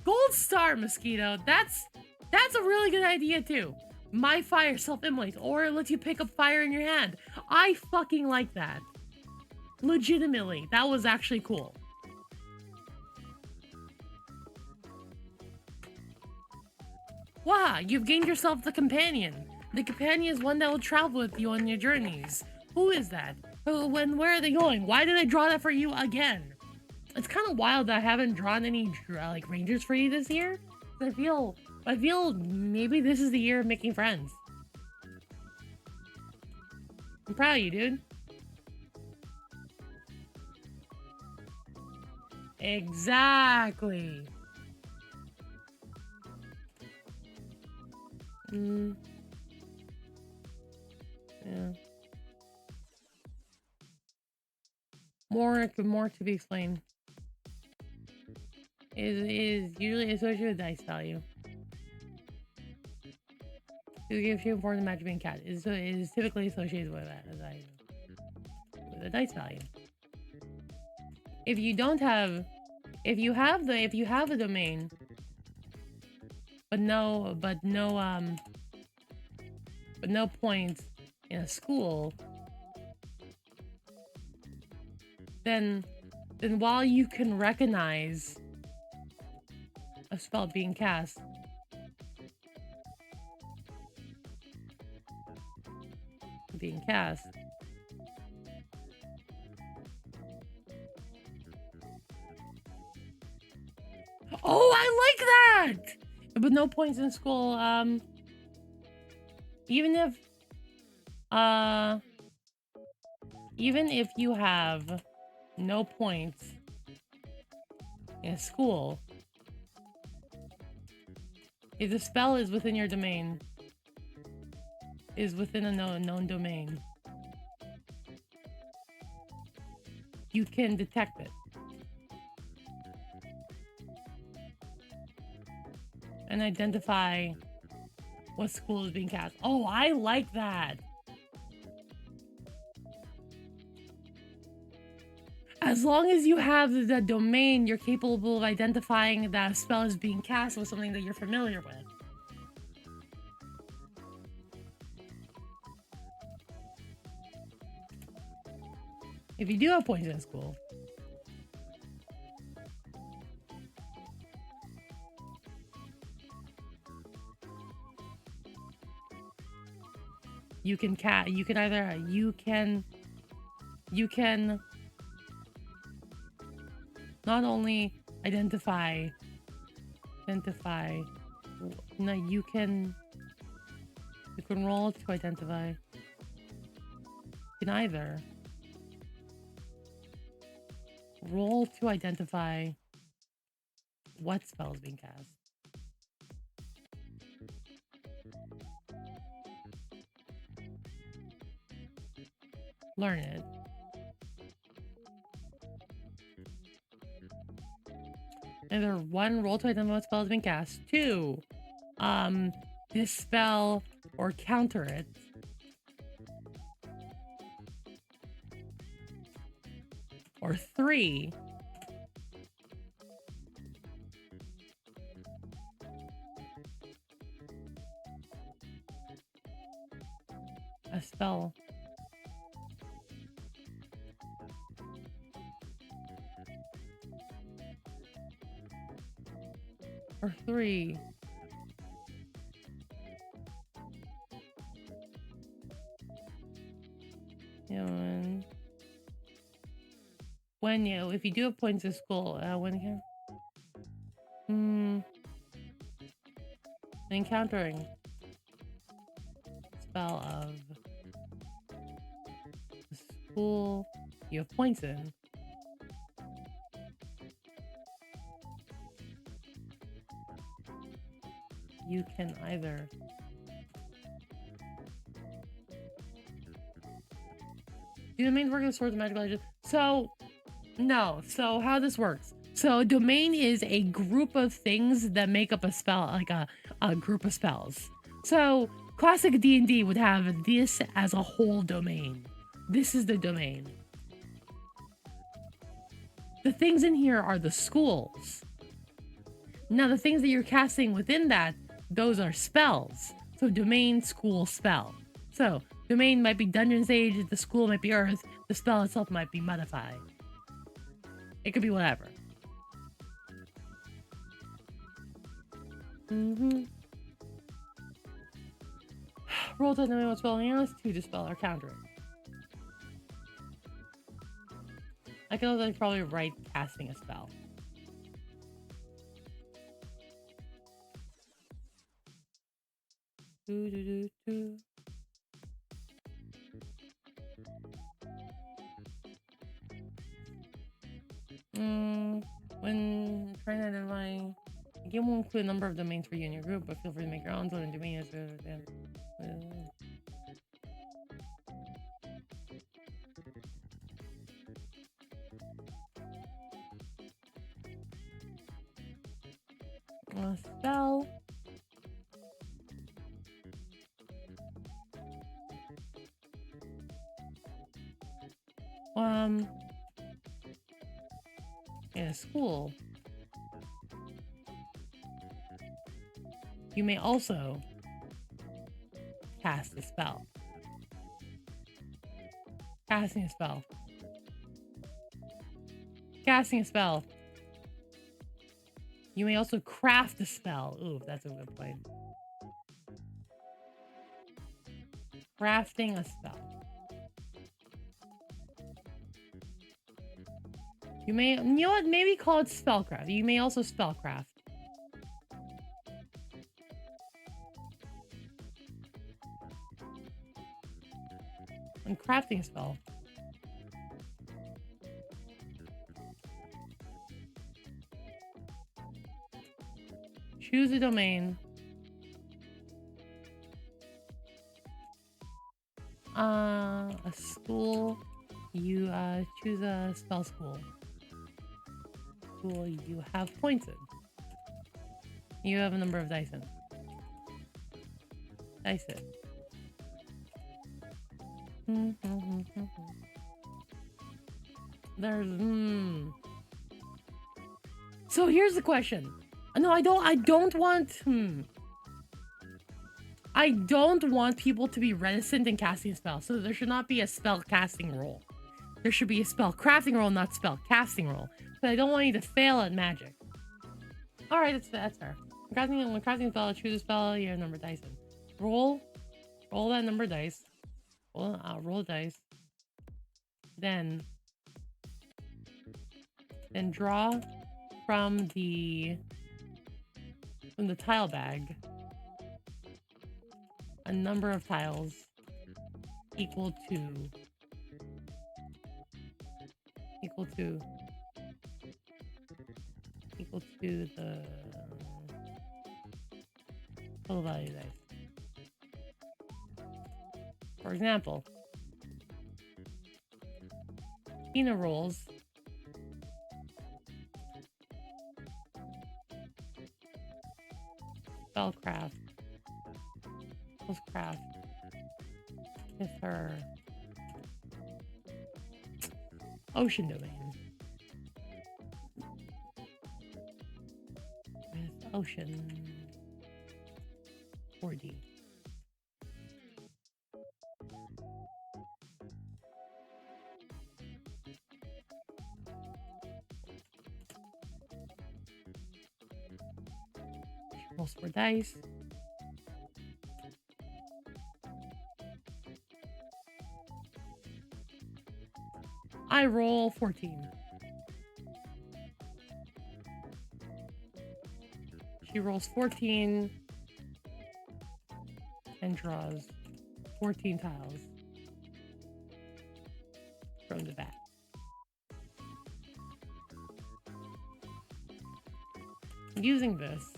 Speaker 2: Gold star, Mosquito. That's a really good idea too. My fire self-immolates, or it lets you pick up fire in your hand. I fucking like that. Legitimately, that was actually cool. Wow, you've gained yourself the companion. The companion is one that will travel with you on your journeys. Who is that? Where are they going? Why did I draw that for you again? It's kind of wild that I haven't drawn any like rangers for you this year. I feel maybe this is the year of making friends. I'm proud of you, dude. Exactly. Yeah. More to be explained. Is usually associated with dice value. To give shape for the magic being cat is typically associated with that, with the dice value. If you have a domain, but no points in a school, then while you can recognize a spell being cast, oh, I like that! But no points in school, even if you have no points in school, if the spell is within your domain, is within a known domain, you can detect it and identify what school is being cast. Oh, I like that. As long as you have the domain, you're capable of identifying that a spell is being cast with something that you're familiar with. If you do have poison school, you can not only identify, no, you can roll to identify. You can either roll to identify what spell is being cast. Learn it. Either 1, roll to identify what spell is being cast. 2, dispel or counter it. Or 3, a spell. Or 3, when you, if you do have points of school, when here, encountering spell of the school you have points in, you can either do the main work of the Swords of Magical Legends. So, no. So how this works. So a domain is a group of things that make up a spell, like a group of spells. So classic D&D would have this as a whole domain. This is the domain. The things in here are the schools. Now the things that you're casting within that, those are spells. So domain, school, spell. So domain might be Dungeon Sage, the school might be Earth, the spell itself might be Modify. It could be whatever. Roll to identify what spell analyst, 2 dispel or counter it. I can also probably write casting a spell. When trying to identify, the game will include a number of domains for you and your group, but feel free to make your own. So, domain is a spell. In a school, you may also cast a spell. Casting a spell. Casting a spell. You may also craft a spell. Ooh, that's a good point. Crafting a spell. You may, you know what, maybe call it spellcraft. You may also spellcraft. And crafting a spell. Choose a domain. A school. You choose a spell school. School you have points in. You have a number of dice in. Dice it. There's So here's the question. No, I don't want I don't want people to be reticent in casting spells, so there should not be a spell casting roll. There should be a spell crafting roll, not spell casting roll. But I don't want you to fail at magic. Alright, that's fair. When crafting a spell, choose a spell, your number of dice in. Roll that number of dice. Roll a dice. Then draw from the tile bag a number of tiles equal to the total value dice. For example, Tina rolls spellcraft with her ocean domain. With ocean 4D. Rolls 4 dice. I roll 14. She rolls 14 and draws 14 tiles from the bat. Using this,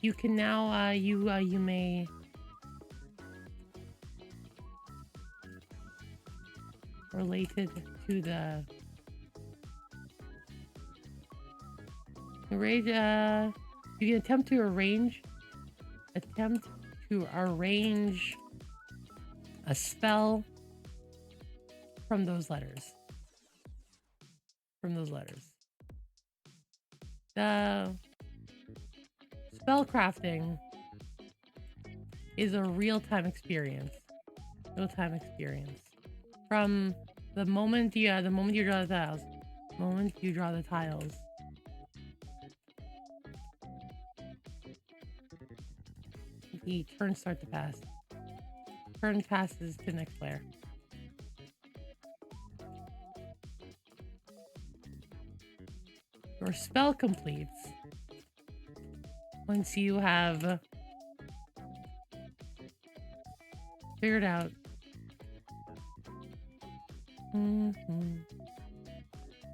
Speaker 2: you can now you may related to the you can attempt to arrange a spell from those letters. The spell crafting is a real-time experience. From the moment you draw the tiles. The turns start to pass. Turn passes to next player. Your spell completes once you have figured out from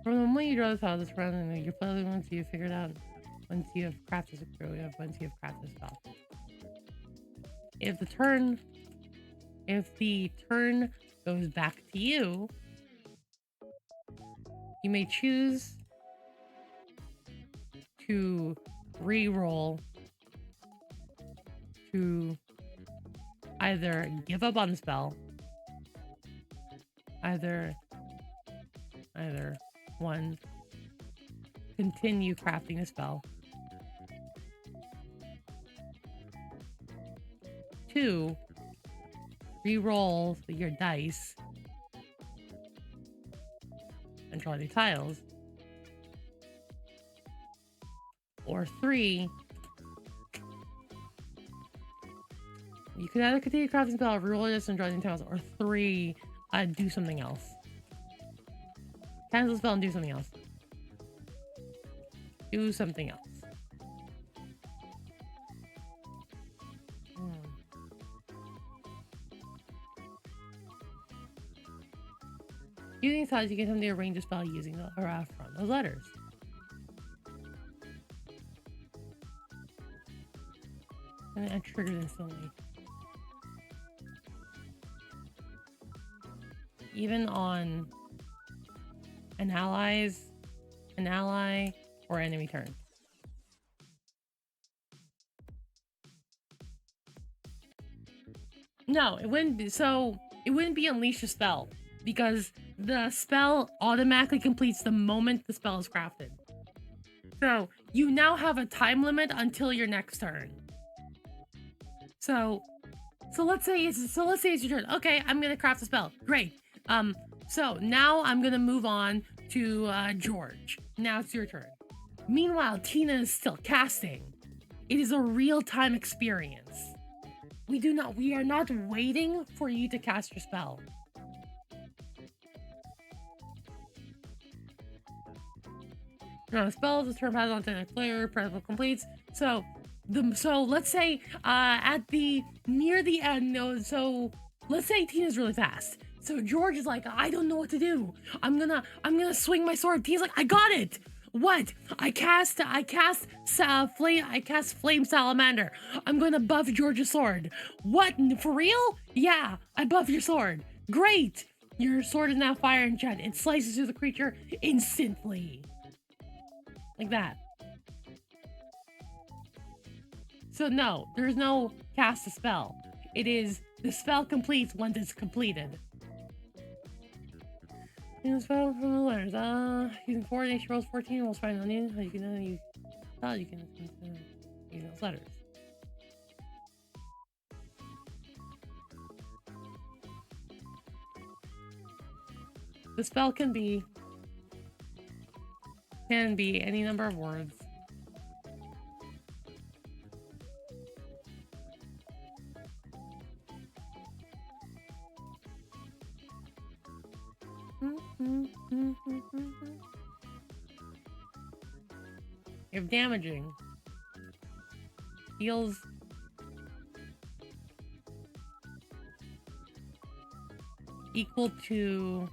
Speaker 2: the moment you draw the tile that's surrounding your player, once you figured out once you have crafted a spell. If the turn goes back to you, you may choose to re-roll to either give up on the spell, either one, continue crafting the spell, 2, re-roll your dice and draw new tiles, or 3, you could either continue crafting spell, re-roll this and draw new tiles, or 3, do something else. Cancel the spell and do something else. Using these tiles, you can attempt to arrange a spell using the from those letters. And I triggered instantly. even on an ally, or enemy turn. No, it wouldn't be. So it wouldn't be unleash a spell because the spell automatically completes the moment the spell is crafted. So you now have a time limit until your next turn. So let's say it's your turn. Okay, I'm gonna craft a spell. Great. So now I'm gonna move on to George. Now it's your turn. Meanwhile, Tina is still casting. It is a real-time experience. We are not waiting for you to cast your spell. No, spells, the turn passes on to the next player, practical completes. So let's say near the end, no, so let's say Tina's really fast. So George is like, I don't know what to do. I'm gonna swing my sword. Tina's like, I got it. What? I cast flame salamander. I'm gonna buff George's sword. What? For real? Yeah, I buff your sword. Great. Your sword is now fire enchant. It slices through the creature instantly. Like that. So no, there's no cast a spell. It is the spell completes once it's completed. Use spell from the letters. Using 4, she rolls 14, rolls 5 on you. You can use those letters. The spell can be any number of words. If damaging, deals equal to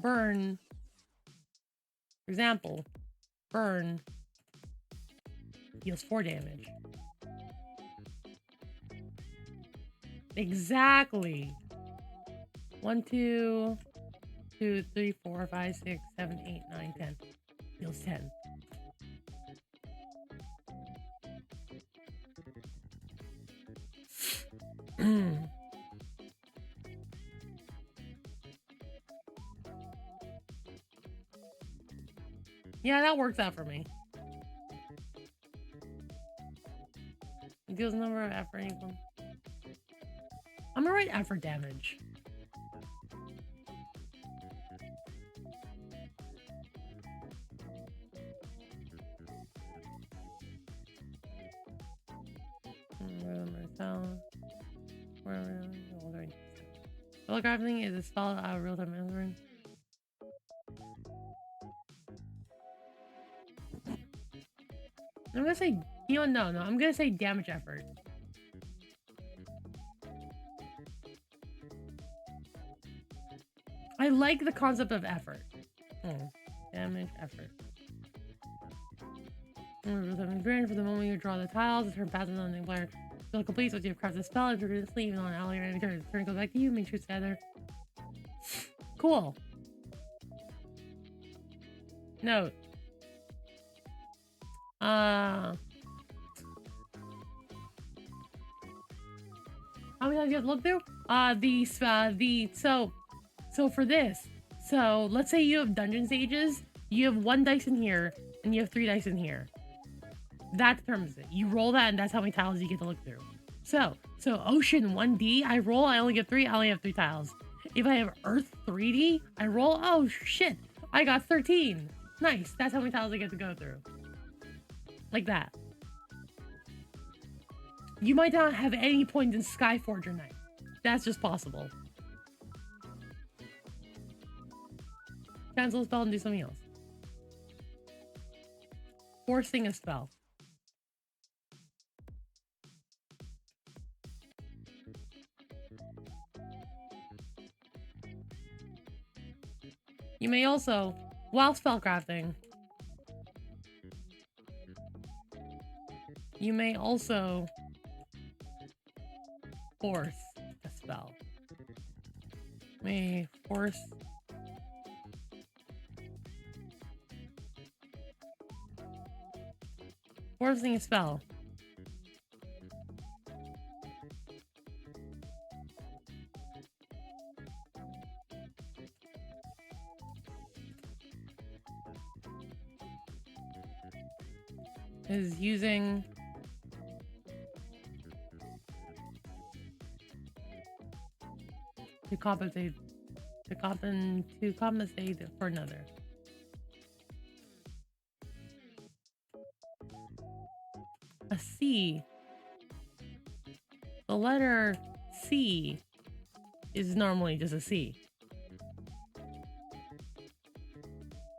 Speaker 2: burn, for example, burn deals 4 damage. Exactly. 1, 2, 3, 4, 5, 6, 7, 8, 9, 10. Deals 10. Yeah, that works out for me. It deals a number of effort equal. I'm gonna write effort damage. Spellcrafting is a spell real-time answering. I'm gonna say, no, I'm gonna say damage effort. I like the concept of effort. Damage effort. Frieren, for the moment you draw the tiles, the turn passes on the player. Spell completes once you have crafted a spell, and trigger the sleeve on ally or enemy turn. The turn goes back to you, make sure it's together. Cool. Note. How many times you have to look through? So for this, so let's say you have dungeon stages, you have 1 dice in here, and you have 3 dice in here. That determines it. You roll that, and that's how many tiles you get to look through. So Ocean 1D, I roll, I only get 3, I only have 3 tiles. If I have Earth 3D, I roll, oh shit, I got 13. Nice, that's how many tiles I get to go through. Like that. You might not have any point in Skyforger Night. That's just possible. Cancel a spell and do something else. Forcing a spell. You may also, while spellcrafting, You may also force a spell. May force forcing a spell. Is using to compensate for another. A C. The letter C is normally just a C.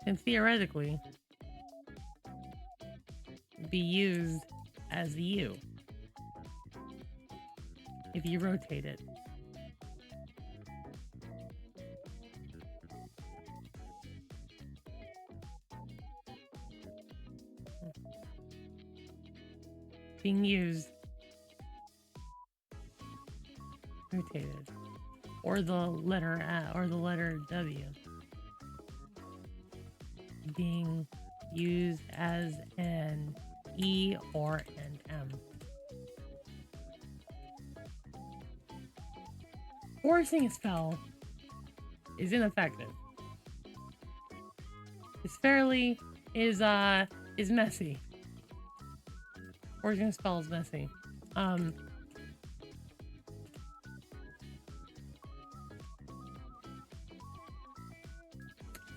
Speaker 2: Can theoretically be used as a U if you rotate it. Being used, rotated, or the letter A, or the letter W being used as an E or an M. Forcing a spell is ineffective. It's fairly is messy. Forcing a spell is messy.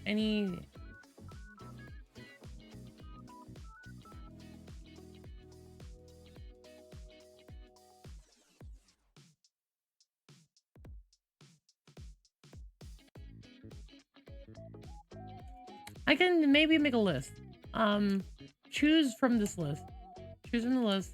Speaker 2: Any I can maybe make a list. Choose from this list. Choose from the list.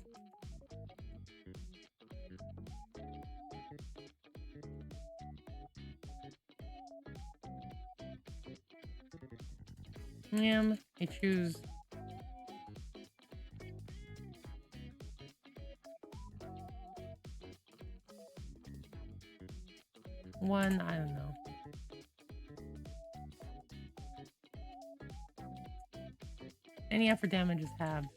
Speaker 2: I choose one, I don't know. Any effort damage is halved.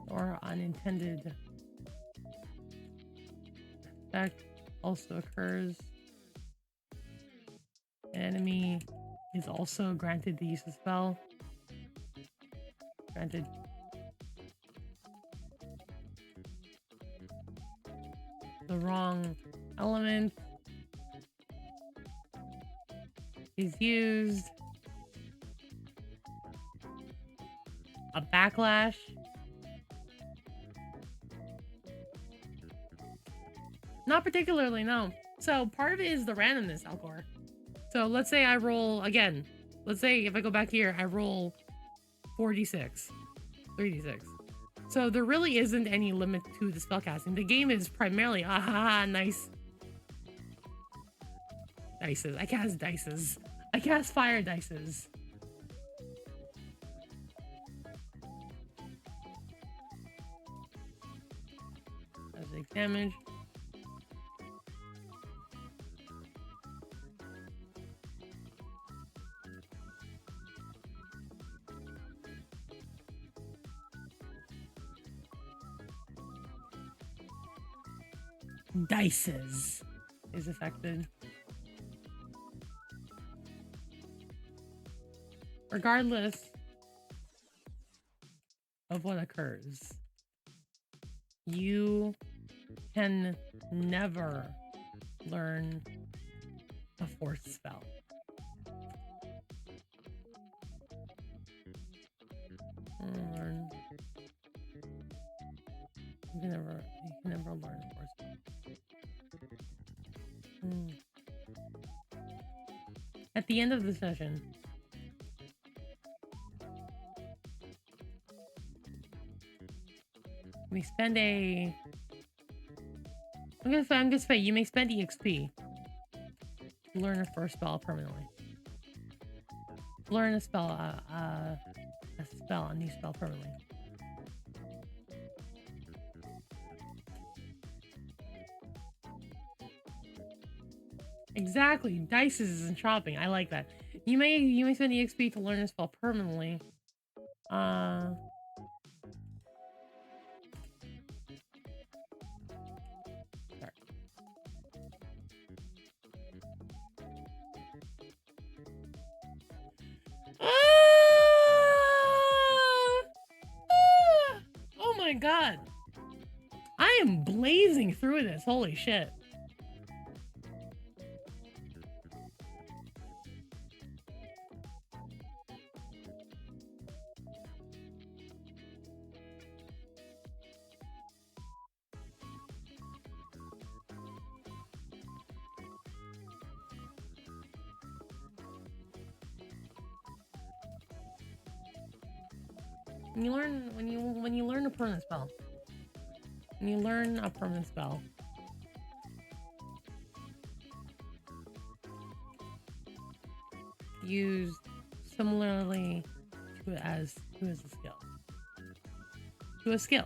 Speaker 2: Or unintended effect also occurs. An enemy is also granted the use of spell. Granted. The wrong element is used. A backlash. Not particularly, no. So part of it is the randomness, Alcor. So let's say I roll again. Let's say if I go back here, I roll 4d6, 3d6. So there really isn't any limit to the spellcasting. The game is primarily, nice. Dices. I cast dices. I cast fire dices. That's big damage. Dices is affected. Regardless of what occurs, you can never learn a force spell. Learn. You can never learn a force spell. At the end of the session, we spend a. I'm gonna spend. You may spend EXP Learn a first spell permanently. Learn a spell, a new spell permanently. Exactly. Dice isn't shopping. I like that. You may spend EXP to learn a spell permanently. Sorry. Oh my god. I am blazing through this. Holy shit. When you learn a permanent spell. When you learn a permanent spell. Used similarly to as a skill. To a skill.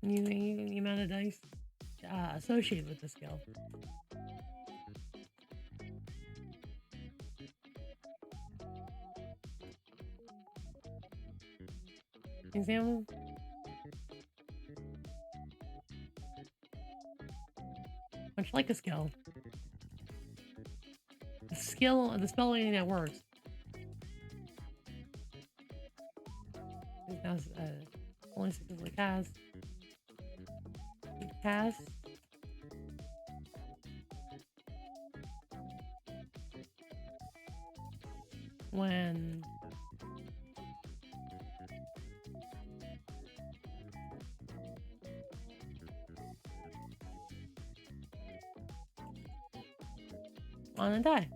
Speaker 2: The amount of dice associated with the skill. Example. Much like a skill. The spell rating that works. Now only successfully cast. Cast. When on a die.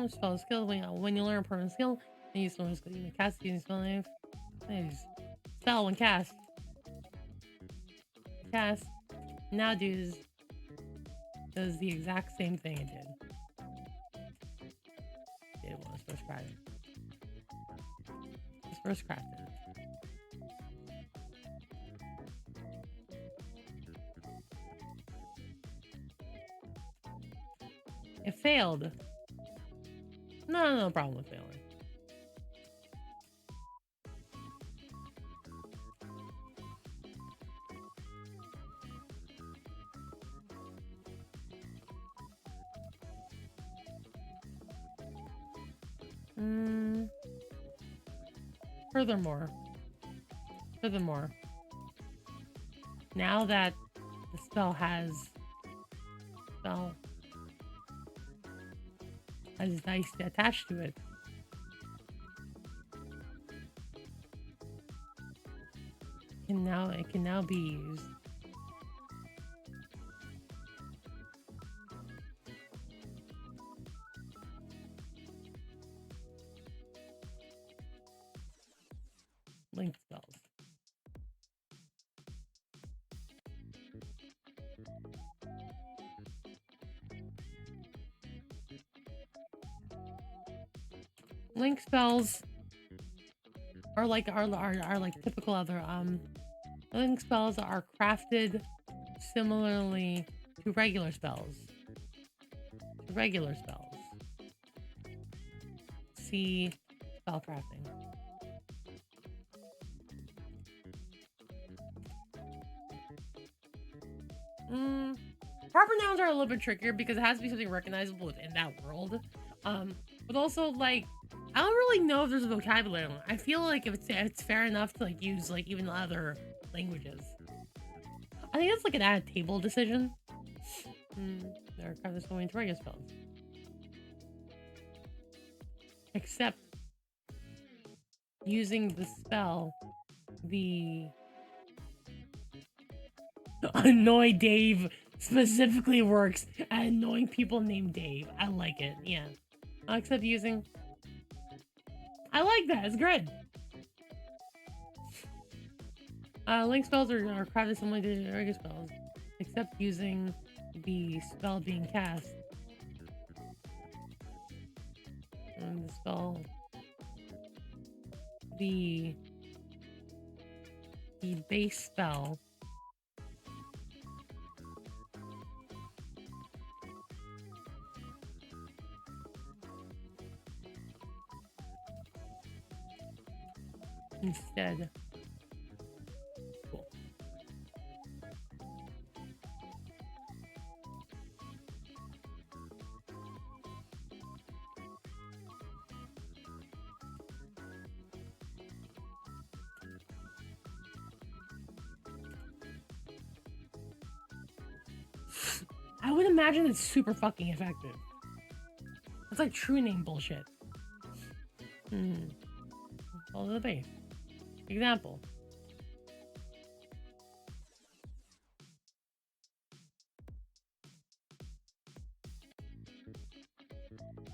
Speaker 2: Spell skill when you learn a permanent skill, and you spell skill, you may cast using spell name. Spell when cast. Cast now does the exact same thing it did. It was first crafted. It's first crafted. It failed. No problem with failing. Furthermore, now that the spell has dice attached to it, it can now be used. Link spells. Link spells are like typical other link spells are crafted similarly to regular spells. See spell crafting. Proper nouns are a little bit trickier because it has to be something recognizable within that world. But also like I don't really know if there's a vocabulary. I feel like if it's fair enough to like use like even other languages. I think it's like an add table decision. There are kind of going to regular spells. Except using the spell The annoy Dave specifically works at annoying people named Dave. I like it. Yeah. Except using. I like that. It's good. Link spells are crafted similar to regular spells, except using the spell being cast. And the spell. The base spell. Instead. Cool. I would imagine it's super fucking effective. It's like true name bullshit. Follow the base. Example.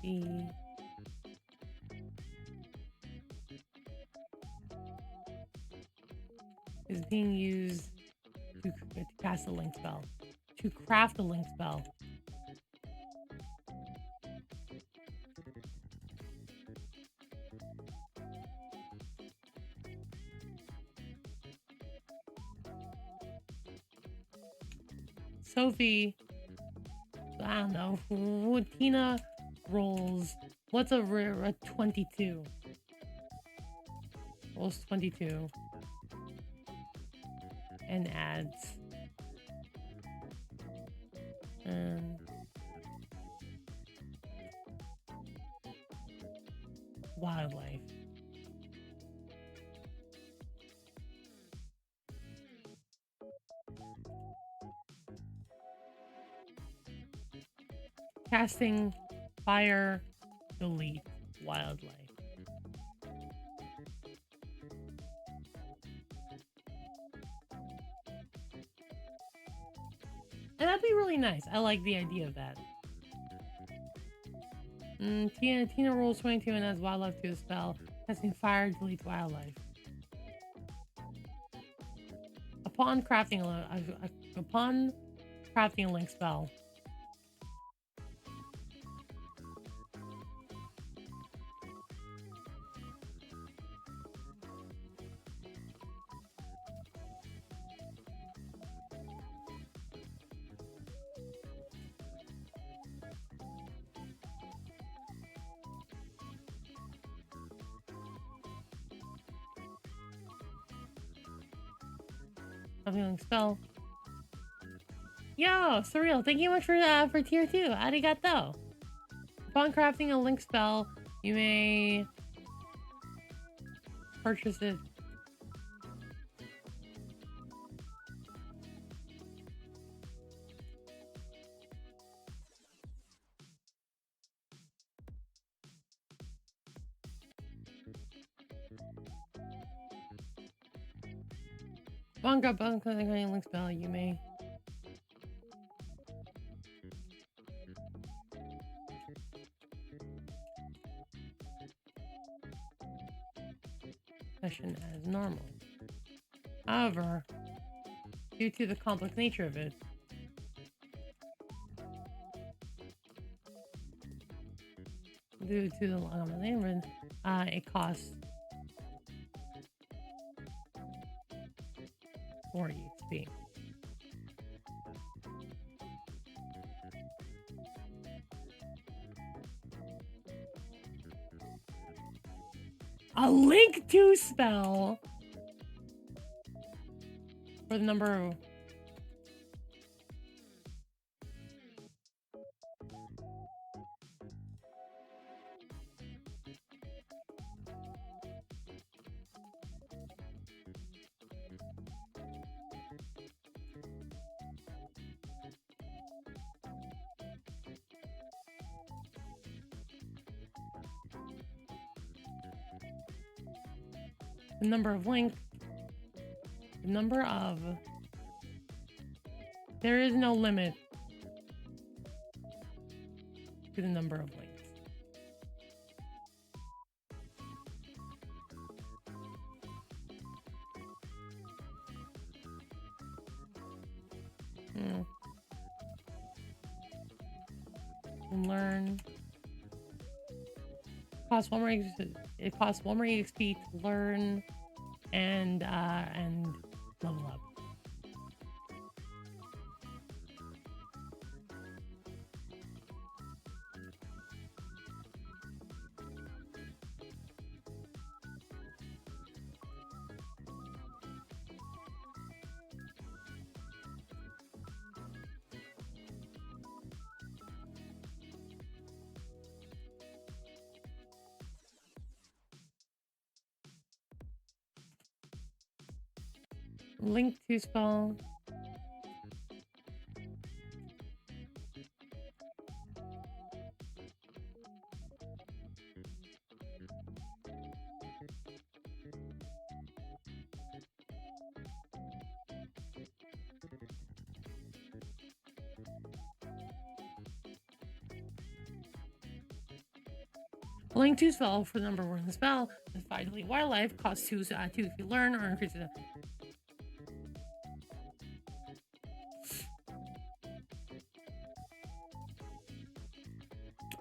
Speaker 2: The is being used to cast a link spell. To craft a link spell. Sophie, I don't know, what Tina rolls, what's a 22? Rolls 22. And adds. Wildlife. Casting fire, delete, wildlife. And that'd be really nice. I like the idea of that. Tina rolls 22 and adds wildlife to the spell. Casting fire, delete wildlife. Upon crafting a link spell. Link spell. Yo, Surreal, thank you much for tier 2. Arigato. Upon crafting a link spell, you may purchase it. Upon crafting a link spell, you may session as normal. However, due to the complex nature of it, due to the long name, it costs 40 XP. A link to spell for the number of link The number of... There is no limit to the number of links. And learn. Costs one more. It costs one more XP to learn and level up. Link to spell. Link to spell for the number one in the spell. The 5 delete wildlife costs 2 to add 2 if you learn or increase it.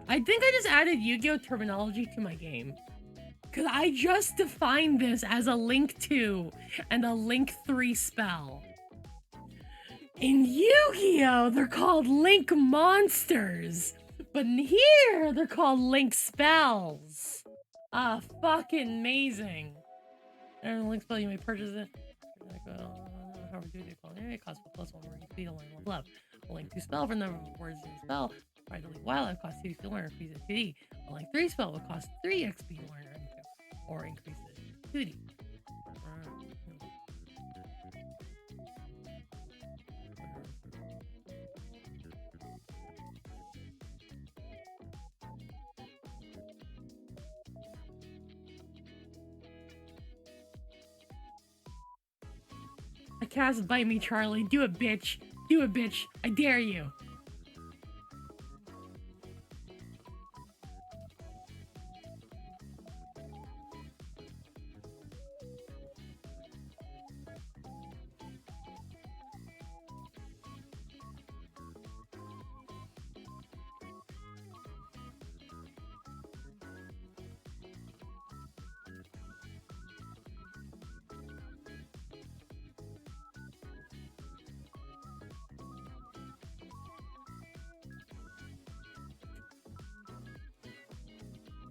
Speaker 2: I think I just added Yu-Gi-Oh! Terminology to my game. Because I just defined this as a Link 2 and a Link 3 spell. In Yu-Gi-Oh! They're called Link Monsters. But in here, they're called Link Spells. Ah, fucking amazing. And Link spell, you may purchase it. However, do they call it? It costs +1 more XP to learn one love. A Link 2 spell for the number of words in the spell. Right, delete wildlife costs 2 to learn, increase it 2D. A Link 3 spell would cost 3 XP to learn or increase it 2D. I cast Bite Me, Charlie. Do it, bitch. Do it, bitch. I dare you.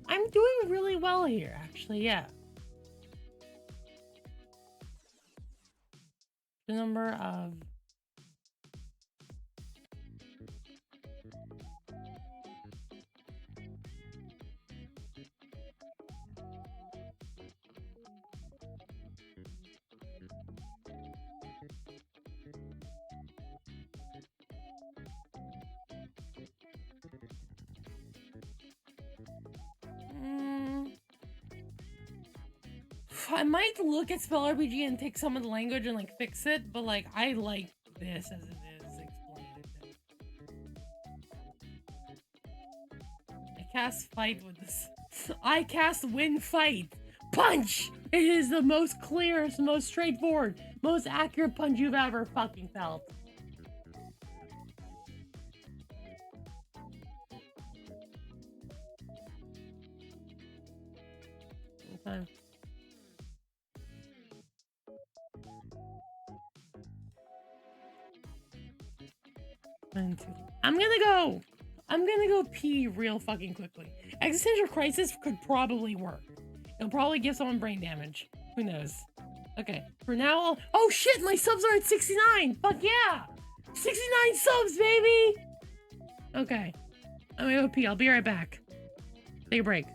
Speaker 2: I'm doing really well here, actually, yeah. The number of... I might look at Spell RPG and take some of the language and like fix it, but like I like this as it is explained. I cast fight with this. I cast win fight. Punch! It is the most clearest, most straightforward, most accurate punch you've ever fucking felt. Okay. I'm gonna go pee real fucking quickly. Existential crisis could probably work. It'll probably give someone brain damage. Who knows? Okay, for now, oh shit, my subs are at 69! Fuck yeah! 69 subs, baby! Okay, I'm gonna go pee. I'll be right back. Take a break.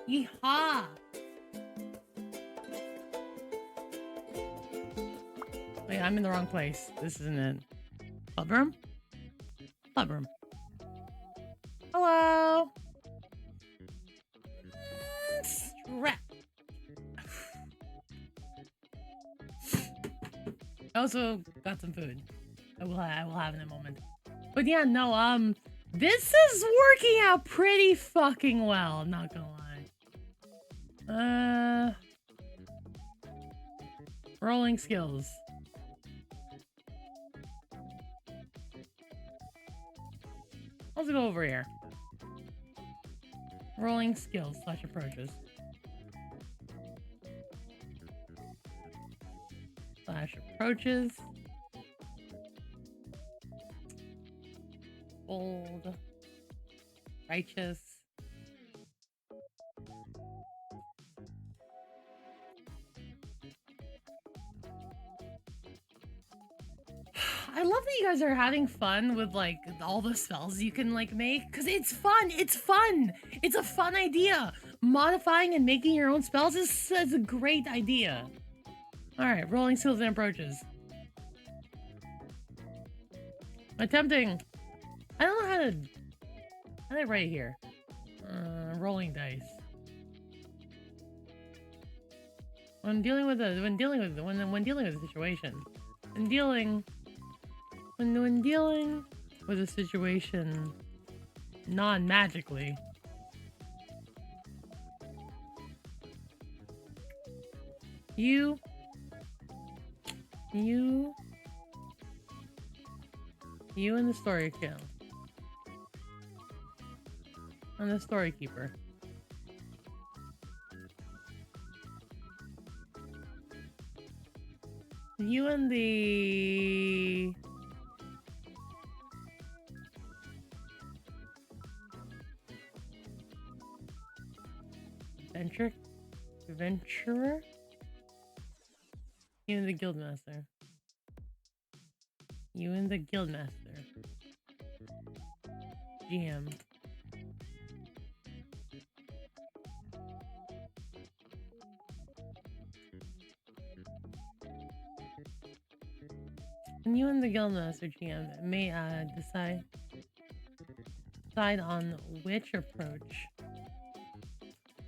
Speaker 2: Yeehaw! Wait, I'm in the wrong place. This isn't it. Club room? Club room. Hello! Strap. I also got some food. I will have in a moment. But yeah, no, this is working out pretty fucking well, I'm not gonna lie. Rolling skills. Let's go over here. Rolling skills / approaches. / approaches. Bold. Righteous. I love that you guys are having fun with like all the spells you can like make, because it's fun. It's fun. It's a fun idea. Modifying and making your own spells is a great idea. All right, rolling skills and approaches. Attempting. I don't know how to. I think right here. Rolling dice. When dealing with a situation. When dealing with a situation non-magically. You and the story account. And the story keeper. You and the adventurer? You and the guildmaster. You and the guildmaster. GM. And you and the guildmaster GM may decide on which approach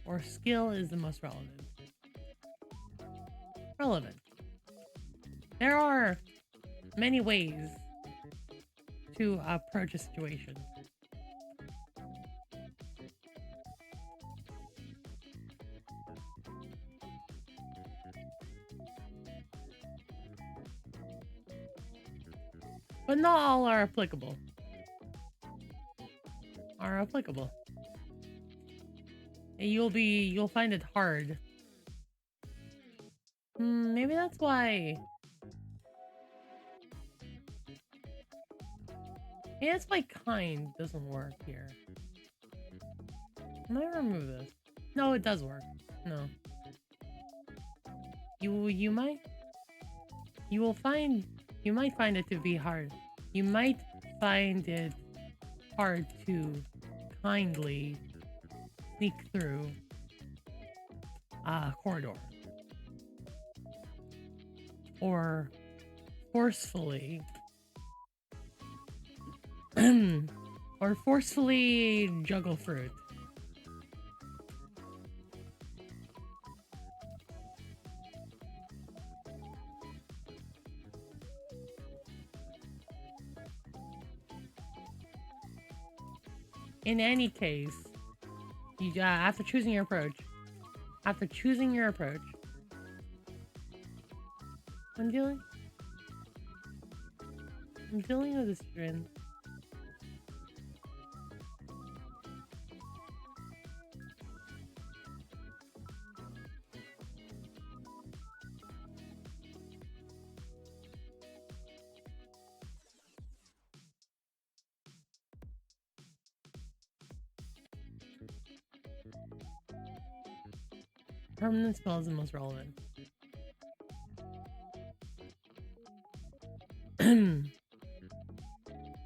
Speaker 2: or skill is the most relevant. There are many ways to approach a situation. But not all are applicable. And you'll find it hard. Maybe that's why. Maybe that's why kind doesn't work here. I might remove this. No, it does work. No. You might find it to be hard. You might find it hard to kindly sneak through a corridor. Or forcefully juggle fruit. In any case, you after choosing your approach, I'm dealing with this trend. Permanent spell is the most relevant.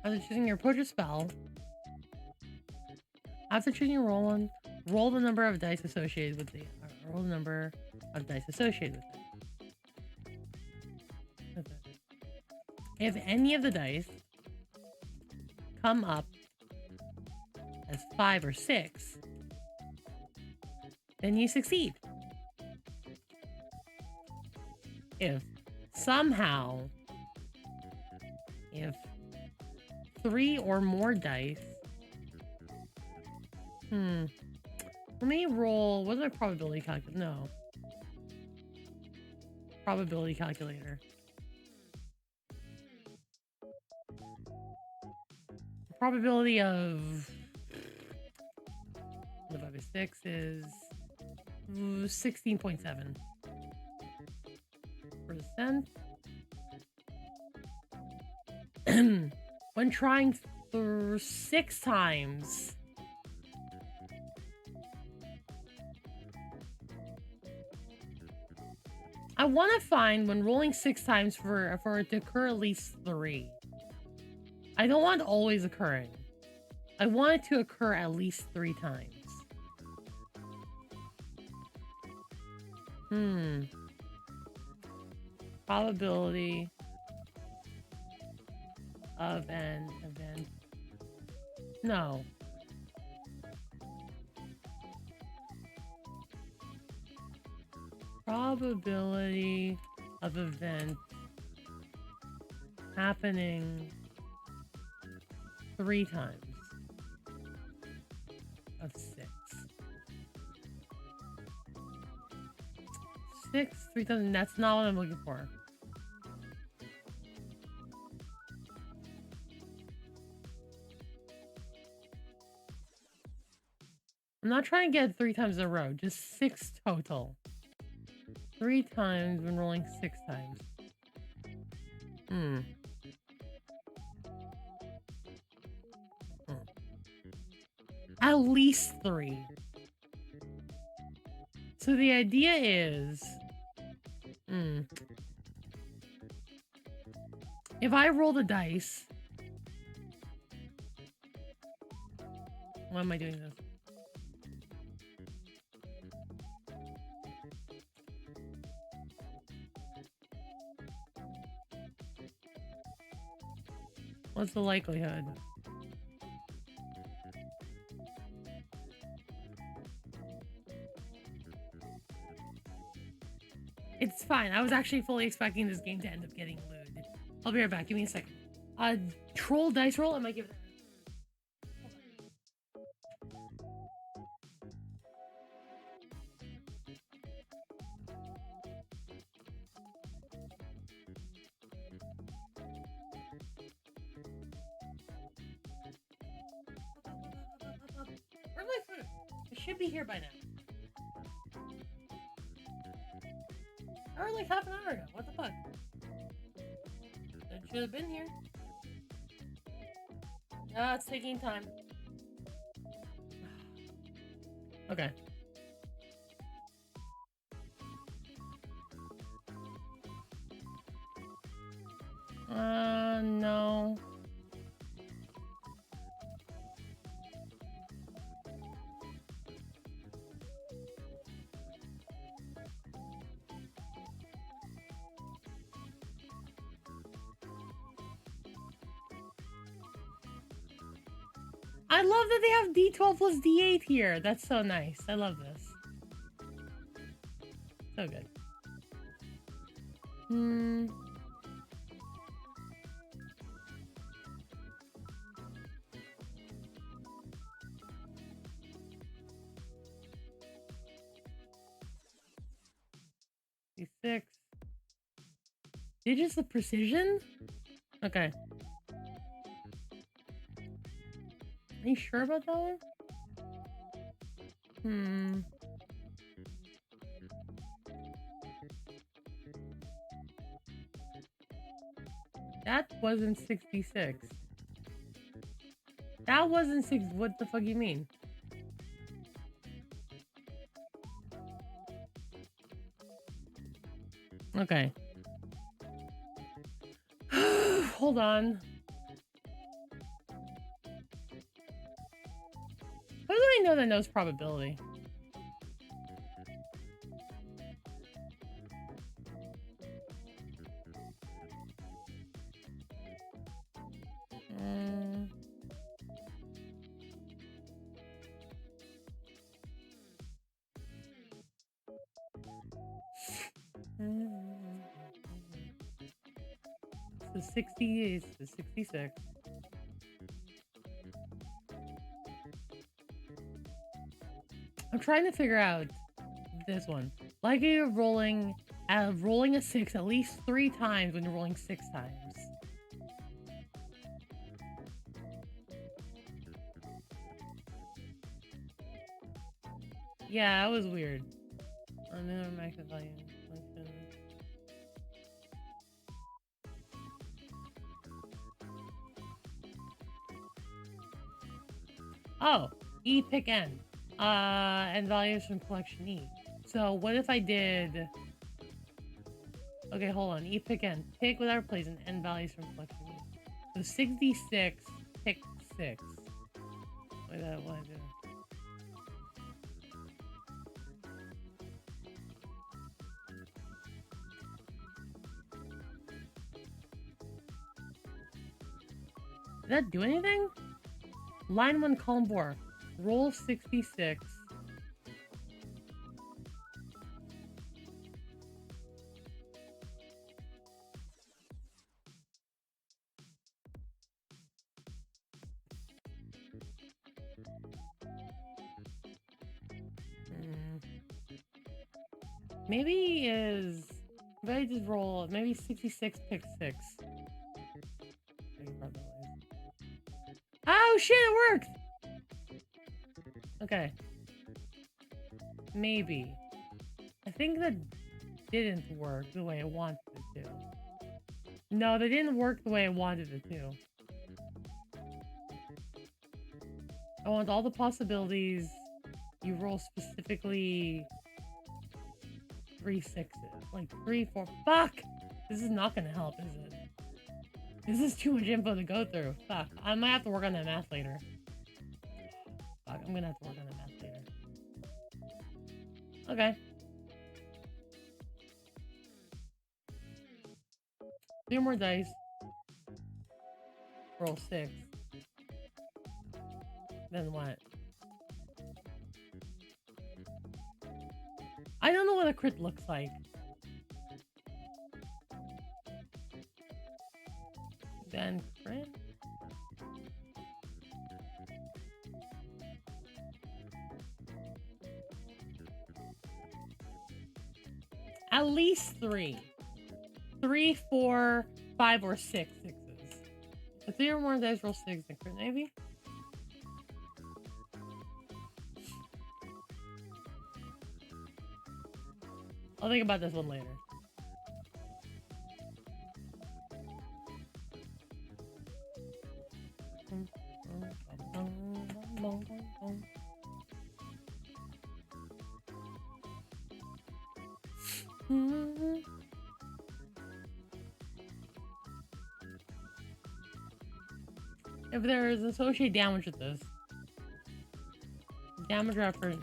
Speaker 2: After choosing your approach or spell, after choosing your roll the number of dice associated with the roll the number of dice associated with it. Okay. If any of the dice come up as 5 or 6, then you succeed. If somehow, if 3 or more dice, let me roll. What's my probability calculator? No. Probability calculator. The probability of divided by 6 is 16.7%. When trying 6 times, I want to find when rolling 6 times for it to occur at least 3. I don't want always occurring. I want it to occur at least 3 times. Probability of an event. No. Probability of event happening 3 times of 6. 6, 3 times. That's not what I'm looking for. I'm not trying to get 3 times in a row, just 6 total. 3 times when rolling 6 times. At least 3. So the idea is... if I roll the dice... Why am I doing this? What's the likelihood? It's fine. I was actually fully expecting this game to end up getting looted. I'll be right back. Give me a second. Troll dice roll? I might give it Where's my food? It should be here by now. Or like half an hour ago. What the fuck? It should have been here. Ah, it's taking time. Okay. No. I love that they have D12 plus D8 here. That's so nice. I love this. So good. D6. Digits of precision? Okay. Are you sure about that one? That wasn't 66. That wasn't 6. What the fuck you mean? Okay. Hold on. How do I know that knows probability. So 60 is the 66. I'm trying to figure out this one. Like you're rolling a 6 at least 3 times when you're rolling 6 times. Yeah, that was weird. Minimum active value. Oh, E pick N. And values from collection E. So what if I did... Okay, hold on. E pick N. Pick without replacing N values from collection E. So 66, pick 6. Wait, that what I do? Did that do anything? Line 1, column 4. Roll 66. Maybe is... Maybe just roll... Maybe 66, pick 6. Oh shit, it worked! Okay. Maybe. I think that didn't work the way I wanted it to. No, they didn't work the way I wanted it to. I want all the possibilities. You roll specifically 3 6s. Like 3, 4. Fuck! This is not gonna help, is it? This is too much info to go through. Fuck. I might have to work on that math later. Fuck, I'm gonna have to work on that math later. Okay. Two more dice. Roll 6. Then what? I don't know what a crit looks like. Then crit? At least 3. 3, 4, 5, or 6 sixes. So 3 or more dice, roll 6, then crit maybe? I'll think about this one later. If there is associated damage with this, damage effort.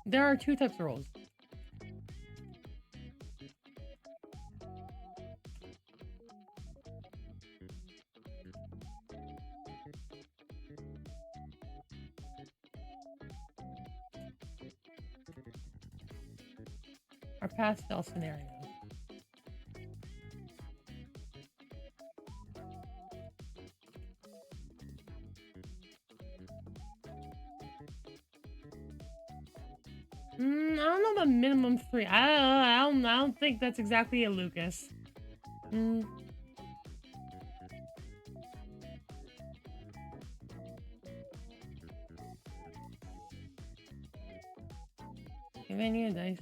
Speaker 2: There are 2 types of rolls. Our pastel scenario. I don't know about minimum 3. I don't think that's exactly a Lucas. Give me a dice.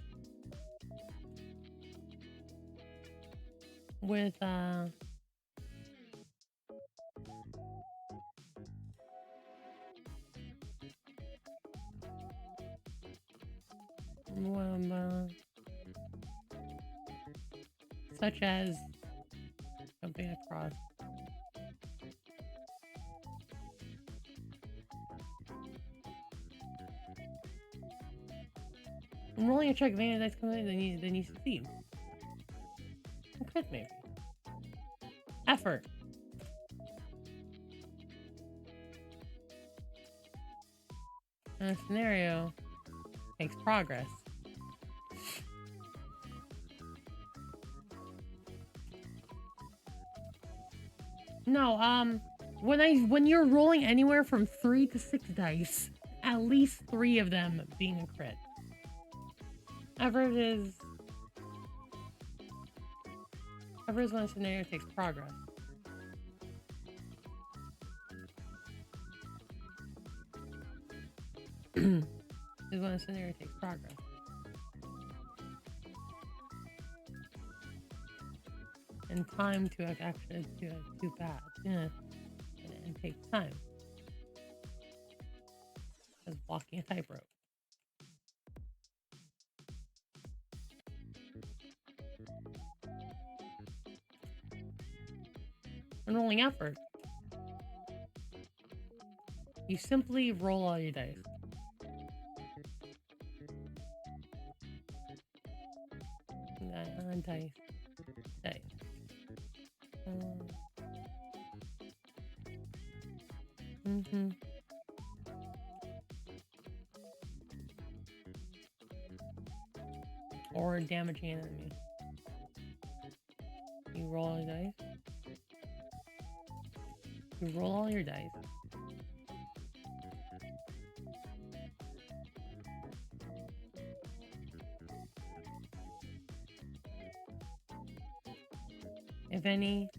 Speaker 2: With Such as jumping across. I'm rolling a check, maybe that's coming, then you succeed. Crit maybe. Effort. And a scenario takes progress. No, when you're rolling anywhere from 3 to 6 dice, at least 3 of them being a crit. Effort is when a scenario takes progress. Is when a scenario takes progress. And time to actually do bad. Yeah. And take time. As walking a tightrope. And rolling effort. You simply roll all your dice. Dice. Dice. Or damaging an enemy. You roll all your dice. You roll all your dice. If any.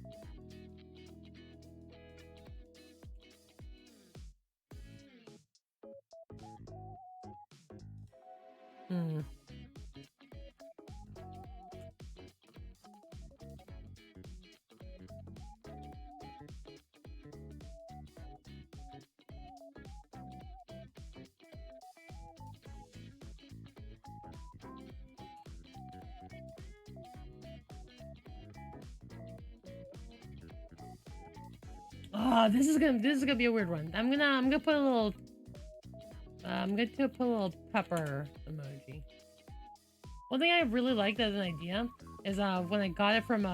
Speaker 2: Oh, this is gonna be a weird one. I'm gonna put a little pepper emoji. One thing I really liked as an idea is when I got it from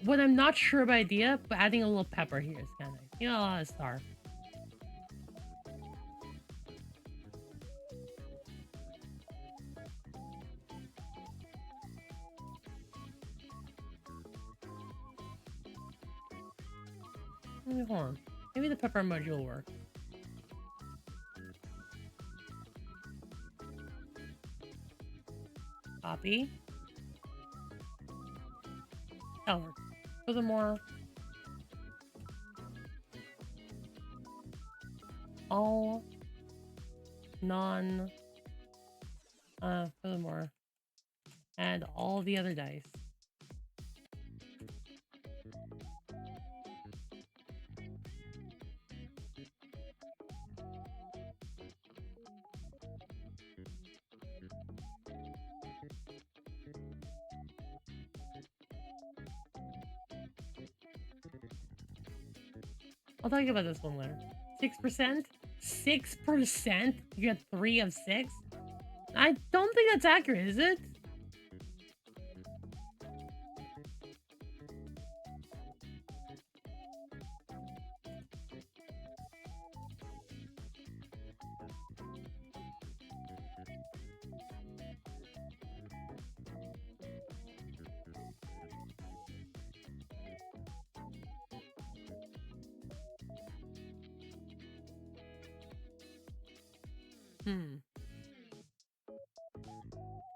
Speaker 2: when I'm not sure of idea, but adding a little pepper here is kinda nice. You know, a star. Hold on. Maybe the pepper emoji will work. Copy. That'll work. Furthermore, all furthermore, add all the other dice. I'll talk about this one later. 6%? 6%? You get 3 of 6? I don't think that's accurate, is it?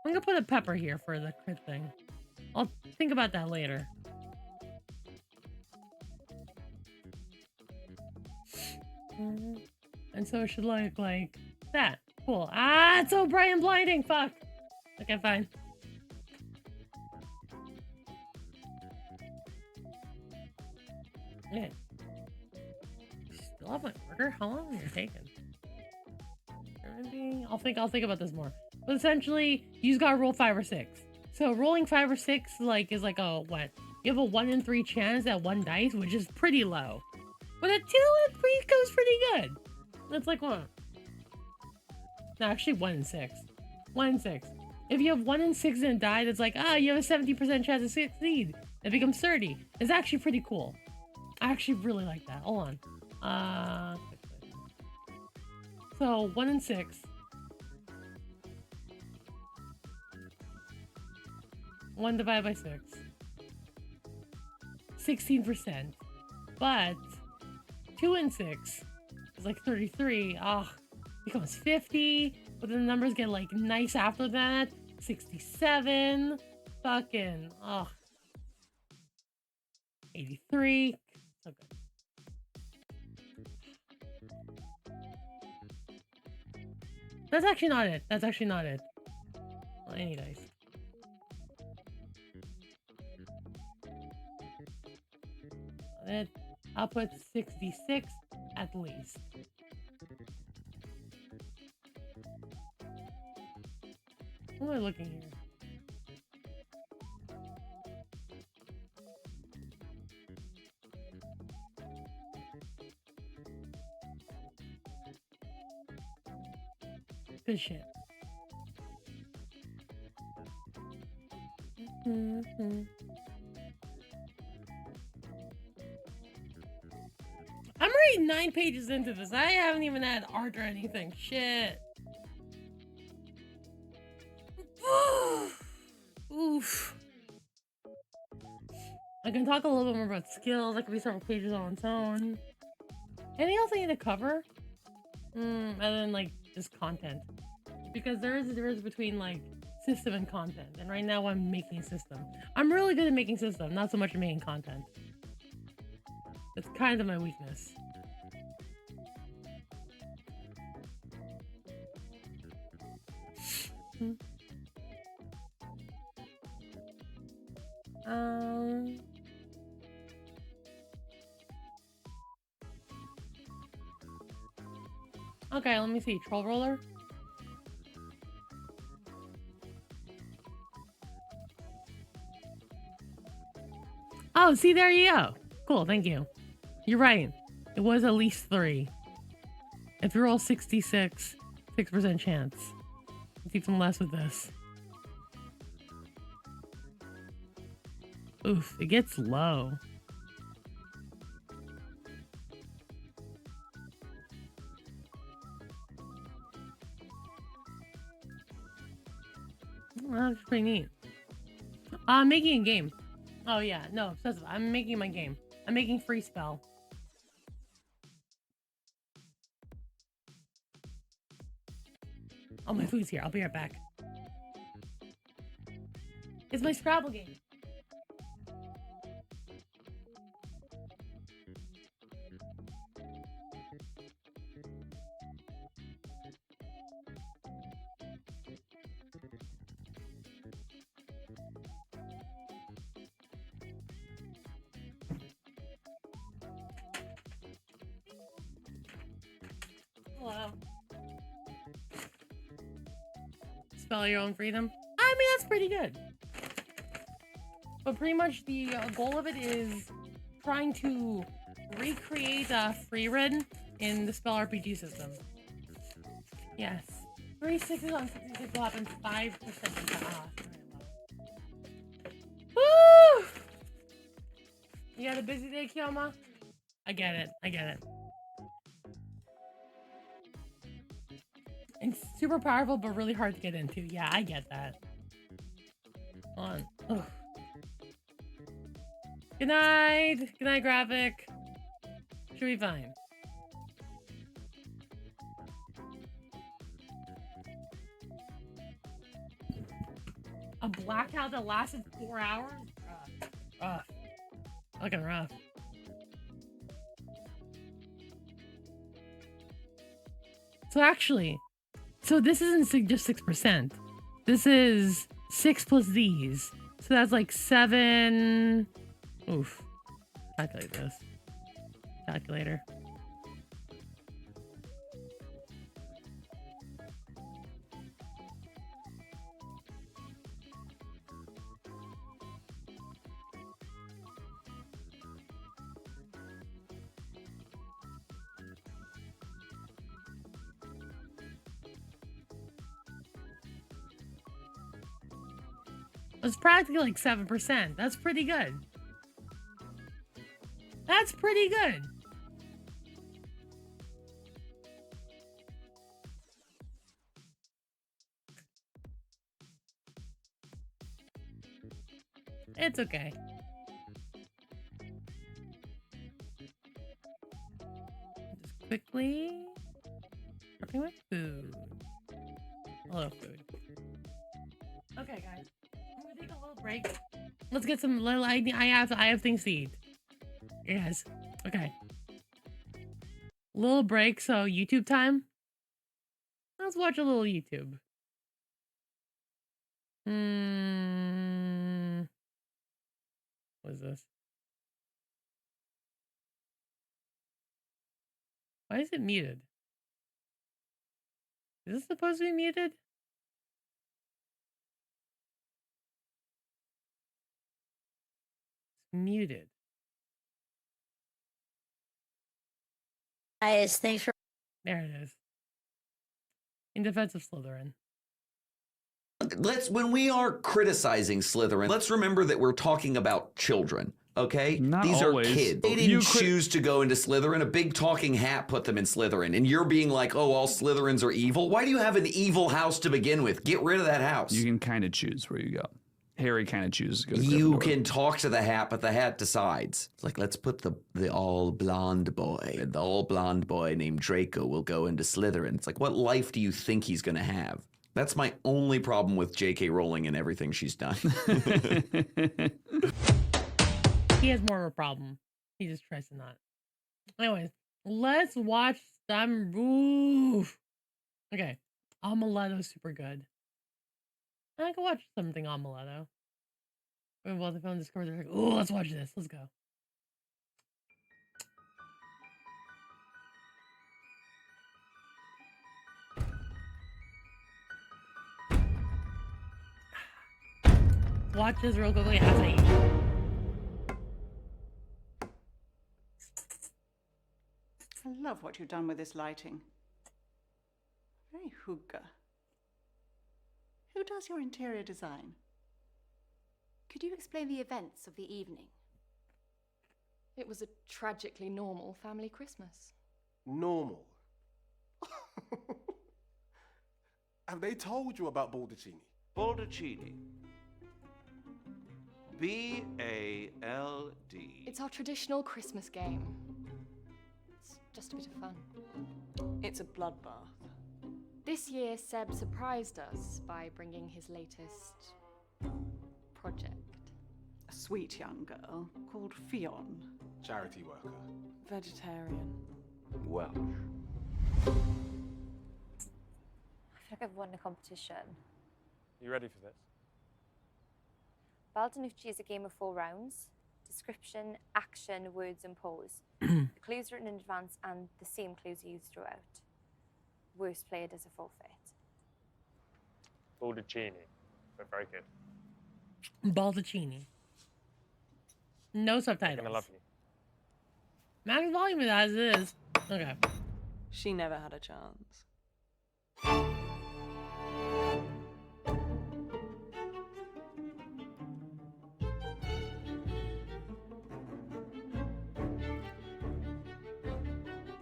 Speaker 2: I'm gonna put a pepper here for the crit thing. I'll think about that later. And so it should look like that. Cool. Ah, it's so bright and blinding. Fuck. Okay, fine. Okay. Still have my order? How long are you taking? maybe I'll think about this more. But essentially, you just gotta roll 5 or 6. So rolling 5 or 6 is like a what? You have a 1 in 3 chance at 1 dice, which is pretty low. But a 2 in 3 goes pretty good. That's like what? No, actually 1 in 6. 1 in 6. If you have 1 in 6 and die, that's like, you have a 70% chance to succeed. It becomes 30. It's actually pretty cool. I actually really like that. Hold on. So 1 in 6. 1 divided by 6. 16%. But 2 in 6 is like 33. Becomes 50. But then the numbers get like nice after that. 67. Fucking 83. So good. That's actually not it. That's actually not it. Well, any dice. It output 66 at least. What am I looking here? Good shit. I'm already 9 pages into this. I haven't even had art or anything. Shit. Oof. I can talk a little bit more about skills. That could be several pages on its own. Anything else I need to cover? Other than like just content. Because there is a difference between like system and content. And right now I'm making a system. I'm really good at making system, not so much at making content. That's kind of my weakness. Okay, let me see. Troll roller. Oh, see, there you go. Cool, thank you. You're right. It was at least 3. If you roll 66, 6% chance. It's even less with this. Oof, it gets low. That's pretty neat. I'm making a game. Oh yeah, no, obsessive. I'm making my game. I'm making free spell. Oh, my food's here. I'll be right back. It's my Scrabble game. Hello. Spell your own freedom. I mean, that's pretty good. But pretty much the goal of it is trying to recreate Frieren in the spell RPG system. Yes. 3 6s on 66 will happen 5%. Woo! You had a busy day, Kyoma? I get it. I get it. It's super powerful, but really hard to get into. Yeah, I get that. Hold on. Ugh. Good night. Good night, graphic. Should be fine. A blackout that lasted 4 hours? Rough. Fucking rough. So actually, this isn't just 6%. This is 6 plus these. So that's like 7. Oof. Calculate this. Calculator. It's practically like 7%. That's pretty good. That's pretty good. It's okay. Just quickly. Working with food. A little food. Okay, guys. I'm gonna take a little break. Let's get some little. I have things to eat. Yes. Okay. Little break. So YouTube time. Let's watch a little YouTube. What is this? Why is it muted? Is this supposed to be muted? It's muted.
Speaker 8: Guys, thanks for.
Speaker 2: There it is. In defense of Slytherin.
Speaker 9: When we are criticizing Slytherin, let's remember that we're talking about children. Okay?
Speaker 10: Not
Speaker 9: These
Speaker 10: always.
Speaker 9: are kids. They didn't choose to go into Slytherin. A big talking hat put them in Slytherin. And you're being like, oh, all Slytherins are evil? Why do you have an evil house to begin with? Get rid of that house.
Speaker 10: You can kind of choose where you go. Harry kind of chooses to go to
Speaker 9: You
Speaker 10: Gryffindor.
Speaker 9: can talk to the hat, but the hat decides. It's like, let's put the all-blonde boy. And the all-blonde boy named Draco will go into Slytherin. It's like, what life do you think he's going to have? That's my only problem with J.K. Rowling and everything she's done.
Speaker 2: He has more of a problem. He just tries to not. Anyways, let's watch some. Oof. Okay, Amaretto's super good. I can watch something Amaretto. When both of them on Discord, they're like, "Oh, let's watch this. Let's go." Watch this real quickly as I eat.
Speaker 11: I love what you've done with this lighting. Very hygge. Who does your interior design?
Speaker 12: Could you explain the events of the evening? It was a tragically normal family Christmas.
Speaker 1: Normal. Have they told you about Baldacchini?
Speaker 13: Baldacchini. B-A-L-D.
Speaker 12: It's our traditional Christmas game. It's just a bit of fun.
Speaker 11: It's a bloodbath.
Speaker 12: This year, Seb surprised us by bringing his latest project.
Speaker 11: A sweet young girl called Frieren.
Speaker 1: Charity worker.
Speaker 11: Vegetarian.
Speaker 13: Welsh.
Speaker 4: I feel like I've won a competition.
Speaker 14: You ready for this?
Speaker 4: Baldanucci is a game of 4 rounds. Description, action, words, and pause. The clues written in advance and the same clues are used throughout. Worst player does a forfeit.
Speaker 14: Baldacchini, but very good.
Speaker 2: Baldacchini. No subtitles.
Speaker 14: I'm gonna love you.
Speaker 2: Max volume it as it is. Okay.
Speaker 11: She never had a chance.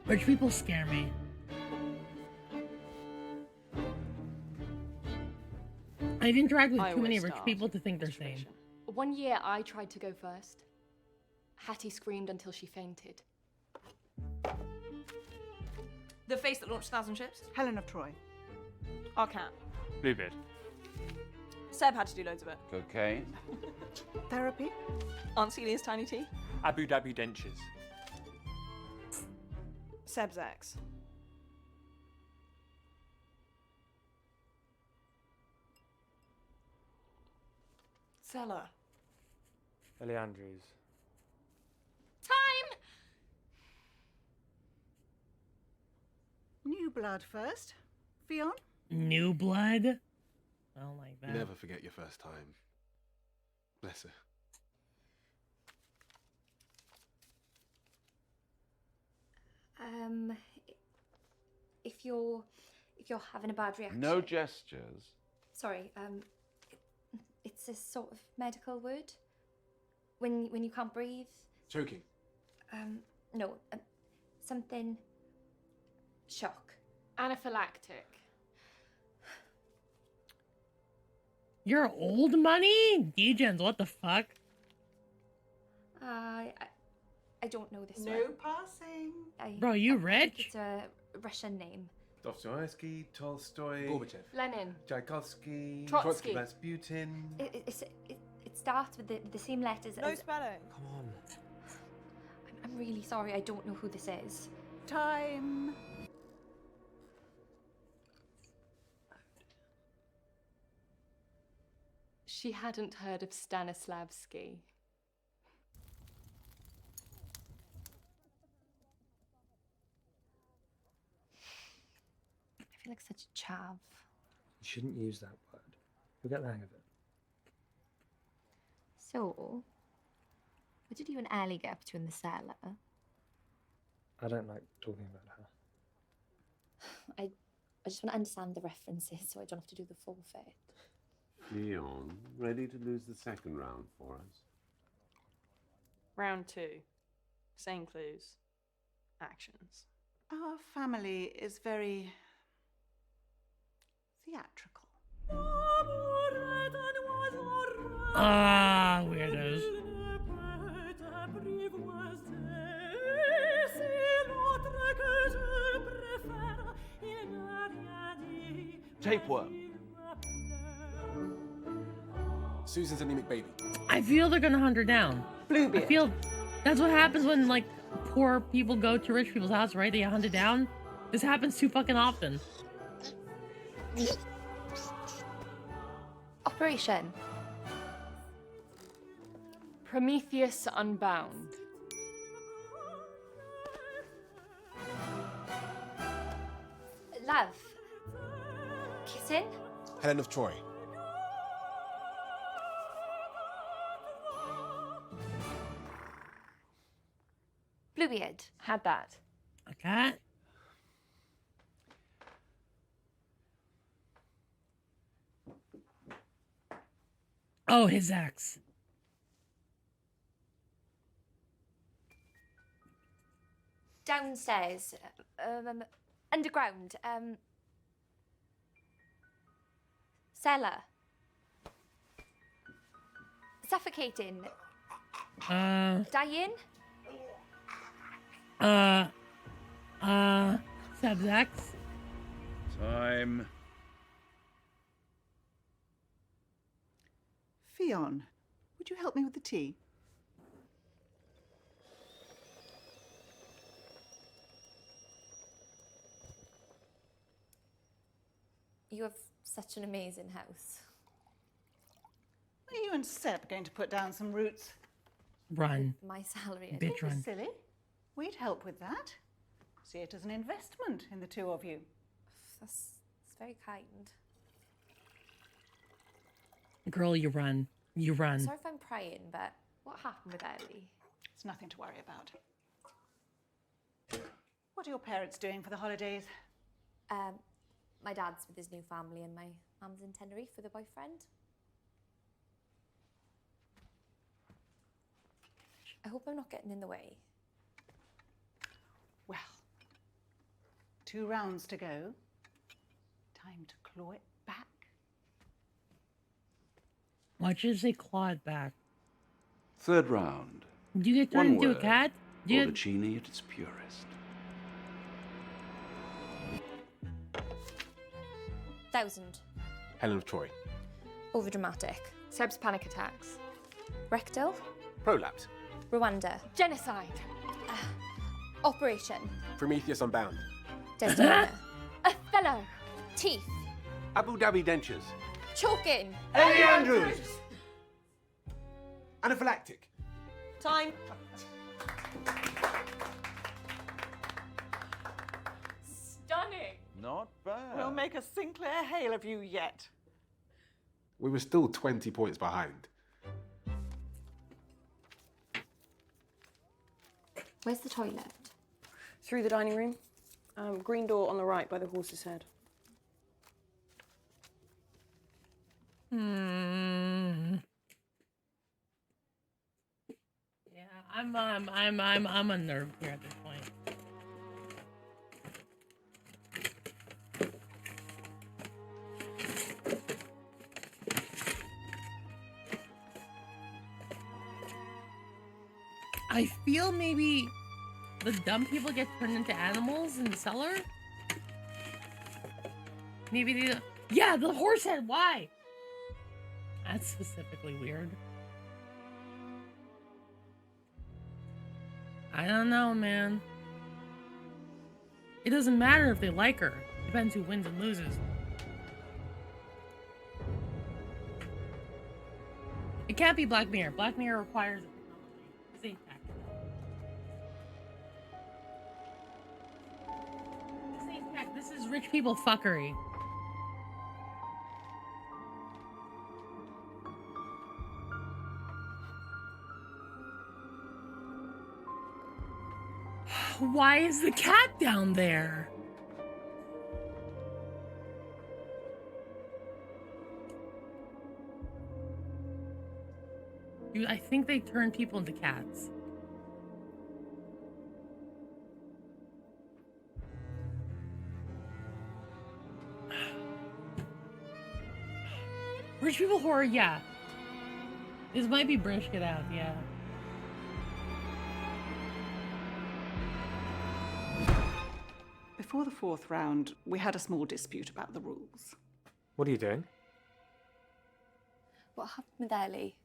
Speaker 2: Rich people scare me. I've interacted with too many rich people to think they're sane.
Speaker 12: One year, I tried to go first. Hattie screamed until she fainted.
Speaker 11: The face that launched 1,000 ships? Helen of Troy. Our cat.
Speaker 14: Bluebeard.
Speaker 11: Seb had to do loads of it.
Speaker 13: Cocaine.
Speaker 11: Therapy? Aunt Celia's tiny tea?
Speaker 14: Abu Dhabi dentures.
Speaker 11: Seb's ex. Cellar.
Speaker 14: Ellie Andrews.
Speaker 12: Time!
Speaker 11: New blood first. Frieren?
Speaker 2: New blood? I don't like that.
Speaker 1: Never forget your first time. Bless her.
Speaker 4: If you're having a bad reaction.
Speaker 13: No gestures.
Speaker 4: Sorry,
Speaker 8: It's a sort of medical word. When you can't breathe.
Speaker 1: Choking.
Speaker 8: No, something. Shock.
Speaker 12: Anaphylactic.
Speaker 2: You're old money? Degens, what the fuck?
Speaker 8: I don't know this
Speaker 11: No
Speaker 8: one.
Speaker 11: passing.
Speaker 2: Bro, you
Speaker 8: I think
Speaker 2: rich?
Speaker 8: It's a Russian name.
Speaker 1: Dostoevsky, Tolstoy,
Speaker 14: Gorbachev.
Speaker 12: Lenin.
Speaker 1: Tchaikovsky,
Speaker 12: Trotsky.
Speaker 1: Rasputin.
Speaker 8: It starts with the same letters
Speaker 15: No
Speaker 8: as...
Speaker 15: spelling.
Speaker 5: Come on.
Speaker 8: I'm really sorry, I don't know who this is.
Speaker 11: Time.
Speaker 12: She hadn't heard of Stanislavski.
Speaker 8: I feel like such a chav.
Speaker 14: You shouldn't use that word. You'll get the hang of it.
Speaker 8: So, what did you and Ali get up to in the cellar?
Speaker 14: I don't like talking about her.
Speaker 8: I just want to understand the references so I don't have to do the forfeit.
Speaker 13: Leon, ready to lose the second round for us?
Speaker 15: Round 2. Same clues. Actions.
Speaker 11: Our family is very theatrical.
Speaker 2: Ah, weirdos.
Speaker 13: Tapeworm.
Speaker 1: Susan's anemic baby.
Speaker 2: I feel they're gonna hunt her down.
Speaker 15: Bluebeard.
Speaker 2: I feel that's what happens when like poor people go to rich people's house, right? They get hunted down. This happens too fucking often.
Speaker 8: Operation.
Speaker 12: Prometheus Unbound.
Speaker 8: Love. Kissing.
Speaker 1: Helen of Troy.
Speaker 8: Bluebeard.
Speaker 12: Had that.
Speaker 2: A cat. Oh, his axe.
Speaker 8: Downstairs. Underground. Cellar. Suffocating. Dying.
Speaker 2: Seb's axe.
Speaker 13: Time.
Speaker 11: Fionn, would you help me with the tea?
Speaker 8: You have such an amazing house.
Speaker 11: Are you and Seb going to put down some roots?
Speaker 2: Run.
Speaker 8: My salary.
Speaker 2: Bitch,
Speaker 11: Don't be
Speaker 2: run.
Speaker 11: silly. We'd help with that. See it as an investment in the two of you.
Speaker 8: That's very kind.
Speaker 2: Girl, you run. You run.
Speaker 8: Sorry if I'm prying, but what happened with Ellie?
Speaker 11: It's nothing to worry about. What are your parents doing for the holidays?
Speaker 8: My dad's with his new family and my mum's in Tenerife with a boyfriend. I hope I'm not getting in the way.
Speaker 11: Well, 2 rounds to go. Time to claw it back.
Speaker 2: Why'd you say claw it back?
Speaker 13: Third round.
Speaker 2: Do you get turned into a cat? Do you...
Speaker 13: Baldacchini at its purest.
Speaker 8: 1,000.
Speaker 1: Helen of Troy.
Speaker 8: Overdramatic.
Speaker 12: Seb's panic attacks.
Speaker 8: Rectal.
Speaker 1: Prolapse.
Speaker 8: Rwanda.
Speaker 12: Genocide.
Speaker 8: Operation.
Speaker 1: Prometheus Unbound.
Speaker 8: Desdemona.
Speaker 12: Othello.
Speaker 8: Teeth.
Speaker 13: Abu Dhabi dentures.
Speaker 8: Choking.
Speaker 13: Ellie Andrews.
Speaker 1: Anaphylactic.
Speaker 15: Time.
Speaker 12: Stunning.
Speaker 13: Not bad.
Speaker 11: We'll make a Sinclair Hale of you yet.
Speaker 1: We were still 20 points behind.
Speaker 8: Where's the toilet?
Speaker 15: Through the dining room. Green door on the right by the horse's head.
Speaker 2: Yeah, I'm unnerved here at this point. I feel maybe the dumb people get turned into animals in the cellar. Maybe the yeah, the horse head. Why? That's specifically weird. I don't know, man. It doesn't matter if they like her. Depends who wins and loses. It can't be Black Mirror. Black Mirror requires it. This ain't tech. This ain't tech. This is rich people fuckery. Why is the cat down there? Dude, I think they turn people into cats. Rich people horror, yeah. This might be British Get Out, yeah.
Speaker 11: Before the fourth round, we had a small dispute about the rules.
Speaker 14: What are you doing?
Speaker 8: What happened with Ellie?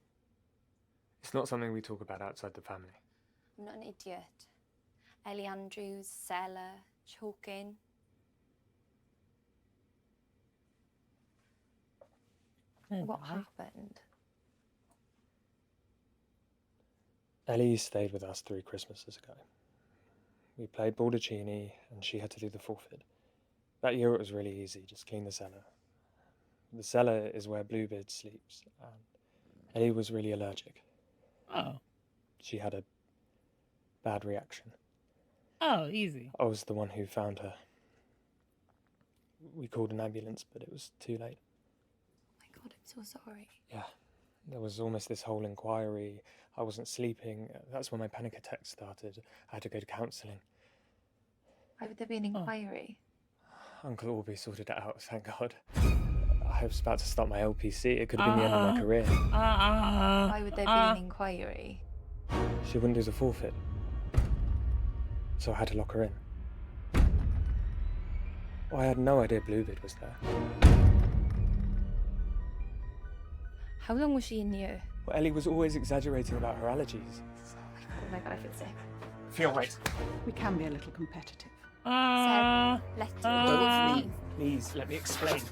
Speaker 14: It's not something we talk about outside the family.
Speaker 8: I'm not an idiot. Ellie Andrews, Stella, choking. What happened?
Speaker 14: Ellie stayed with us 3 Christmases ago. We played Baldacchini, and she had to do the forfeit. That year it was really easy, just clean the cellar. The cellar is where Bluebeard sleeps, and Ellie was really allergic.
Speaker 2: Oh.
Speaker 14: She had a bad reaction.
Speaker 2: Oh, easy.
Speaker 14: I was the one who found her. We called an ambulance, but it was too late.
Speaker 8: Oh my god, I'm so sorry.
Speaker 14: Yeah, there was almost this whole inquiry. I wasn't sleeping. That's when my panic attack started. I had to go to counselling.
Speaker 8: Why would there be an inquiry?
Speaker 14: Uncle Orby sorted it out, thank God. I was about to start my LPC. It could have been the end of my career.
Speaker 8: Why would there be an inquiry?
Speaker 14: She wouldn't do the forfeit. So I had to lock her in. Well, I had no idea Bluebeard was there.
Speaker 8: How long was she in you?
Speaker 14: Well, Ellie was always exaggerating about her allergies.
Speaker 8: Oh my god, I feel sick.
Speaker 14: Feel right.
Speaker 11: We can be a little competitive.
Speaker 8: Seb, let me.
Speaker 14: Please, let me explain.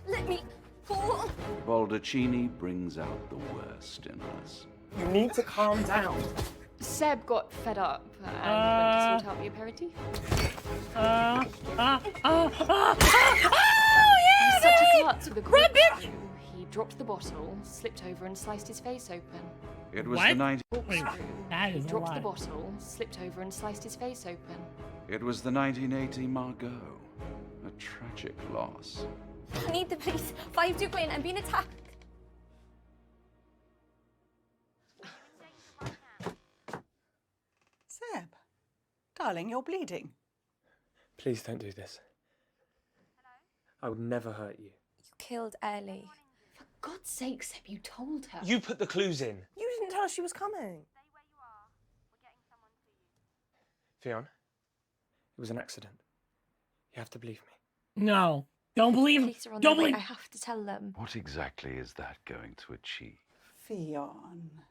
Speaker 8: Let me go.
Speaker 13: Baldacchini brings out the worst in us.
Speaker 14: You need to calm down.
Speaker 12: Seb got fed up and went to sort out the aperitif. He's such a klutz with a grip. He dropped the bottle, slipped over and sliced his face open.
Speaker 13: It was the 90.
Speaker 2: That is
Speaker 12: He
Speaker 2: a
Speaker 12: dropped the
Speaker 2: lie.
Speaker 12: bottle, slipped over and sliced his face open.
Speaker 13: It was the 1980 Margot. A tragic loss.
Speaker 8: I need the police. 5-2 Queen, I'm being attacked.
Speaker 11: Seb, darling, you're bleeding.
Speaker 14: Please don't do this. I would never hurt you.
Speaker 8: You killed Ellie.
Speaker 12: For God's sake, Seb, you told her.
Speaker 14: You put the clues in.
Speaker 15: You didn't tell us she was coming.
Speaker 14: Fionn, it was an accident. You have to believe me.
Speaker 2: No. Don't believe him.
Speaker 8: Police are on
Speaker 2: Don't
Speaker 8: their way.
Speaker 2: believe.
Speaker 8: I have to tell them.
Speaker 13: What exactly is that going to achieve?
Speaker 11: Fionn,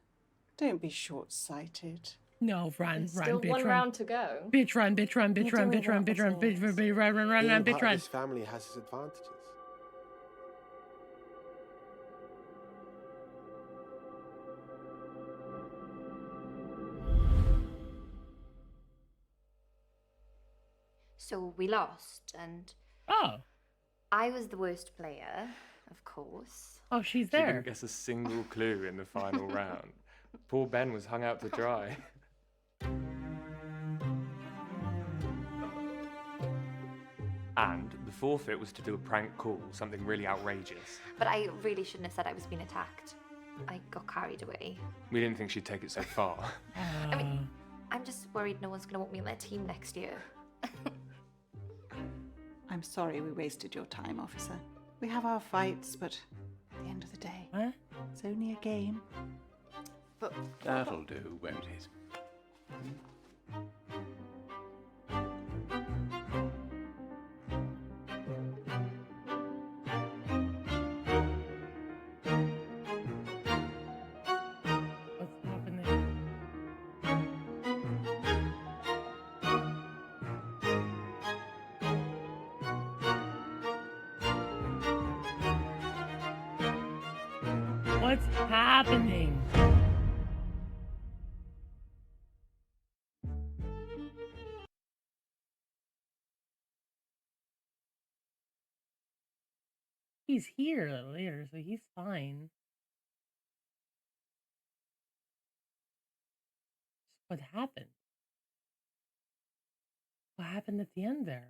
Speaker 11: don't be short-sighted.
Speaker 2: No, run,
Speaker 12: There's
Speaker 2: run,
Speaker 12: still
Speaker 2: bitch,
Speaker 12: one
Speaker 2: run.
Speaker 12: round to go.
Speaker 2: Bitch, run, bitch, run, bitch, run, bitch, run, bitch, run, bitch, run, run, run,
Speaker 1: Being
Speaker 2: bitch,
Speaker 1: part
Speaker 2: run.
Speaker 1: of this family has its advantages.
Speaker 8: So we lost, and I was the worst player, of course.
Speaker 2: Oh, she's
Speaker 14: She
Speaker 2: there.
Speaker 14: didn't guess a single clue in the final round. Poor Ben was hung out to dry. And
Speaker 16: The forfeit was to do a prank call, something really outrageous.
Speaker 8: But I really shouldn't have said I was being attacked. I got carried away.
Speaker 16: We didn't think she'd take it so far.
Speaker 8: I mean, I'm just worried no one's going to want me on their team next year.
Speaker 11: I'm sorry we wasted your time, officer. We have our fights, but at the end of the day, it's only a game.
Speaker 8: But
Speaker 13: That'll do, won't it?
Speaker 2: What's happening? What's happening? He's here later, so he's fine. What happened? What happened at the end there?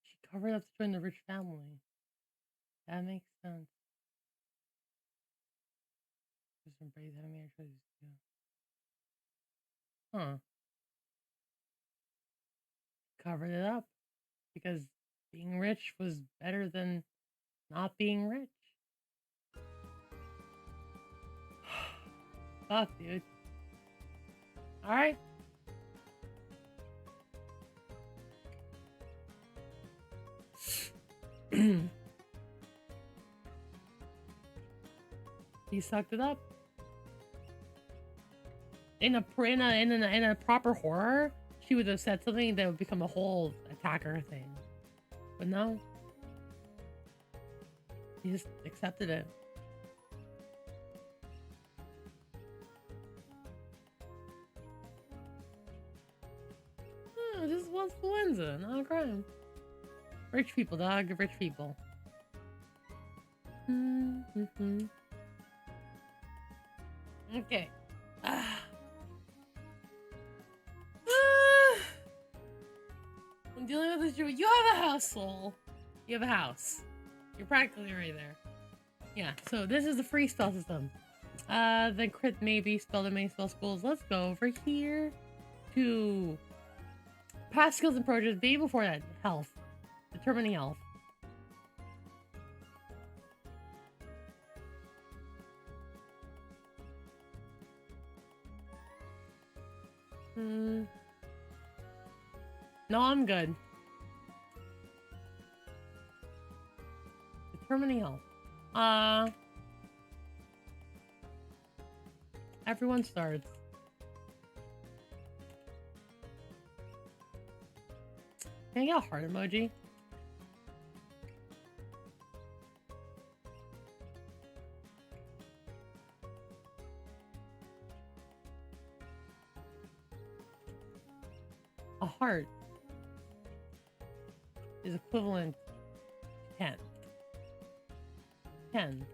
Speaker 2: She covered up to join the rich family. That makes sense. Just embrace having made choices too. Huh. Covered it up because being rich was better than not being rich. Fuck, dude. Alright. He sucked it up. In a proper horror, she would have said something that would become a whole attacker thing. But no. He just accepted it. Oh, this is influenza, not a crime. Rich people, dog. Rich people. Okay. I'm dealing with this. You have a house, soul. You have a house. You're practically right there. Yeah, so this is the free spell system. The crit maybe spell the main spell schools. Let's go over here to past skills and approaches. Maybe before that, health. Determining health. No, I'm good. Determining health. Everyone starts. Can I get a heart emoji? A heart is equivalent to 10. 10.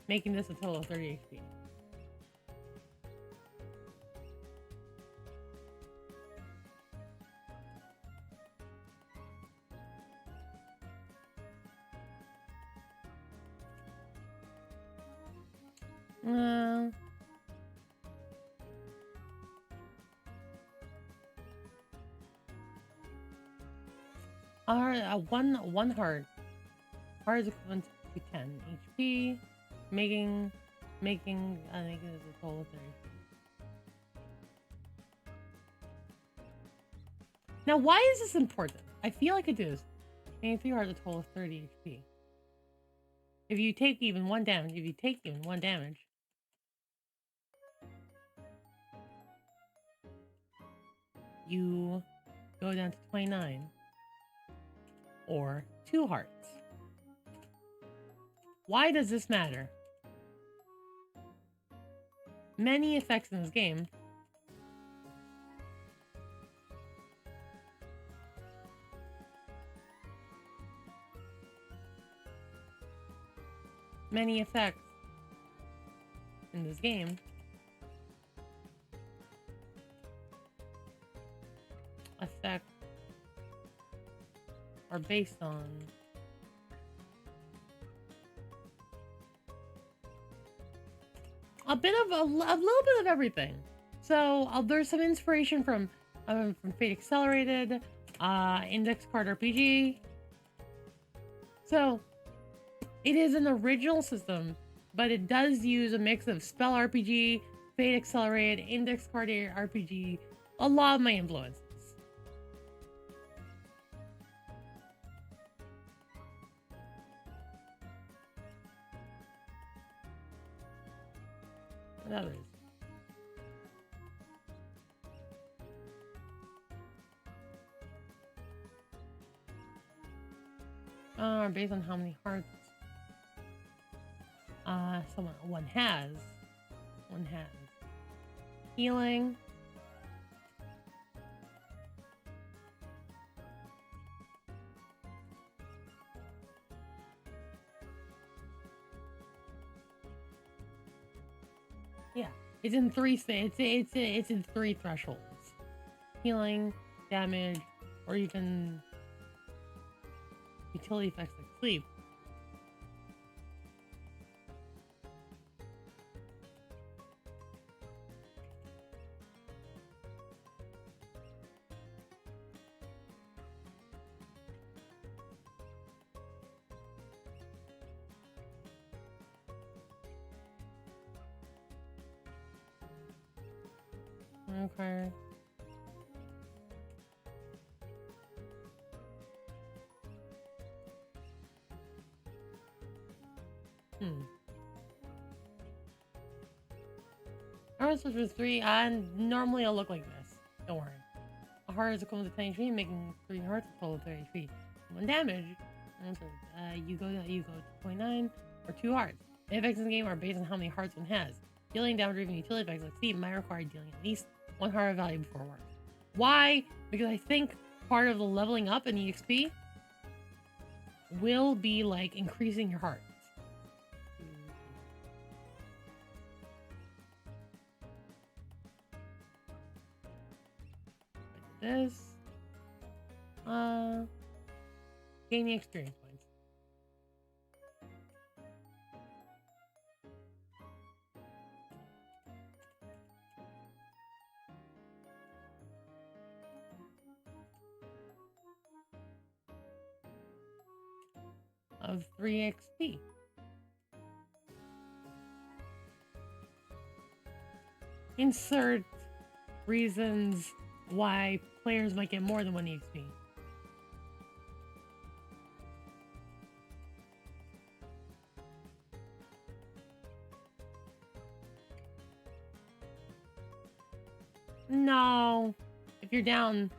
Speaker 2: Making this a total of 30 HP. One heart. Heart is equivalent to 10 HP, making I think it is a total of 30 HP. Now, why is this important? I feel like it is. Making 3 hearts a total of 30 HP. If you take even one damage, you go down to 29. Or 2 hearts. Why does this matter? Many effects in this game. many effects in this game. Effects are based on a little bit of everything. So there's some inspiration from Fate Accelerated, Index Card RPG. So it is an original system, but it does use a mix of Spell RPG, Fate Accelerated, Index Card RPG, a lot of my influences. What others? Based on how many hearts one has. Healing. Yeah, it's in three. It's in three thresholds: healing, damage, or even utility effects like sleep. Okay. Ours was 3, and normally I'll look like this. Don't worry. A heart is equivalent to 10 HP, making 3 hearts a total of 30 HP. 1 damage. And so, you go to 0.9 or 2 hearts. The effects in the game are based on how many hearts one has. Dealing damage or even utility effects like sleep might require dealing at least 1 heart of value before work. Why? Because I think part of the leveling up in EXP will be like increasing your hearts. This gaining experience points. Of 3 XP. Insert reasons why players might get more than 1 EXP. No. If you're down.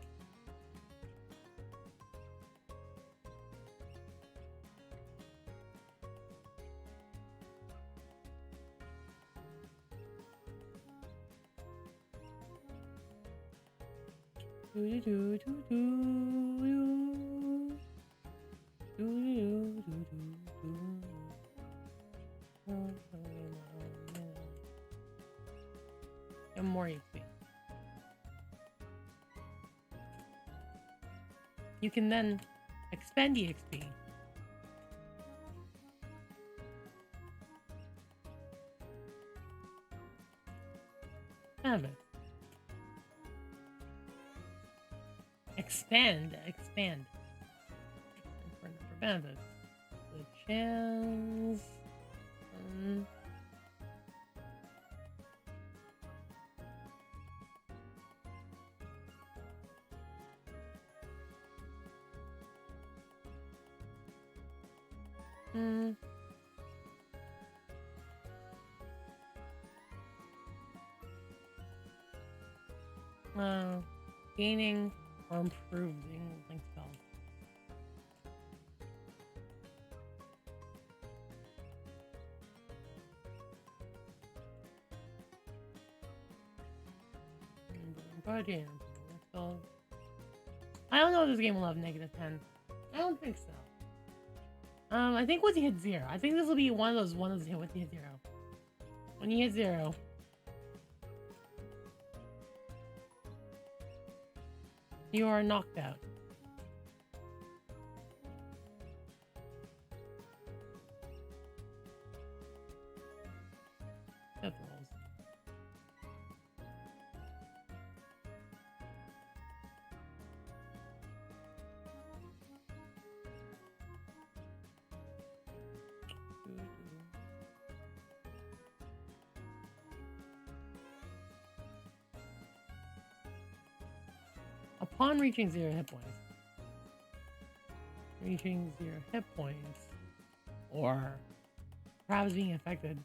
Speaker 2: And more XP. You can then expend EXP. Benefits. Expand. For benefits. The chance. Gaining or improving link spells. I don't know if this game will have -10. I don't think so. I think once you hit 0. I think this will be one of those once you hit 0. When you hit 0. You are knocked out. Death rolls. Upon reaching 0 hit points. Reaching 0 hit points. Or perhaps being affected.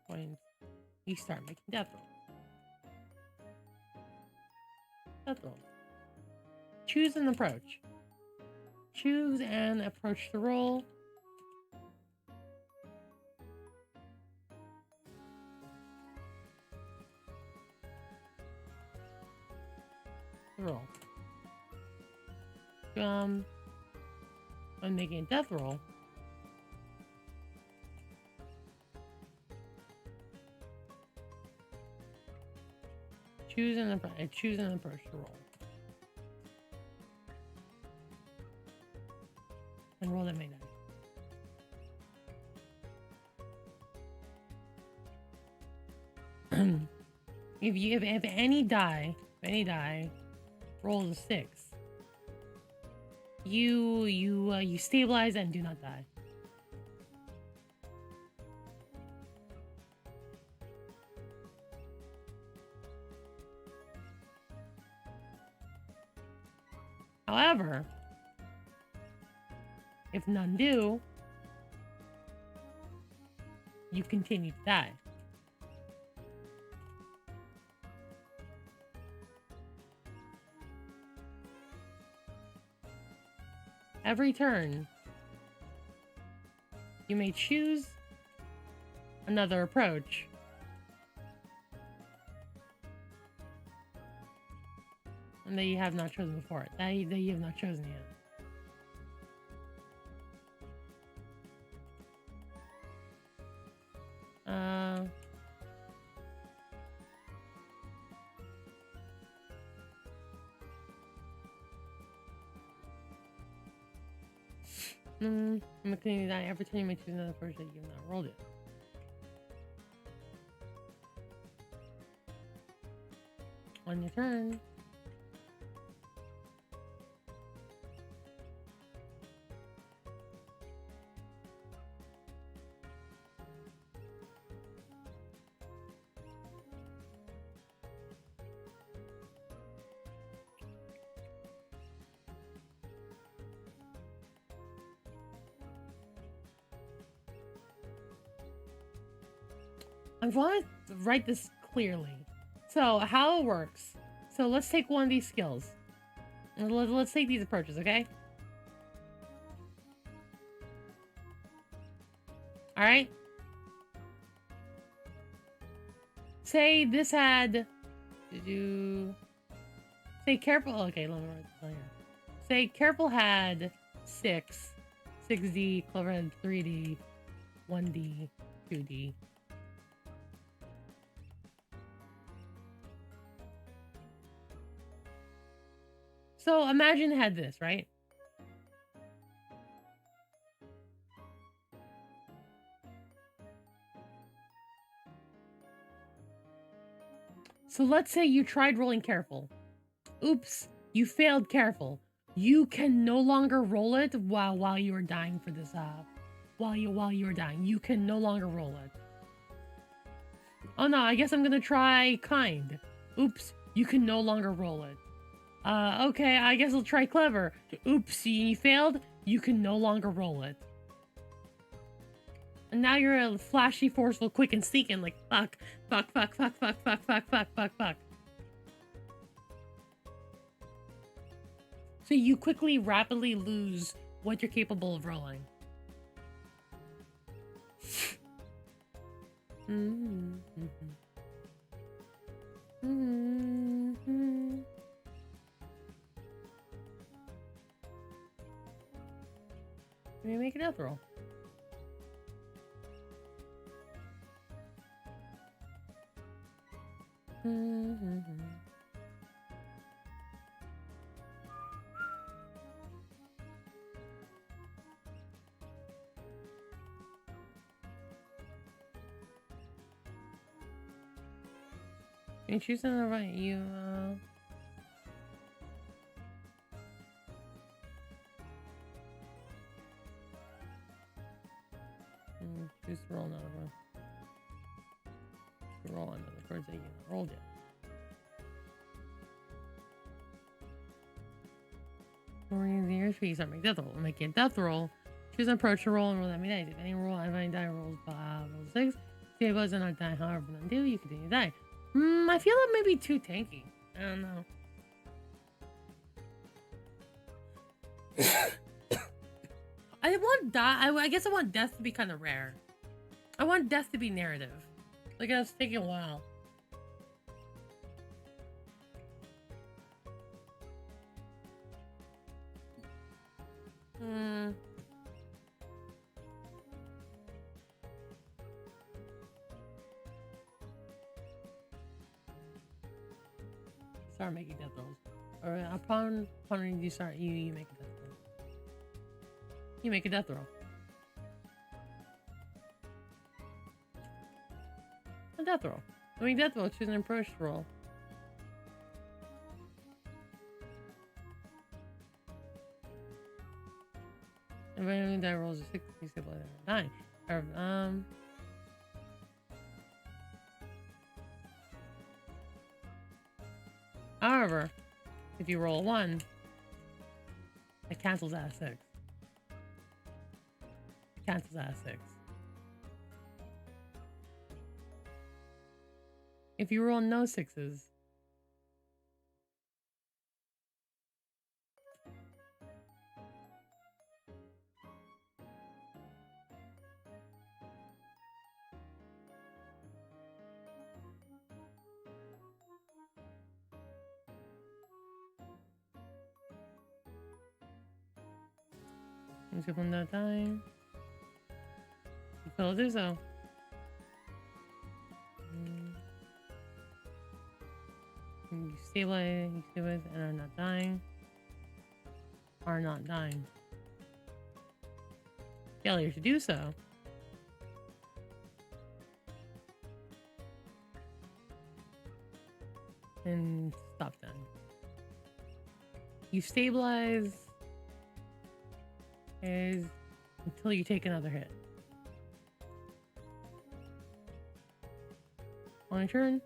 Speaker 2: Points. You start making death rolls. Death roll. Choose an approach. Choose and approach the roll. Roll. When making a death roll, choose an approach to roll. And roll that main die. if any die rolls a 6, you stabilize and do not die. However, if none do, you continue to die. Every turn, you may choose another approach. And that you have not chosen before. That you have not chosen yet. I'm continuing that every time you may choose another approach that you have not rolled it. On your turn, I want to write this clearly. So how it works. So let's take one of these skills. And let's take these approaches, okay? Alright? Say this had... Say careful... Okay, let me write this down here. Say careful had 6D, clever had 3D, 1D, 2D. So imagine it had this, right? So let's say you tried rolling careful. Oops, you failed careful. You can no longer roll it while you are dying for this while you are dying. You can no longer roll it. Oh no, I guess I'm gonna try kind. Oops, you can no longer roll it. Okay, I guess I'll try clever. Oops, you failed. You can no longer roll it. And now you're a flashy, forceful, quick, and sneaking like fuck. So you quickly, rapidly lose what you're capable of rolling. Let me make a death roll. You choose on the right. You choose to roll another one. Roll another cards that you rolled it. Or the earth piece. I make death roll. Make a death roll. Choose an approach to roll and roll that many dice. If any roll, if any die rolls roll 6. See if it does not die. However, none do, you continue to die. I feel that may be too tanky. I don't know. I guess I want death to be kind of rare. I want death to be narrative. Like, it's taking a while. Start making death rolls. Or upon you start, you make a death roll. You make a death roll. A death roll. I mean, death roll. Choose an approach roll. If any die rolls a 6, you still die. However, if you roll a 1, it cancels out of 6. It cancels out of 6. If you roll no 6s, once you from that time, you will do so. You stabilize, and are not dying. Are not dying. Failure to do so. And stop then. You stabilize is until you take another hit. On your turn,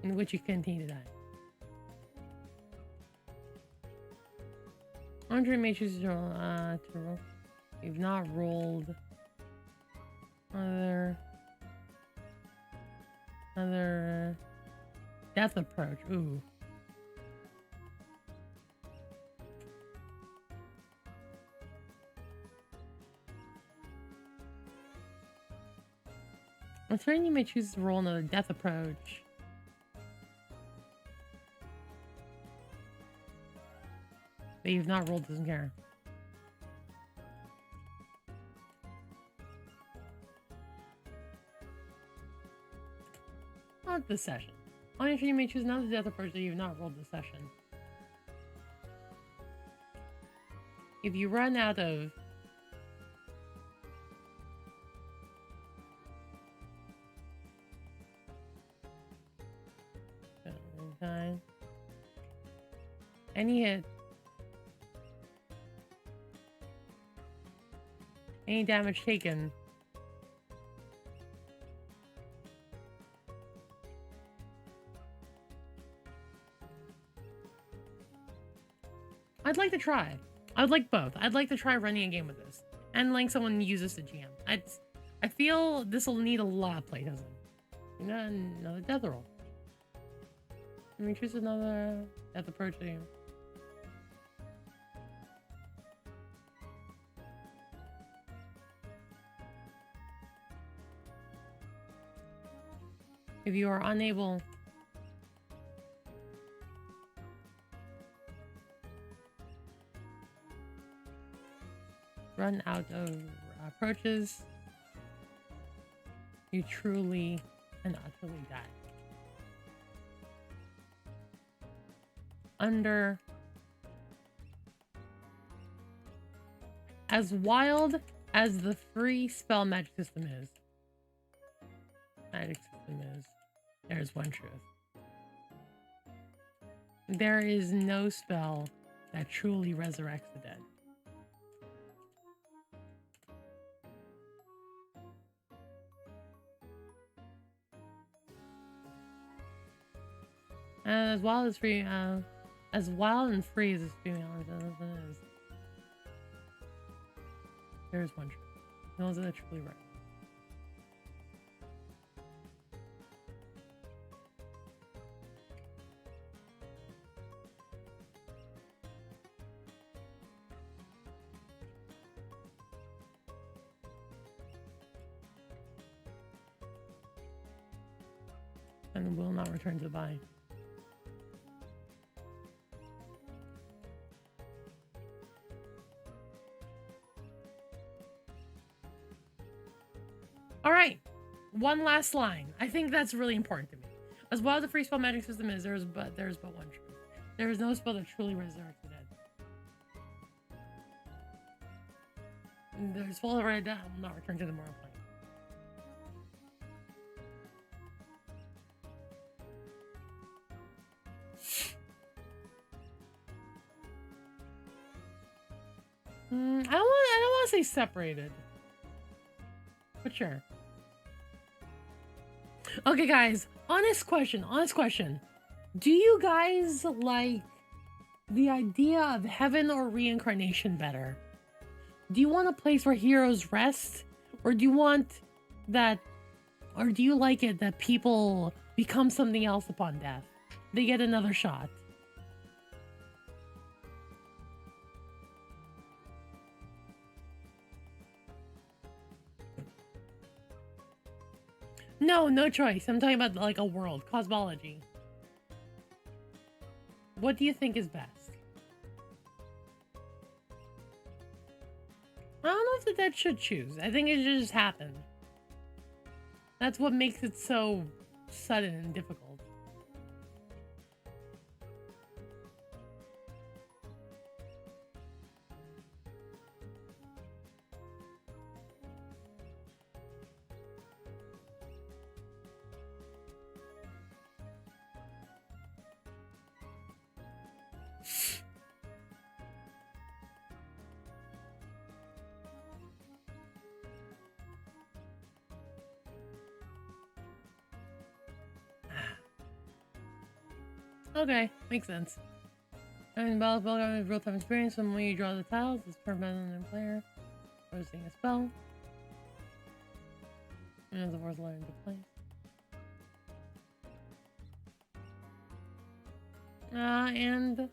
Speaker 2: in which you continue to die. Andre may choose to roll. You've not rolled another death approach. Ooh. On turn, you may choose to roll another death approach. That you've not rolled, doesn't care. Not this session. On your turn, you may choose another death approach that you've not rolled this session. If you run out of time, any hit, any damage taken, I'd like to try. I'd like both. I'd like to try running a game with this and letting someone use this to jam. I feel this will need a lot of playtesting. Another death roll. Let me choose another death approach game. If you are unable run out of approaches, you truly and utterly die. Under as wild as the free spell magic system is, there's one truth. There is no spell that truly resurrects the dead. And as wild as free, as wild and free as this female is, there is one truth. Those are truly right. And will not return to the body. All right, one last line. I think that's really important to me. As wild as the free spell magic system is, there's but one truth. There is no spell that truly resurrects the dead. There's full right now will not return to the mortal plane. I don't want to say separated, but sure. Okay, guys, honest question. Do you guys like the idea of heaven or reincarnation better? Do you want a place where heroes rest, or do you want that, or do you like it that people become something else upon death? They get another shot. No choice. I'm talking about like a world, cosmology. What do you think is best? I don't know if the dead should choose. I think it should just happen. That's what makes it so sudden and difficult. Okay, makes sense. And Bell real-time experience when you draw the tiles, it's permanent on the player. Posting a spell. And the fourth line into place. And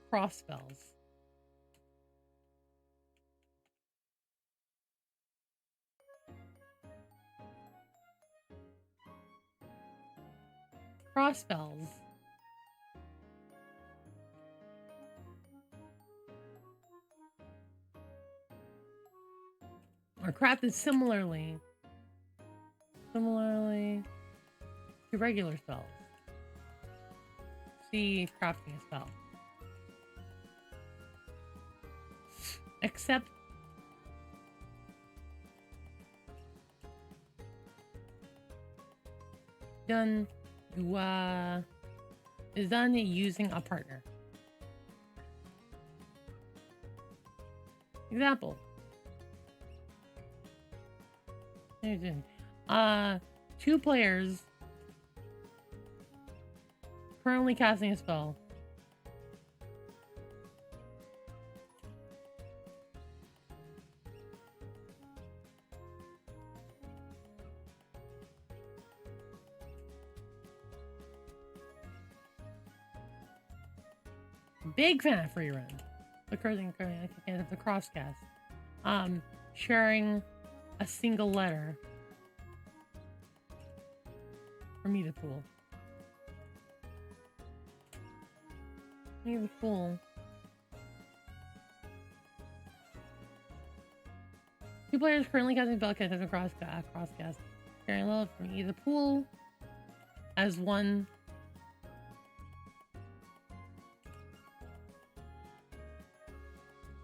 Speaker 2: cross spells. Cross spells. Are crafted similarly to regular spells. See crafting a spell. Except is done using a partner. Example. Two players currently casting a spell. Big fan of Frieren. The crosscast. Sharing a single letter For me, the pool. Me, the pool. Two players currently casting Bellcat as a crosscast. Parallel for me, the pool as one.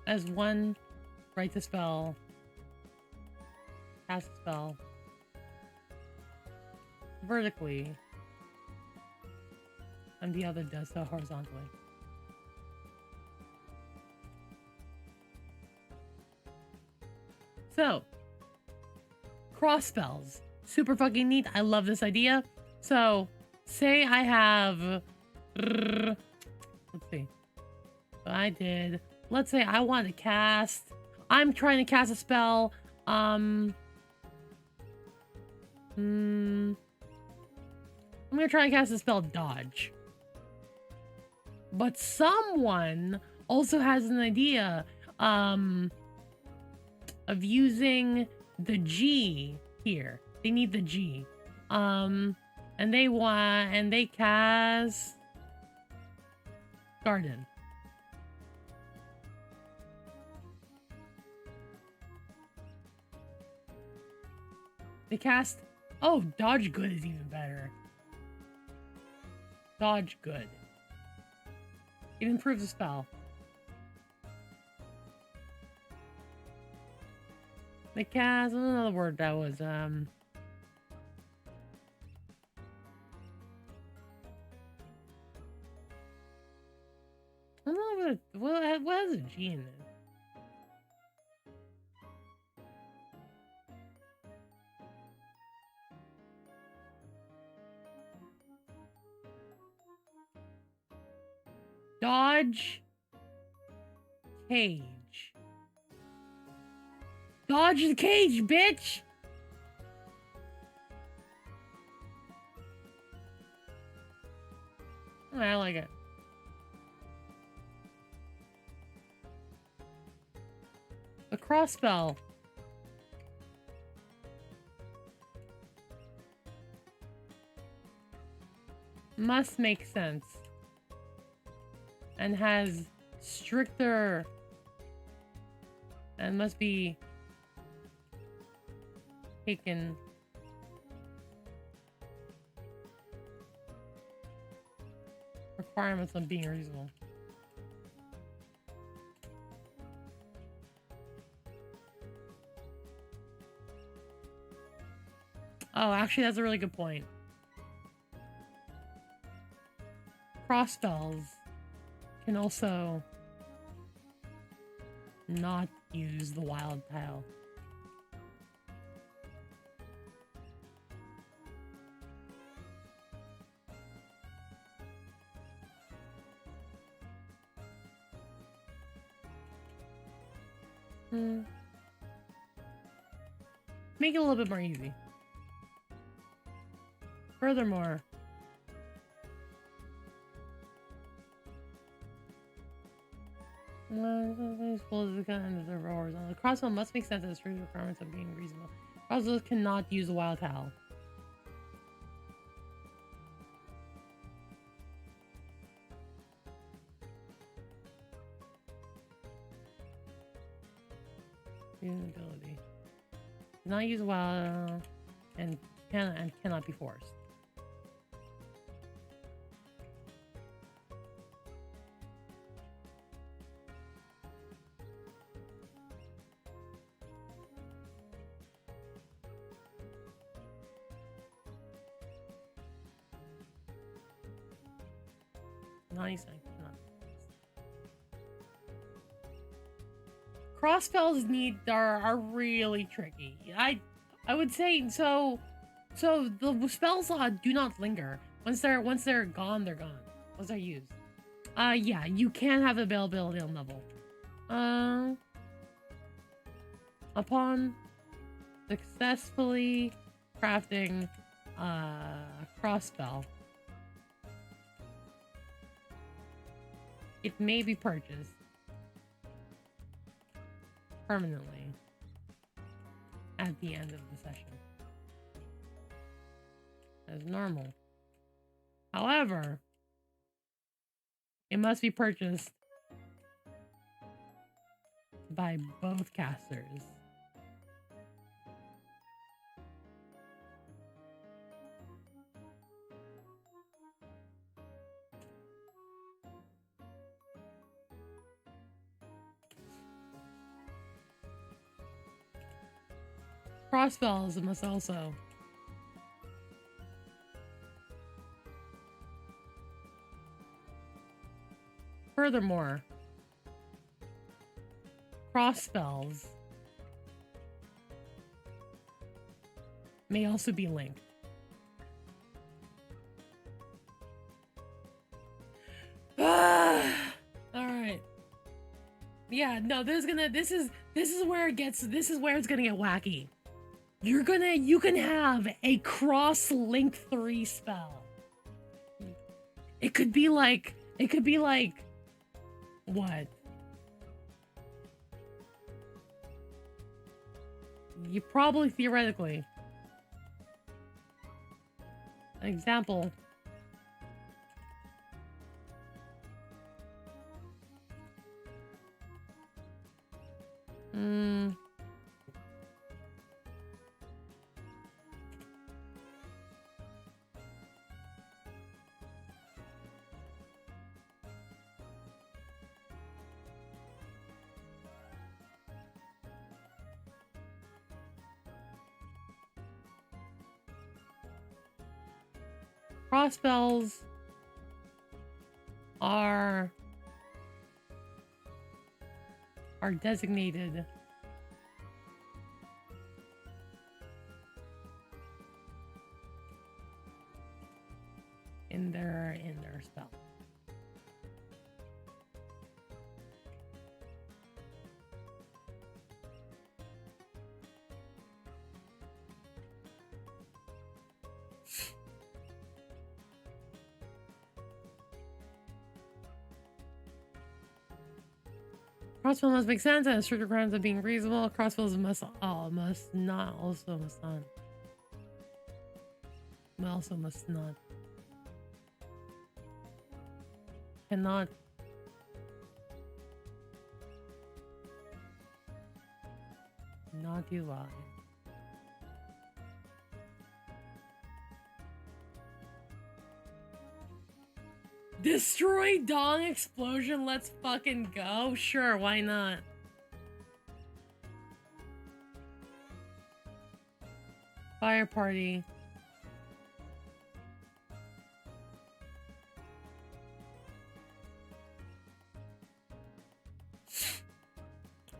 Speaker 2: As one, write the spell, cast the spell vertically, and the other does so horizontally. So, cross spells. Super fucking neat. I love this idea. So, say I have... Let's see. Let's say I want to cast... I'm trying to cast a spell. I'm going to try and cast the spell Dodge. But someone also has an idea of using the G here. They need the G. And they cast Garden. They cast... Oh, Dodge Good is even better. Dodge Good. It improves the spell. They cast... Another word that was, I don't know what has a G in it? Dodge Cage. Dodge the cage, bitch! I like it. A crossbow. Must make sense. And has stricter... and must be taken... requirements on being reasonable. Oh, actually, that's a really good point. Cross spells can also not use the wild tile. Make it a little bit more easy. Furthermore, the crossbow must make sense as strict requirements of being reasonable. Crossbows cannot use a wild towel. Ability. Not use a wild and cannot be forced. Nice. Cross spells are really tricky. I would say so the spells do not linger. Once they're gone, they're gone. Once they're used. Yeah, you can have availability on level. Upon successfully crafting a cross spell, it may be purchased permanently at the end of the session. as normal. However, it must be purchased by both casters. Cross spells must also. Furthermore, cross spells may also be linked. All right. Yeah, no, this is where it's gonna get wacky. You can have a cross link 3 spell. It could be like what? You probably theoretically. An example. Cross spells are designated in their spell. Crossbow must make sense and strict requirements of being reasonable. Crossbows must not. Cannot. Not do lie. Destroy Dong Explosion, let's fucking go. Sure, why not? Fire Party.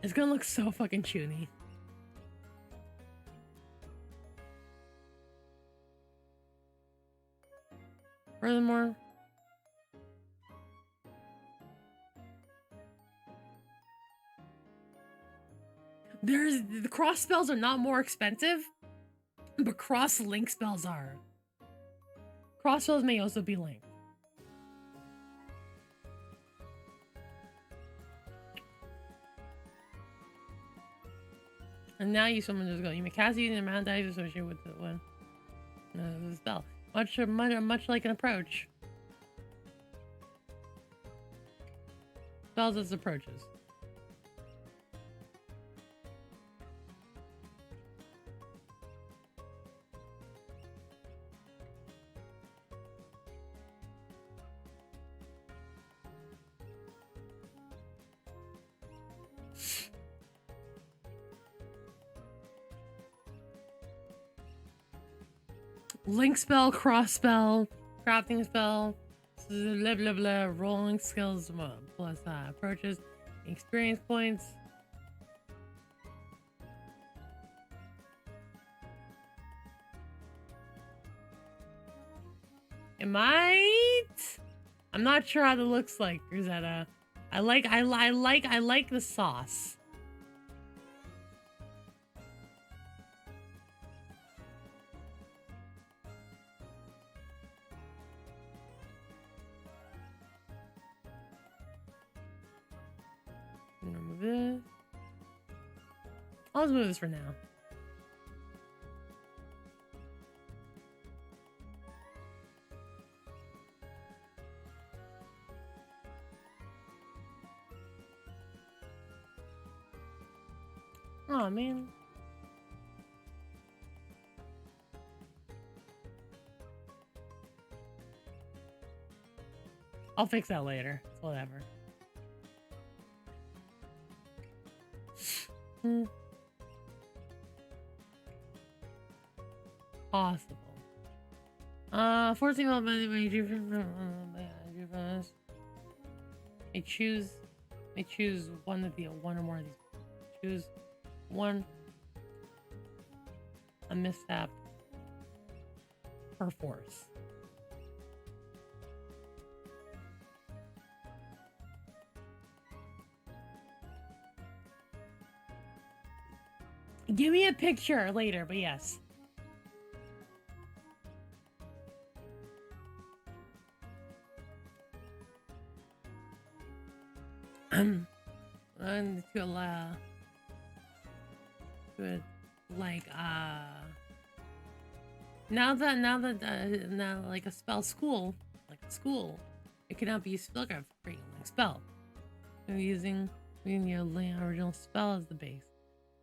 Speaker 2: It's gonna look so fucking chuny. Furthermore, the cross spells are not more expensive, but cross link spells are. Cross spells may also be linked. And now you summon this go. You may cast using the amount of dice associated with the spell. Much like an approach. Spells as approaches. Link spell, cross spell, crafting spell, blah blah blah, rolling skills plus approaches, experience points. It might. I'm not sure how it looks like, Rosetta. I like the sauce. Remove this. I'll just move this for now. Oh man. I'll fix that later. It's whatever. Possible. Forcing all may choose one of the one or more of these. Choose one. A misstep per force. Give me a picture later, but yes. And to allow to like now like a school, it cannot be used spellcraft for creating like spell. So using your original spell as the base.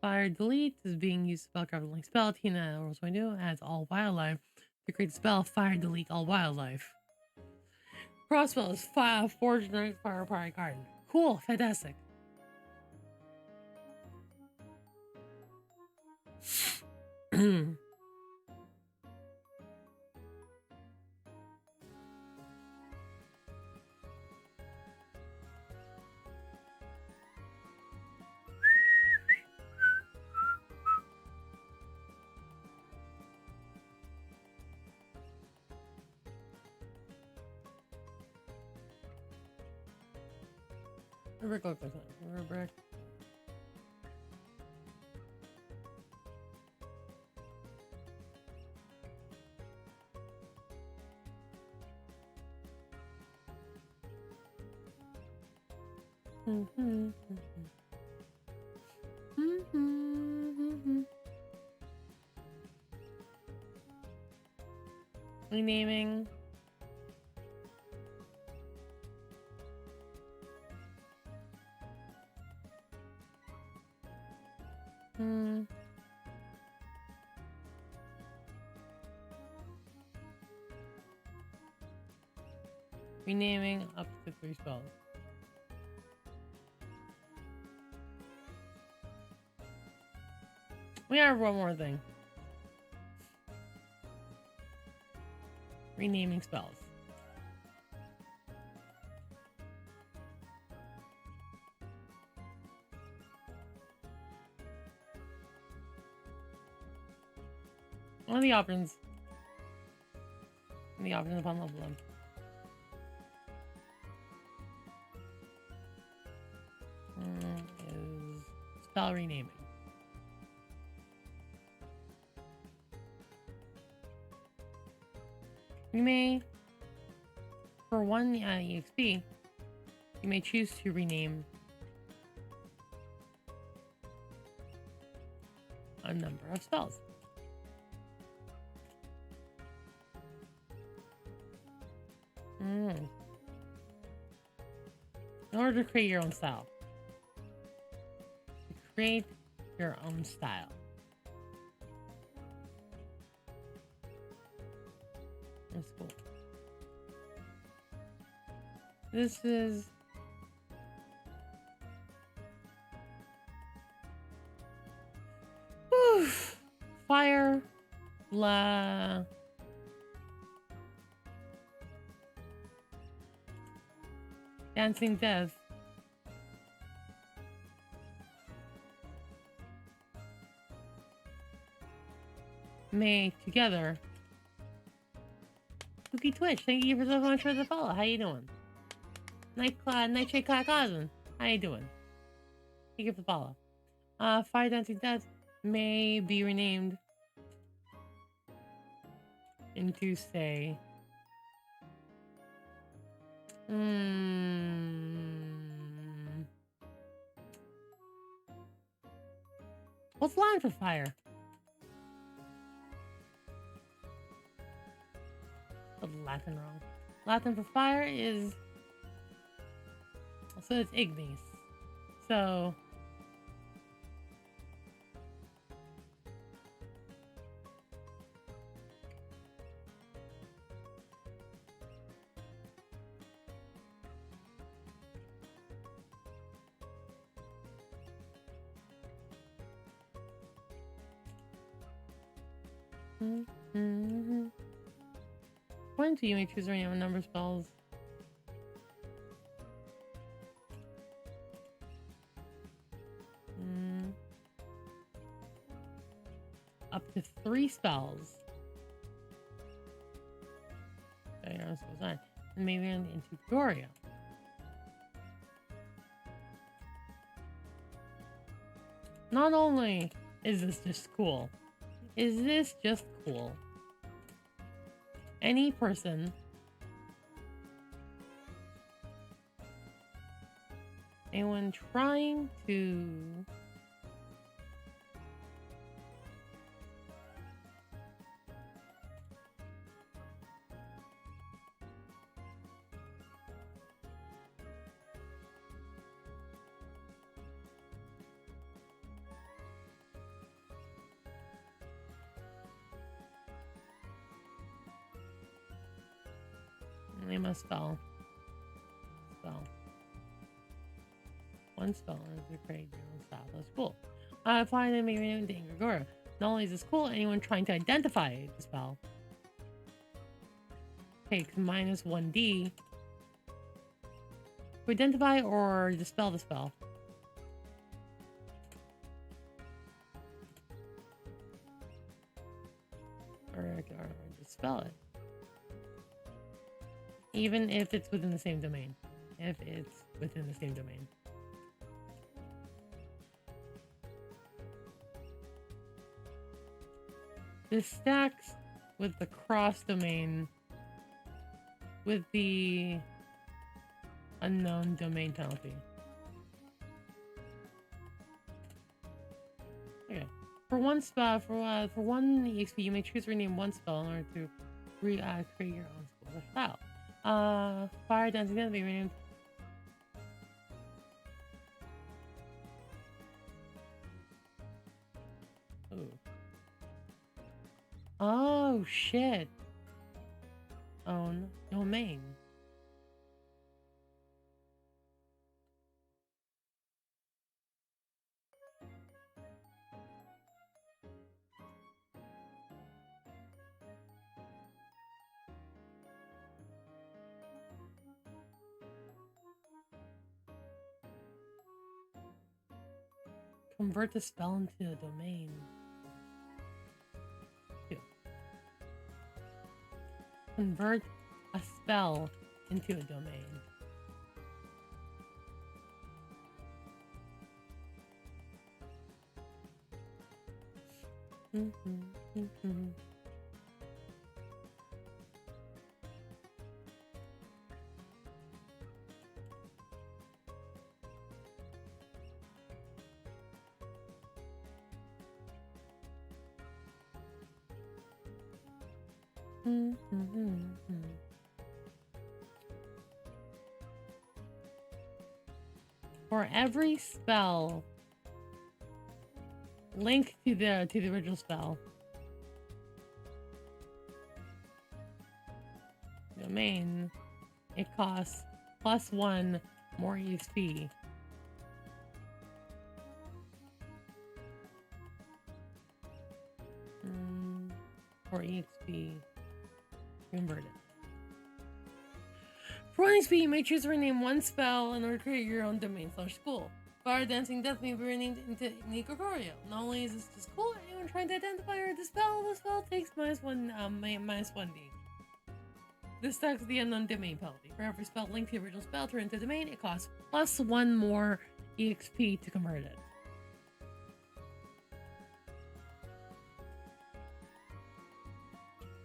Speaker 2: Fire delete is being used spellcraft like spell. Tina rolls 22 adds all wildlife to create the spell fire delete all wildlife. Crossbow is fire forge night fire party garden. Cool, fantastic. Rick, Rick. Renaming. Renaming up to 3 spells. We have one more thing. Renaming spells. One of the options. The options upon level them. Is spell renaming. You may, for 1 EXP, you may choose to rename a number of spells. In order to create your own style. Create your own style. That's cool. This is fire dancing death. May together. Spooky Twitch, thank you for so much for the follow. How you doing? Nightshade Cosmin, how you doing? Thank you for the follow. Fire Dancing Death may be renamed into, say, what's Latin for fire? Latin wrong. Latin for fire is, so it's ignis. So When do you may choose any number spells? Up to 3 spells. And maybe into Gloria. Not only is this just cool, is this just cool? Any person, anyone trying to name a spell. One spell is a great style. That's cool. Find and maybe named Gregora. Not only is this cool, anyone trying to identify the spell takes minus 1d to identify or dispel the spell. Or dispel it. Even if it's within the same domain. If it's within the same domain. This stacks with the cross domain with the unknown domain penalty. Okay. For one spell, for 1 EXP, you may choose to rename one spell in order to create your own spell. Fire dancing can be renamed. Ooh. Oh shit. Own domain. Convert the spell into a domain. 2. Convert a spell into a domain. For every spell linked to the original spell domain, it costs +1 more EXP. For EXP converted. For 1 XP, you may choose to rename one spell in order to create your own domain/school. Fire Dancing Death may be renamed into Nicogorio. Not only is this just cool, anyone trying to identify or dispel the spell takes minus 1d. This stacks the unknown domain penalty. For every spell linked to the original spell turned into domain, it costs +1 more EXP to convert it.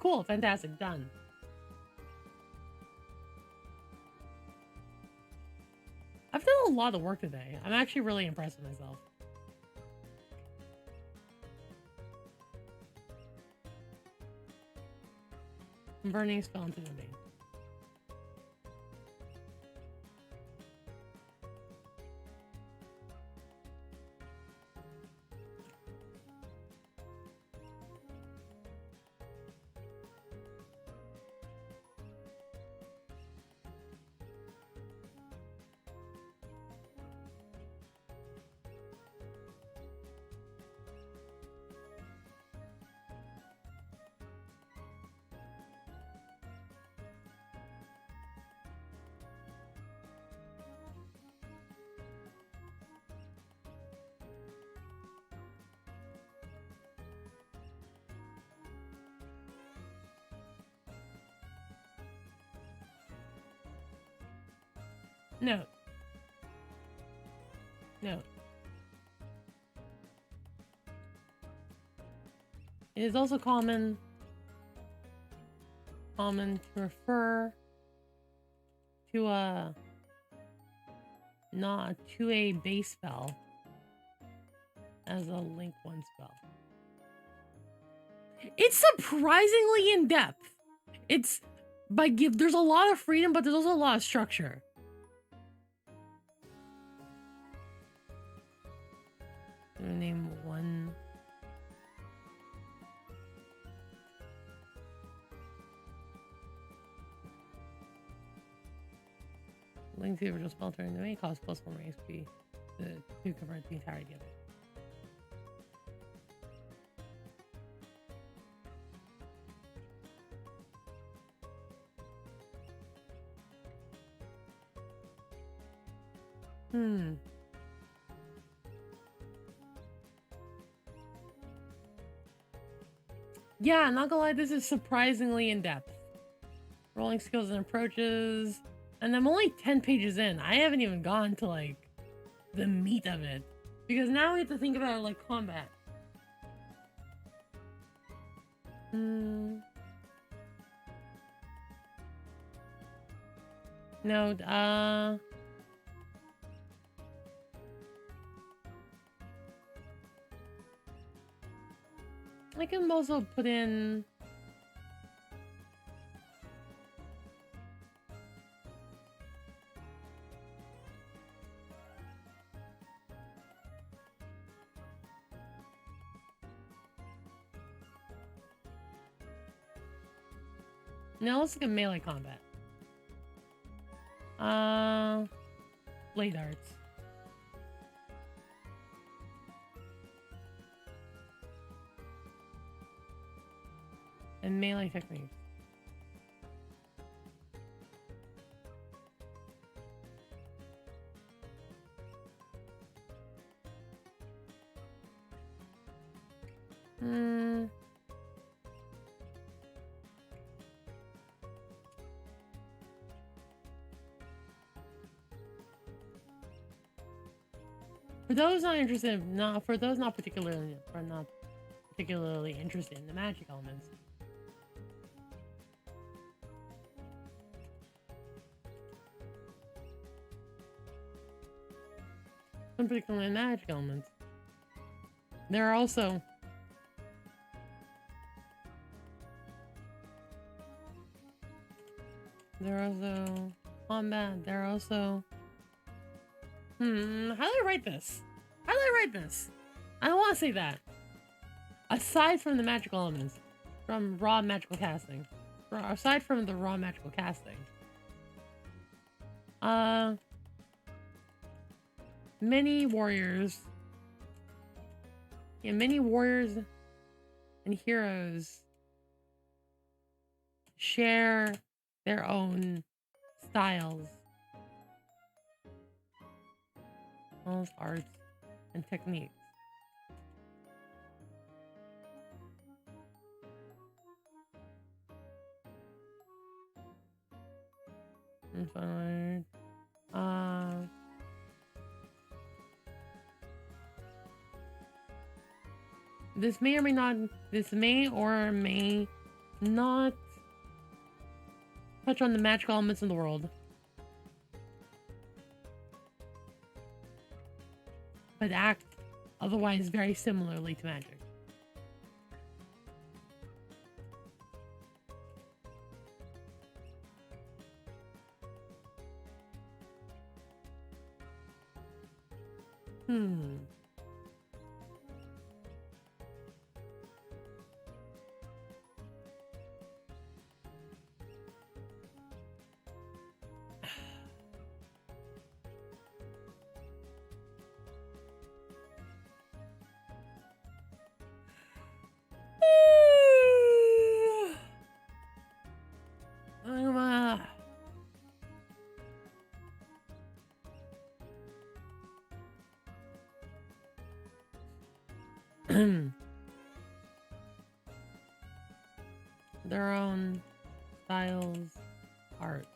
Speaker 2: Cool, fantastic, done. I've done a lot of work today. I'm actually really impressed with myself. Converting a spell into domain. Note. Note. It is also common to refer to a base spell as a link one spell. It's surprisingly in depth. It's there's a lot of freedom, but there's also a lot of structure. I'm gonna name one. Link the original spell turn. It may cost +1 XP to convert the entirety of it. Yeah, not gonna lie, this is surprisingly in depth. Rolling skills and approaches. And I'm only 10 pages in. I haven't even gone to like the meat of it. Because now we have to think about like combat. No, I can also put in now let's look at melee combat. Blade arts. And melee techniques. For those not interested, not particularly interested in the magic elements. Some particularly magic elements. There are also combat. There are also how do I write this? How do I write this? I don't want to say that. Aside from the magical elements, from raw magical casting, aside from the raw magical casting, many warriors and heroes share their own styles, arts, and techniques. And finally, this may or may not touch on the magical elements in the world, but act otherwise very similarly to magic. Their own styles, arts.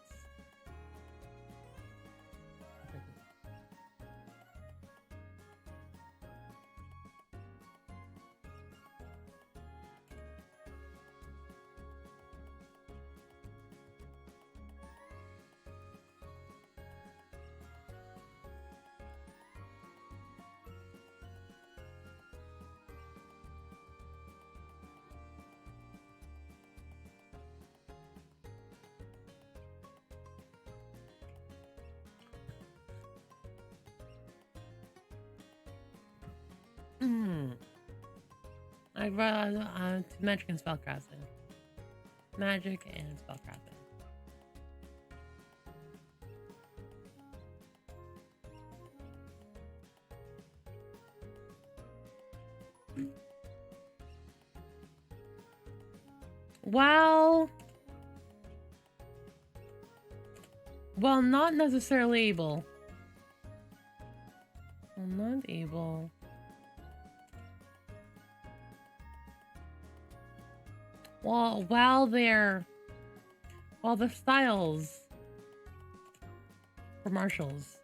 Speaker 2: I'd rather magic and spellcasting. Magic and spellcasting. Well, not necessarily able. Well, not able. Well, while the styles for marshals.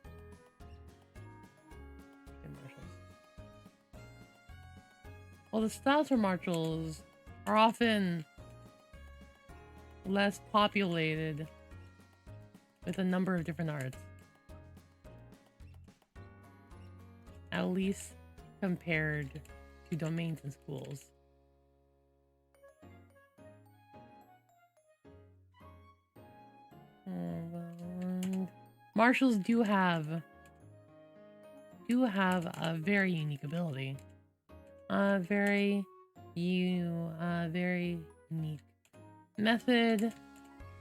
Speaker 2: Okay, marshals. Well, the styles for marshals are often less populated with a number of different arts. At least compared to domains and schools. Marshals do have a very unique ability. Very unique method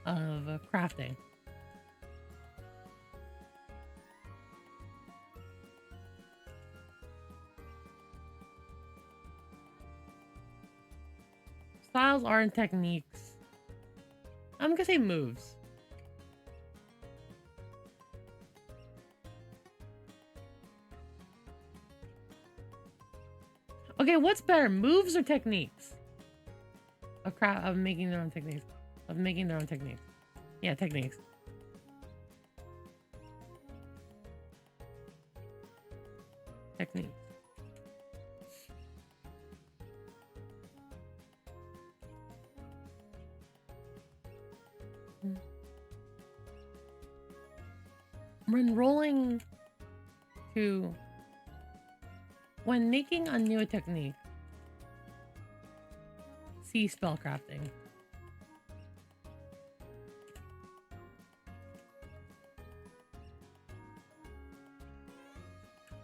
Speaker 2: of crafting. Styles aren't techniques. I'm gonna say moves. Okay, what's better, moves or techniques? Of making their own techniques. Of making their own techniques. Yeah, techniques. Techniques. When making a new technique, see spellcrafting.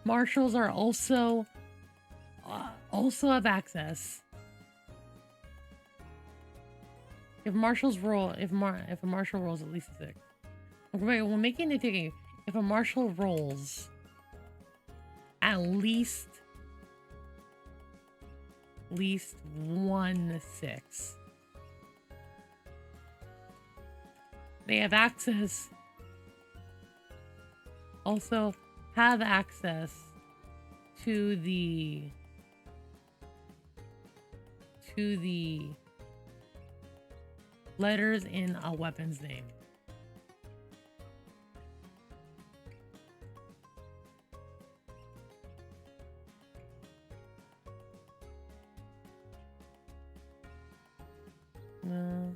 Speaker 2: Marshals are also have access. If a marshal rolls at least a 6. When making a technique, if a marshal rolls at least 1 6, they have access. Also have access to the letters in a weapon's name. No.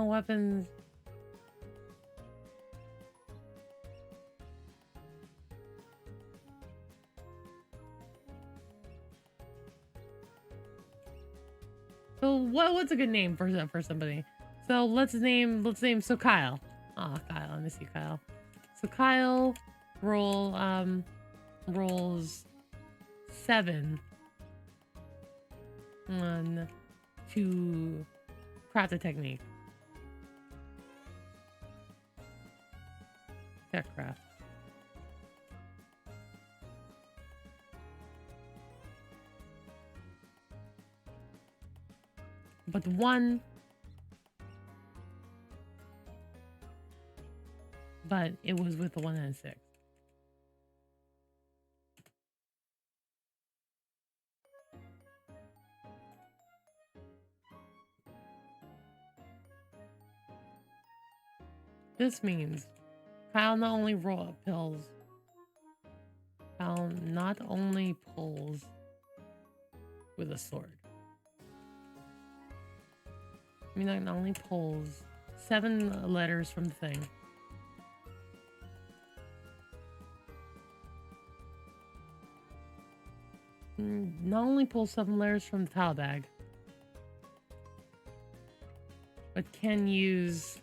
Speaker 2: Weapons. So what's a good name for somebody? So let's name Kyle. Kyle, let me see Kyle. So Kyle rolls 7 to craft a technique. Tech craft. But it was with the 1 and a 6. This means Kyle not only pulls with a sword. I mean, not only pulls 7 letters from the thing. Not only pulls 7 letters from the towel bag, but can use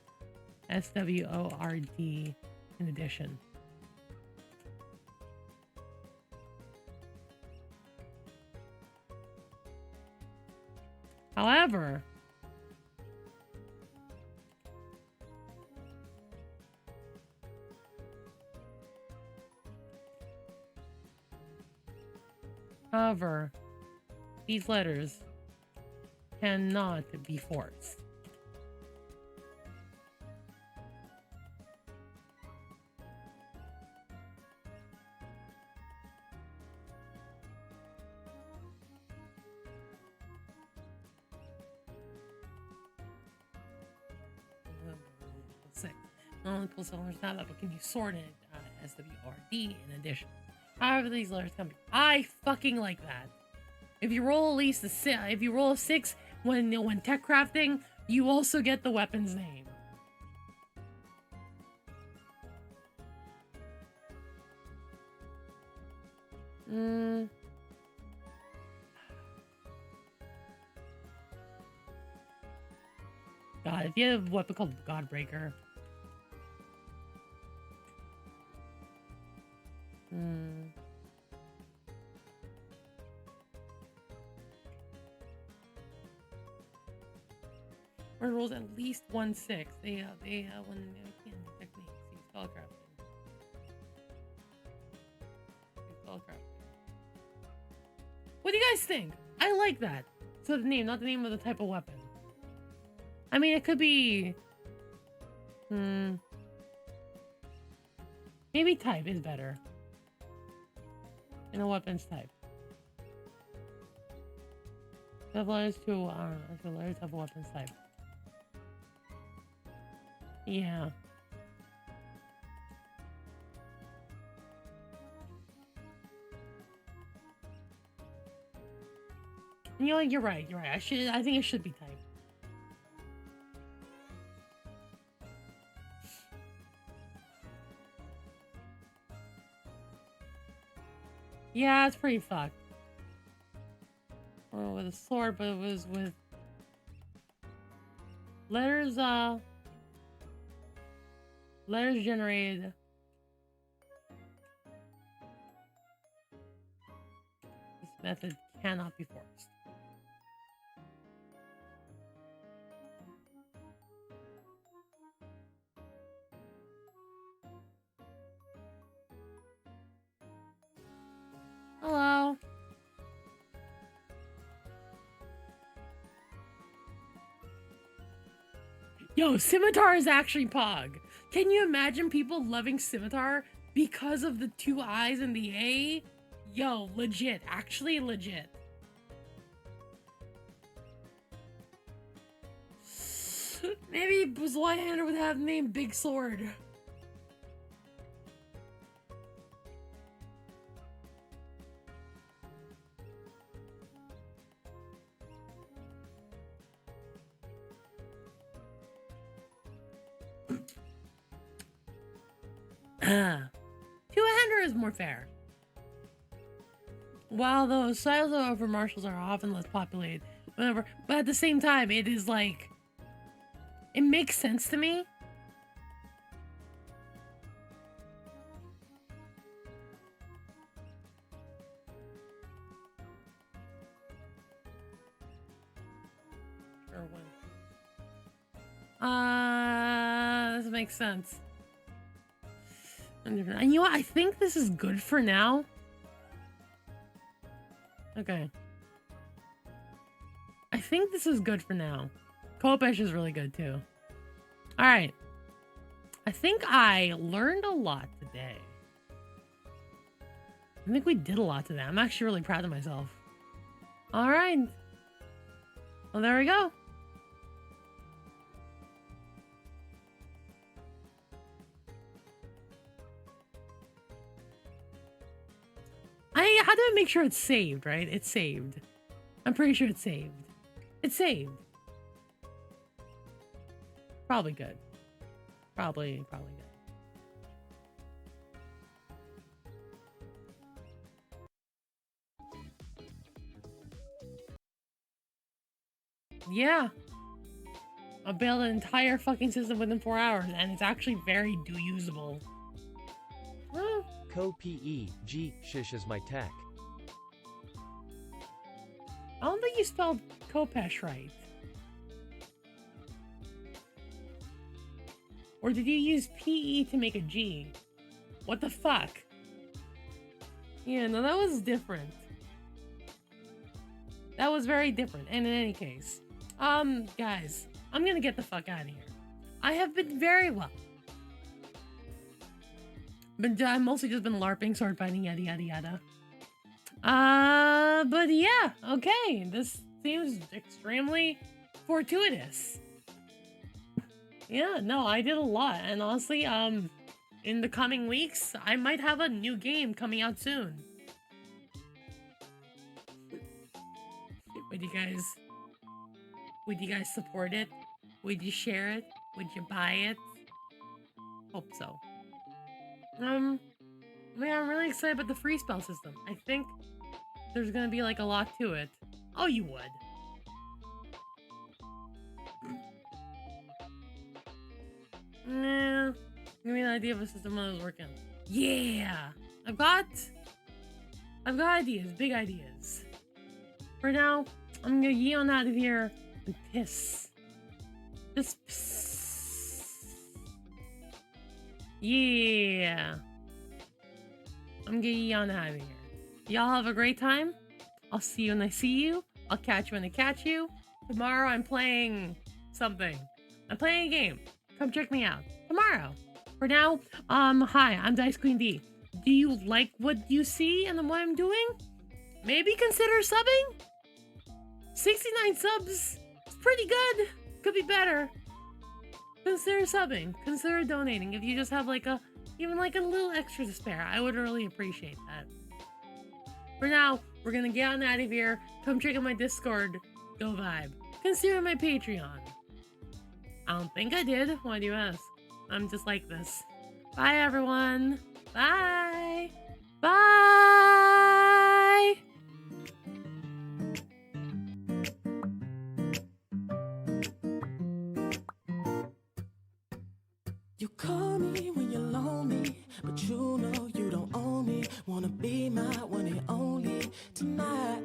Speaker 2: SWORD in addition. However, these letters cannot be forced. Only pull cylinders not that, but can you sort it SWRD in addition? However, these letters can be. I fucking like that. If you roll at least if you roll a 6 when tech crafting, you also get the weapon's name. God, if you have a weapon called Godbreaker. Or rolls at least 1/6. They when they can techniques. See spellcrafting. What do you guys think? I like that. So the name, not the name of the type of weapon. I mean, it could be. Maybe type is better. In a weapons type. The letters to the letters of a weapons type. Yeah. You know, you're right. You're right. I think it should be type. Yeah, it's pretty fucked. Or with a sword, but it was with letters. Letters generated. This method cannot be forced. Hello. Yo, Scimitar is actually Pog. Can you imagine people loving Scimitar because of the 2 eyes and the A? Yo, legit. Actually legit. Maybe Zweihander would have the name Big Sword. Two-hander is more fair. While those styles over martials are often less populated, whatever, but at the same time, it is like, it makes sense to me. Sure when. This makes sense. And you know what? I think this is good for now. Okay. I think this is good for now. Kopesh is really good too. Alright. I think I learned a lot today. I think we did a lot today. I'm actually really proud of myself. Alright. Well, there we go. How do I make sure it's saved, right? It's saved. I'm pretty sure it's saved. It's saved. Probably good. Probably good. Yeah. I built an entire fucking system within 4 hours, and it's actually very usable.
Speaker 17: Co-PE, G, shish is my tech.
Speaker 2: I don't think you spelled Kopesh right? Or did you use PE to make a G? What the fuck? Yeah, no, that was different. That was very different. And in any case, guys, I'm gonna get the fuck out of here. I have been very well. But I've mostly just been LARPing, sword fighting, yada yada yada. But yeah, okay. This seems extremely fortuitous. Yeah, no, I did a lot. And honestly, in the coming weeks, I might have a new game coming out soon. Would you guys support it? Would you share it? Would you buy it? Hope so. Man, I'm really excited about the free spell system. I think there's gonna be like a lot to it. Oh, you would. Nah, give me an idea of a system when I was working. Yeah, I've got ideas, big ideas. For now, I'm gonna yee on out of here and piss. Just piss. Yeah. I'm gonna yee on out of here. Y'all have a great time. I'll see you when I see you. I'll catch you when I catch you. Tomorrow I'm playing something. I'm playing a game. Come check me out tomorrow. For now, hi, I'm DiceQueen D. Do you like what you see and what I'm doing? Maybe consider subbing? 69 subs. It's pretty good. Could be better. Consider subbing. Consider donating. If you just have even a little extra to spare, I would really appreciate that. For now, we're gonna get on out of here. Come check out my Discord. Go vibe. Consider my Patreon. I don't think I did. Why do you ask? I'm just like this. Bye, everyone. Bye. Bye.
Speaker 17: You call me when you're lonely, but you know you don't own me. Wanna be my one and only tonight.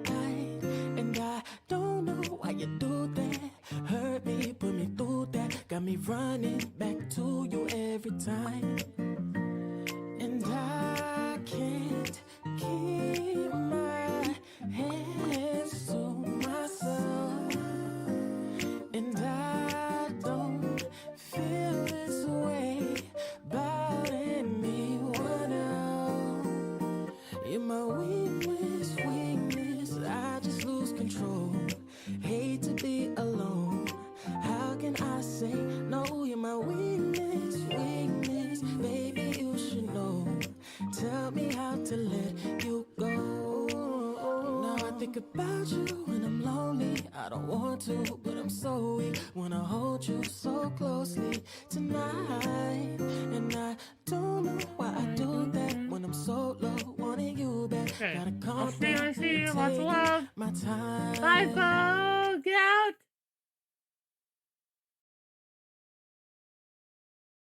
Speaker 17: And I don't know why you do that. Hurt me, put me through that. Got me running back to you every time. And I can't keep my hands to myself. And I don't feel this way about anyone else. You're my weakness, I just lose control. Hate to be alone. How can I say no? You're my weakness, baby, you should know. Tell me how to let you go. Now I think about you when I'm lonely. I don't want to, but I'm so weak. Wanna hold you so closely tonight. And I don't know why I do that when I'm so low, wanting you back.
Speaker 2: Okay.
Speaker 17: Gotta calm
Speaker 2: I'll see you.
Speaker 17: down
Speaker 2: I see you.
Speaker 17: and
Speaker 2: Lots of
Speaker 17: take
Speaker 2: love.
Speaker 17: my time.
Speaker 2: Bye, folks.